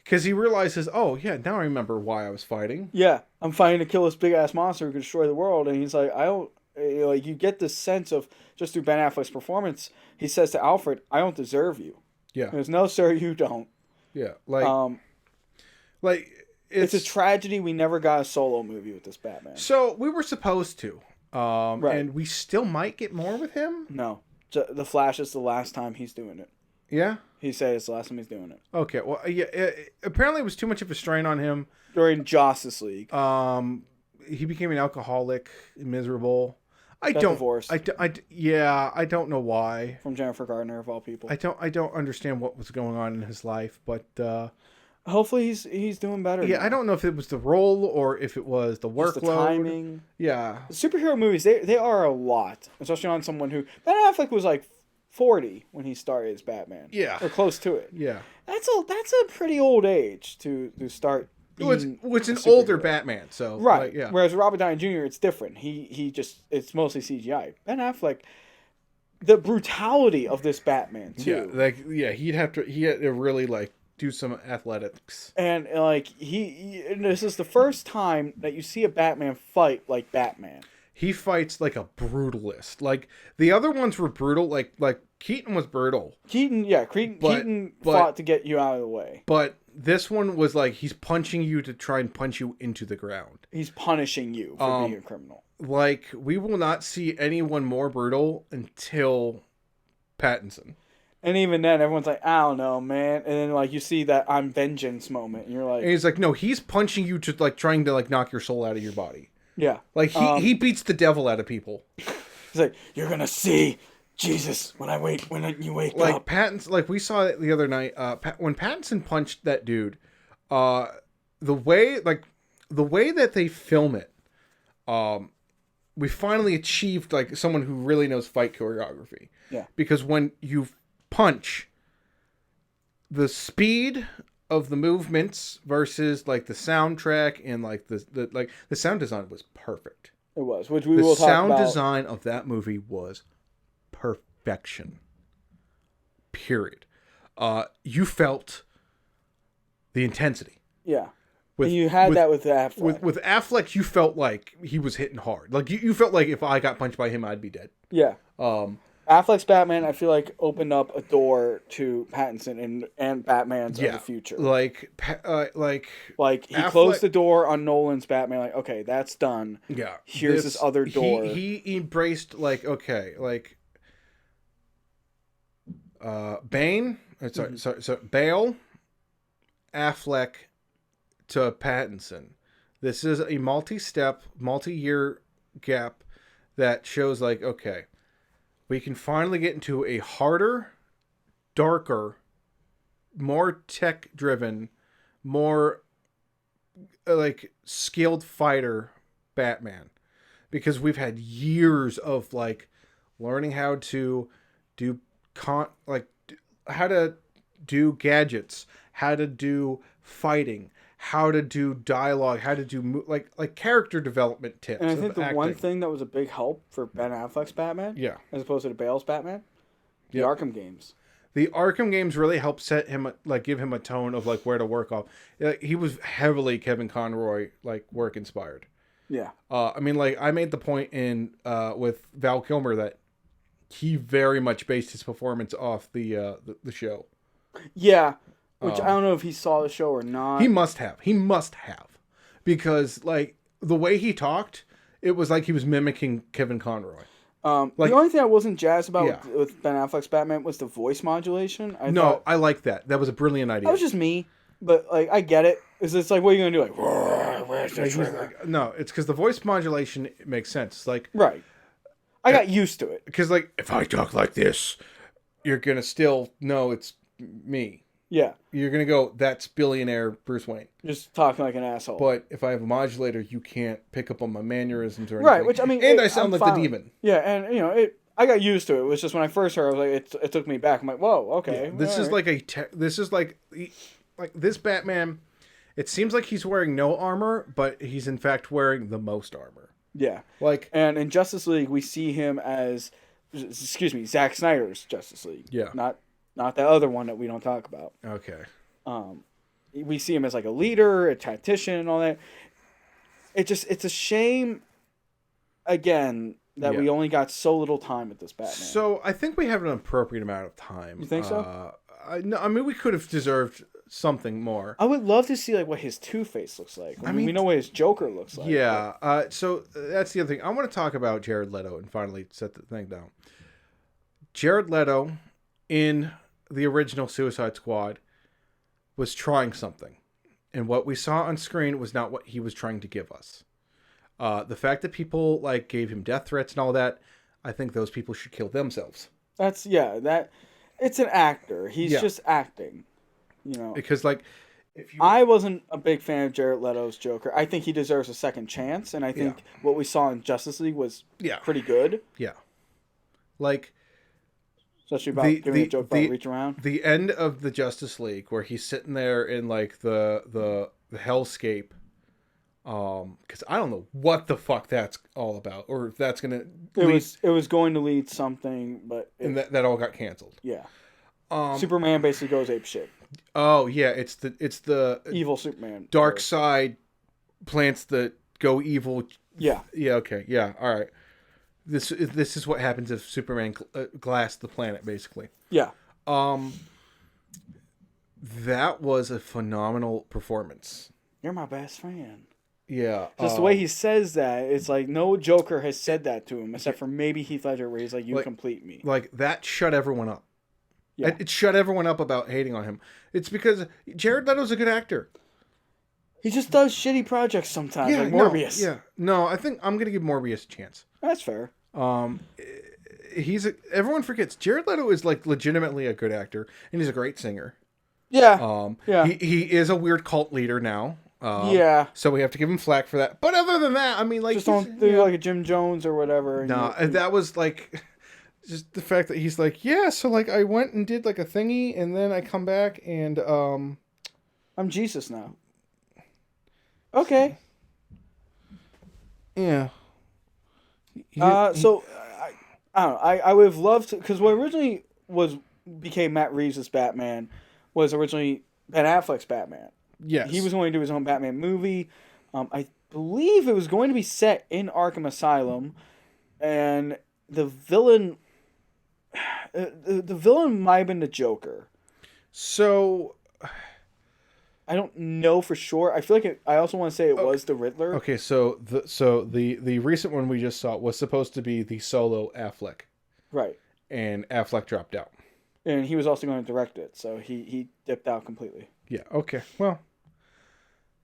Because he realizes, oh, yeah, now I remember why I was fighting. Yeah, I'm fighting to kill this big-ass monster who can destroy the world. And he's like, I don't... Like, you get this sense of, just through Ben Affleck's performance, he says to Alfred, I don't deserve you. Yeah. There's no, sir, you don't. Yeah, it's a tragedy we never got a solo movie with this Batman. So, we were supposed to. Right. And we still might get more with him? No. The Flash is the last time he's doing it. Yeah? He said it's the last time he's doing it. Okay, well, yeah, apparently it was too much of a strain on him. During Justice League. He became an alcoholic, miserable. Divorced. I don't know why. From Jennifer Gardner, of all people. I don't understand what was going on in his life, but... hopefully he's doing better. Yeah, now. I don't know if it was the role or if it was the workload. Just the timing. Yeah. The superhero movies, they are a lot. Especially on someone who... Ben Affleck was like 40 when he started as Batman. Yeah. Or close to it. Yeah. That's a pretty old age to start being it's an older Batman, so... Right. Like, yeah. Whereas Robert Downey Jr., it's different. He just... It's mostly CGI. Ben Affleck... The brutality of this Batman, too. He had to really, like, do some athletics. And, like, this is the first time that you see a Batman fight like Batman. He fights like a brutalist. Like, the other ones were brutal. Like Keaton was brutal. Keaton fought to get you out of the way. But this one was like, he's punching you to try and punch you into the ground. He's punishing you for being a criminal. Like, we will not see anyone more brutal until Pattinson. And even then, everyone's like, I don't know, man. And then, like, you see that I'm vengeance moment. And you're like... And he's like, no, he's punching you to, like, trying to, like, knock your soul out of your body. Yeah. Like, he beats the devil out of people. He's like, you're going to see Jesus when you wake like, up. Pattinson, like, we saw it the other night. When Pattinson punched that dude, the way that they film it, we finally achieved, like, someone who really knows fight choreography. Yeah. Because when you punch, the speed of the movements versus like the soundtrack and like the sound design was perfect. It was, which we will talk about. The sound design of that movie was perfection. Period. You felt the intensity. Yeah. And you had that with Affleck. With Affleck, you felt like he was hitting hard. Like you felt like if I got punched by him, I'd be dead. Yeah. Affleck's Batman, I feel like, opened up a door to Pattinson and Batman's of the future. Like he Affleck, closed the door on Nolan's Batman. Like, okay, that's done. Yeah, here's this other door. He embraced Bane. So Bale, Affleck, to Pattinson. This is a multi-step, multi-year gap that shows like, okay, we can finally get into a harder, darker, more tech-driven, more like skilled fighter Batman, because we've had years of like learning how to do how to do gadgets, how to do fighting, how to do dialogue, how to do like character development tips. And I think the acting. one thing that was a big help for Ben Affleck's Batman, Yeah. as opposed to the Bale's Batman, the Yep. Arkham games. The Arkham games really helped set him, like, give him a tone of like where to work off. He was heavily Kevin Conroy like work inspired. Yeah. I mean, like, I made the point in with Val Kilmer that he very much based his performance off the show. Yeah. Which I don't know if he saw the show or not. He must have. He must have, because like the way he talked, it was like he was mimicking Kevin Conroy. The only thing I wasn't jazzed about Yeah. with Ben Affleck's Batman was the voice modulation. I like that. That was a brilliant idea. That was just me, but like I get it. It's like, what are you gonna do? Like, where's the Like, he's trigger? like, no, it's because the voice modulation makes sense. Like, Right. I got used to it. because like if I talk like this, you're gonna still know it's me. Yeah. You're gonna go, that's billionaire Bruce Wayne. Just talking like an asshole. But if I have a modulator, you can't pick up on my mannerisms or anything. Right, which I mean, and I sound I'm like fine. the demon. Yeah, and you know, I got used to it. It was just when I first heard, I was like, it took me back. I'm like, whoa, okay. Yeah, this is like this is like this Batman. It seems like he's wearing no armor, but he's in fact wearing the most armor. Yeah. Like, And in Justice League, we see him as, Zack Snyder's Justice League. Yeah. Not that other one that we don't talk about. okay, We see him as like a leader, a tactician, and all that. It's a shame, again, that we Yeah. only got so little time with this Batman. so I think we have an appropriate amount of time. You think so? No, I mean we could have deserved something more. I would love to see like what his Two-Face looks like. I mean, we know what his Joker looks like. Yeah. So that's the other thing. I want to talk about Jared Leto and finally set the thing down. Jared Leto in the original Suicide Squad was trying something. And what we saw on screen was not what he was trying to give us. The fact that people like gave him death threats and all that, I think those people should kill themselves. It's an actor. He's just acting. You know. Because like if you I wasn't a big fan of Jared Leto's Joker. I think he deserves a second chance, and I think what we saw in Justice League was pretty good. Yeah. Like Especially about giving a joke about reach around. the end of the Justice League where he's sitting there in like the hellscape, because I don't know what the fuck that's all about, or if that's gonna It was going to lead something, but and that all got canceled. yeah. Superman basically goes ape shit. Oh yeah, it's the Evil Superman. dark side plants that go evil. Yeah. Yeah. Okay. Yeah. All right. This is what happens if Superman glassed the planet, basically. Yeah. That was a phenomenal performance. You're my best friend. Yeah. Just the way he says that, it's like no Joker has said that to him, except for maybe Heath Ledger, where he's like, "You complete me." Like that shut everyone up. Yeah. It shut everyone up about hating on him. It's because Jared Leto's a good actor. He just does shitty projects sometimes, like no, Morbius. No, I think I'm gonna give Morbius a chance. That's fair. Everyone forgets Jared Leto is like legitimately a good actor, and he's a great singer. Yeah. Yeah. He is a weird cult leader now. Yeah. So we have to give him flack for that. But other than that, I mean, like, Just don't do like a Jim Jones or whatever. and no, you- that was like just the fact that he's like, yeah. So like, I went and did like a thingy, and then I come back and I'm Jesus now. Okay. yeah. So I don't know. I would have loved to, because what originally became Matt Reeves' Batman was originally Ben Affleck's Batman. Yes. He was going to do his own Batman movie. I believe it was going to be set in Arkham Asylum, and the villain, the villain might have been the Joker. So I don't know for sure. I feel like I also want to say it was the Riddler. okay, so the recent one we just saw was supposed to be the solo Affleck, Right. and Affleck dropped out. And he was also going to direct it, so he dipped out completely. Yeah. Okay. Well,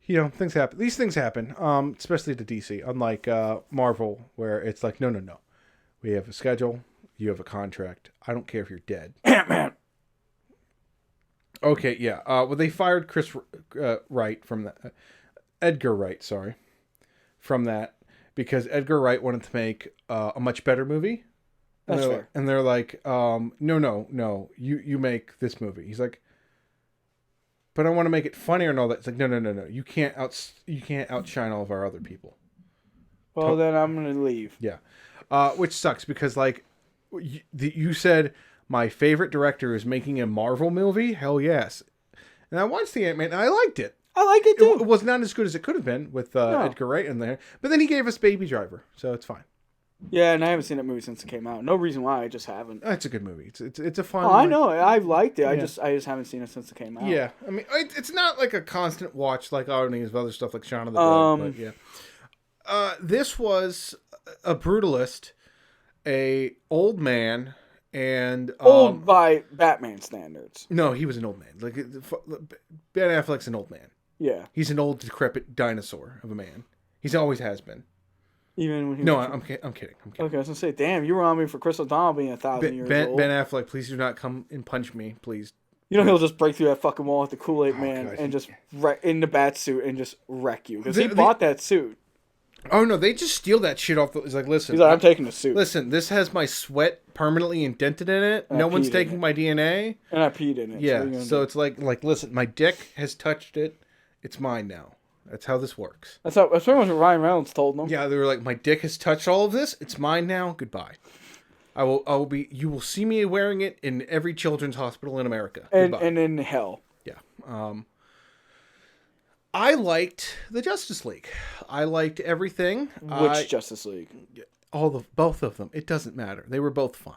things happen. These things happen, especially to DC. Unlike Marvel, where it's like, no. We have a schedule. You have a contract. I don't care if you're dead. Ant-Man. Okay, yeah. Well, they fired Chris Wright from that. Edgar Wright, sorry, from that because Edgar Wright wanted to make a much better movie. That's fair. And they're like, no. You make this movie. He's like, but I want to make it funnier and all that. It's like, no. You can't outshine all of our other people. Well, then I'm gonna leave. Yeah, which sucks because like you said, my favorite director is making a Marvel movie. Hell yes. And I watched the Ant-Man and I liked it. I like it too. It was not as good as it could have been with Edgar Wright in there, but then he gave us Baby Driver, so it's fine. Yeah, and I haven't seen that movie since it came out. No reason why, I just haven't. It's a good movie. It's a fun. Oh, I know. I liked it. Yeah. I just haven't seen it since it came out. Yeah, I mean, it's not like a constant watch like any of his other stuff like Shaun of the Dead. But yeah, this was a brutalist, a old man, and old by Batman standards. No, he was an old man. Like Ben Affleck's an old man. Yeah, he's an old decrepit dinosaur of a man. He's always has been. Even when he no, was... I'm kidding. Okay, I was gonna say, damn, you were on me for Chris O'Donnell being 1,000 years old. Ben Affleck, please do not come and punch me, please. You know he'll just break through that fucking wall with the Kool-Aid Man God, and just in the bat suit and just wreck you because he bought that suit. Oh no, they just steal that shit off. He's like, listen, he's like, I'm taking the suit. Listen, this has my sweat permanently indented in it. No one's taking my DNA. And I peed in it. Yeah, so it's like, listen, my dick has touched it. It's mine now. That's how this works. That's pretty much what Ryan Reynolds told them. Yeah, they were like, my dick has touched all of this. It's mine now. Goodbye. I will be. You will see me wearing it in every children's hospital in America. And in hell. Yeah. I liked the Justice League. I liked everything. Which Justice League? Both of them. It doesn't matter. They were both fine.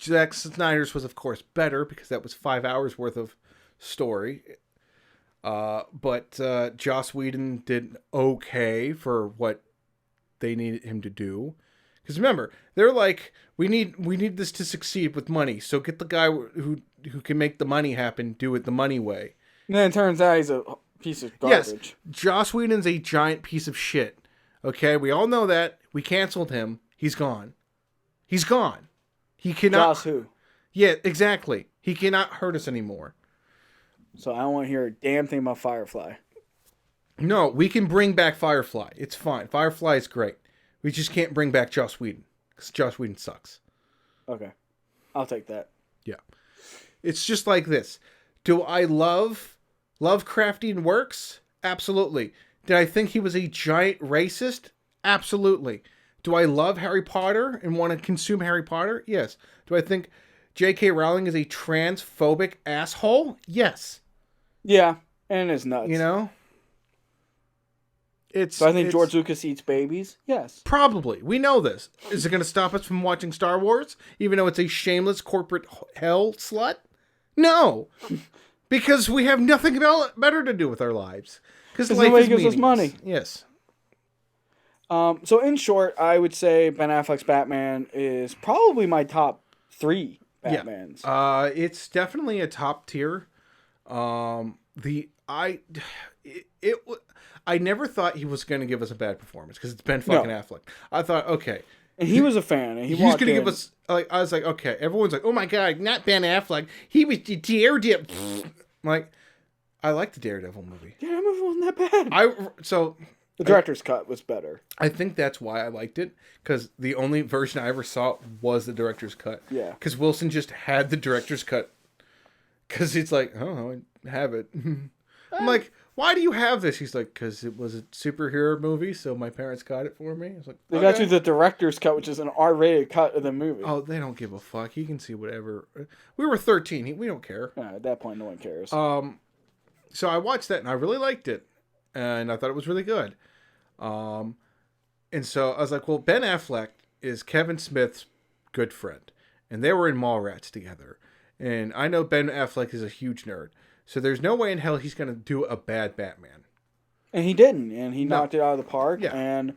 Zack Snyder's was, of course, better because that was 5 hours worth of story. But Joss Whedon did okay for what they needed him to do. Because remember, they're like, we need this to succeed with money. So get the guy who can make the money happen, do it the money way. And then it turns out he's a piece of garbage. Yes, Joss Whedon's a giant piece of shit. Okay, we all know that. We canceled him. He's gone. He's gone. He cannot. Joss who? Yeah, exactly. He cannot hurt us anymore. So I don't want to hear a damn thing about Firefly. No, we can bring back Firefly. It's fine. Firefly is great. We just can't bring back Joss Whedon. Because Joss Whedon sucks. Okay. I'll take that. Yeah. It's just like this. Do I love Lovecraftian works? Absolutely. Did I think he was a giant racist? Absolutely. Do I love Harry Potter and want to consume Harry Potter? Yes. Do I think J.K. Rowling is a transphobic asshole? Yes. Yeah, and it's nuts. You know? So I think George Lucas eats babies? Yes. Probably. We know this. Is it going to stop us from watching Star Wars? Even though it's a shameless corporate hell slut? No. Because we have nothing better to do with our lives. Because nobody gives us money. Yes. So in short, I would say Ben Affleck's Batman is probably my top 3 Batmans. Yeah. It's definitely a top tier. I never thought he was going to give us a bad performance because it's Ben fucking Affleck. I thought, okay. And he was a fan. And he's going to give us, like, I was like, okay. Everyone's like, oh my God, not Ben Affleck. He was the Daredevil. Like, I like the Daredevil movie. Yeah, that movie wasn't that bad. The director's cut was better. I think that's why I liked it, because the only version I ever saw was the director's cut. Yeah. Because Wilson just had the director's cut. Because it's like, oh, I have it. I'm like, why do you have this? He's like, because it was a superhero movie, so my parents got it for me. I was like, they got you the director's cut, which is an R-rated cut of the movie. Oh, they don't give a fuck. He can see whatever. We were 13. We don't care. At that point, no one cares. So I watched that, and I really liked it. And I thought it was really good. And so I was like, well, Ben Affleck is Kevin Smith's good friend. And they were in Mallrats together. And I know Ben Affleck is a huge nerd. So there's no way in hell he's going to do a bad Batman. And he didn't. And he knocked it out of the park. Yeah. And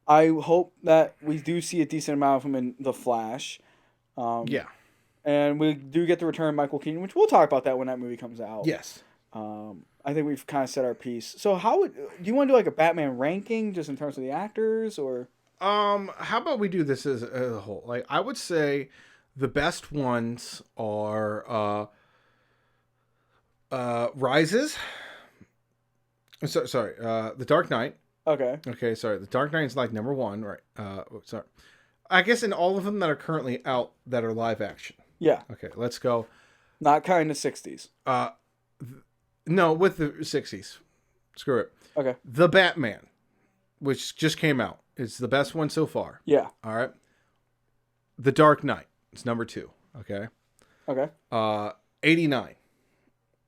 I hope that we do see a decent amount of him in The Flash. Yeah. And we do get the return of Michael Keaton, which we'll talk about that when that movie comes out. Yes. I think we've kind of set our piece. So do you want to do like a Batman ranking just in terms of the actors or? How about we do this as a whole? Like, I would say the best ones are Rises. Sorry, The Dark Knight. Okay. Okay, sorry. The Dark Knight is like number one, right? Sorry. I guess in all of them that are currently out that are live action. Yeah. Okay, let's go. Not counting the 60s. No, with the 60s. Screw it. Okay. The Batman, which just came out, is the best one so far. Yeah. All right. The Dark Knight. It's number 2. Okay. Okay. 89.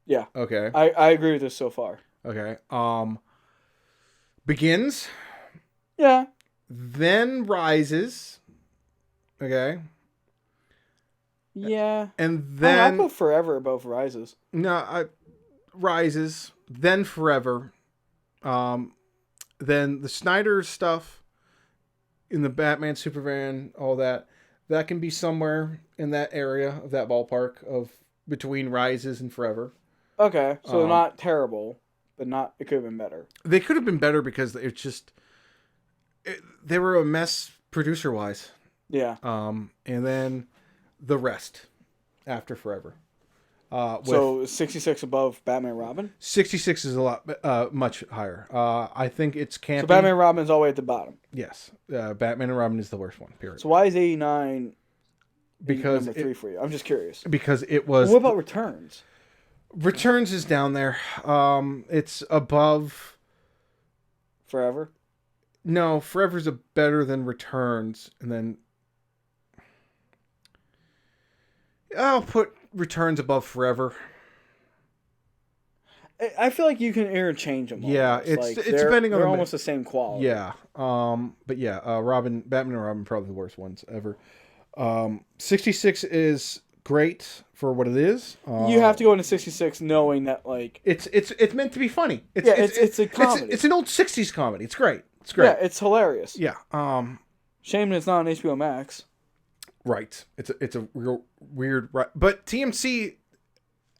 Yeah. Okay. I agree with this so far. Okay. Begins. Yeah. Then Rises. Okay. Yeah. And I then put Forever above Rises. Rises. Then Forever. Then the Snyder stuff in the Batman, Superman, all that. That can be somewhere in that area of that ballpark of between Rises and Forever. Okay. So not terrible, but it could have been better. They could have been better because it's just they were a mess producer wise. Yeah. And then the rest after Forever. So 66 above Batman Robin? 66 is a lot much higher. I think it's campy. So Batman Robin's all the way at the bottom. Yes. Batman and Robin is the worst one, period. So why is 89 because number 3 for you? I'm just curious. Because it was... What about Returns? Returns is down there. It's above... Forever? No, Forever's better than Returns. And then... I'll put Returns above Forever. I feel like you can interchange them. Yeah, it's depending on they're almost the same quality. Yeah. But yeah, Batman and Robin probably the worst ones ever. 66 is great for what it is. You have to go into 66 knowing that like it's meant to be funny. It's a comedy. It's an old 60s comedy. It's great. It's great. Yeah, it's hilarious. Yeah. Shame it's not on HBO Max. Right. It's a real weird right, but TMC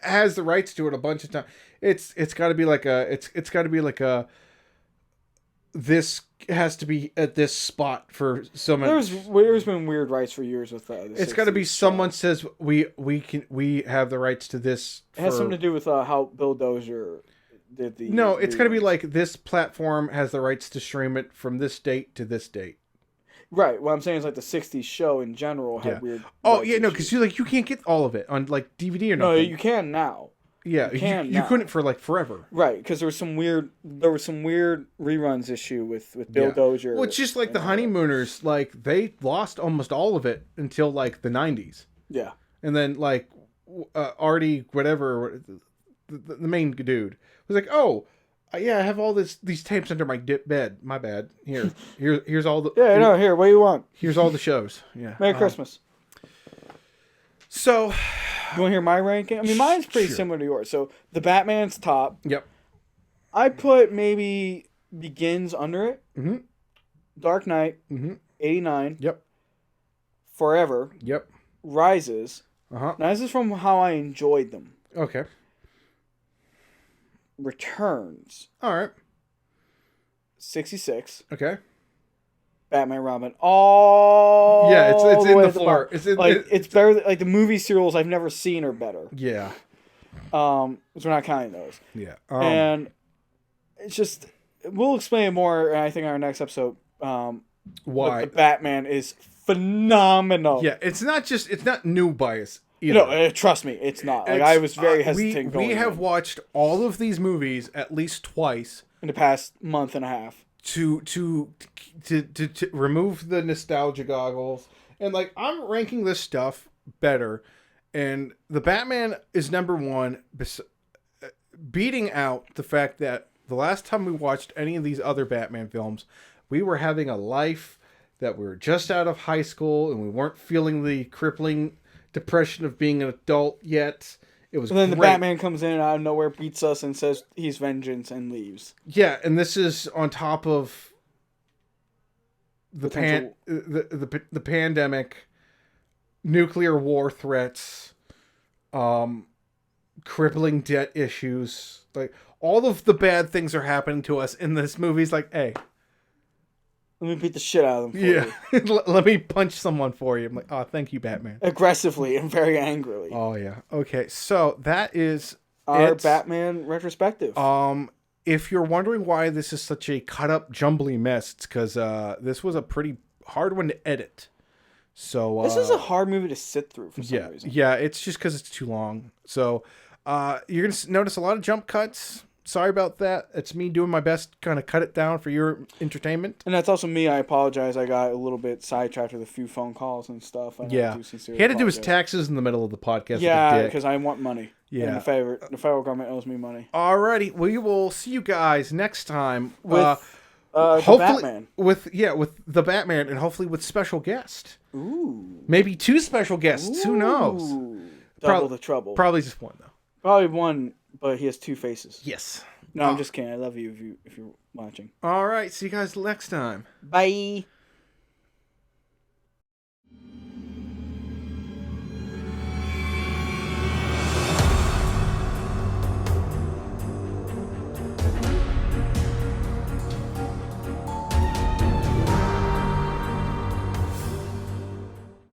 has the rights to it a bunch of times. It's got to be like a this has to be at this spot for someone. There's been weird rights for years with that. It's got to be someone says we have the rights to this. It has something to do with how Bill Dozier did the. No, it's got to be like this platform has the rights to stream it from this date to this date. Right. What I'm saying is like the 60s show in general had weird. Oh yeah, no, because you can't get all of it on like DVD or nothing. No, you can now. Yeah, you couldn't for like forever. Right, because there was some weird reruns issue with Bill Dozier. Well, it's just like the Honeymooners, like they lost almost all of it until like the 90s. Yeah. And then like Artie, whatever, the main dude was like, "Oh, yeah, I have all these tapes under my bed. My bad. Here's all the here. What do you want? Here's all the shows. Yeah. Merry Christmas." So, you want to hear my ranking? I mean, mine's pretty similar to yours. So, the Batman's top. Yep. I put maybe Begins under it. Mm-hmm. Dark Knight. Mm-hmm. 89. Yep. Forever. Yep. Rises. Uh-huh. Now, this is from how I enjoyed them. Okay. Returns. All right. 66. Okay. Batman Robin. Oh. Yeah, it's in the floor. It's better than, like the movie serials I've never seen are better. Yeah. So we're not counting those. Yeah. And it's just we'll explain it more I think in our next episode. Why the Batman is phenomenal. Yeah, it's not new bias either. No, trust me, it's not. Like I was very hesitant. We have watched all of these movies at least twice in the past month and a half. To remove the nostalgia goggles and like I'm ranking this stuff better, and the Batman is number one, beating out the fact that the last time we watched any of these other Batman films, we were having a life, that we were just out of high school and we weren't feeling the crippling depression of being an adult yet. It was. And then the Batman comes in out of nowhere, beats us, and says he's vengeance and leaves. Yeah, and this is on top of the pandemic, nuclear war threats, crippling debt issues. Like, all of the bad things are happening to us in this movie. It's like, hey, let me beat the shit out of them for you. let me punch someone for you. I'm like, oh, thank you, Batman. Aggressively and very angrily. Oh, yeah. Okay, so that is our Batman retrospective. If you're wondering why this is such a cut-up, jumbly mess, it's because this was a pretty hard one to edit. So this is a hard movie to sit through for some reason. Yeah, it's just because it's too long. So you're going to notice a lot of jump cuts. Sorry about that. It's me doing my best to kind of cut it down for your entertainment. And that's also me. I apologize. I got a little bit sidetracked with a few phone calls and stuff. He had to do his taxes in the middle of the podcast. Yeah, because I want money. Yeah. And the federal government owes me money. Alrighty. We will see you guys next time. With hopefully, the Batman. With the Batman, and hopefully with special guest. Ooh. Maybe 2 special guests. Who knows? Double the trouble. Probably just 1, though. Probably 1, but he has 2 faces. Yes. No, I'm just kidding. I love you if you're watching. All right. See you guys next time. Bye.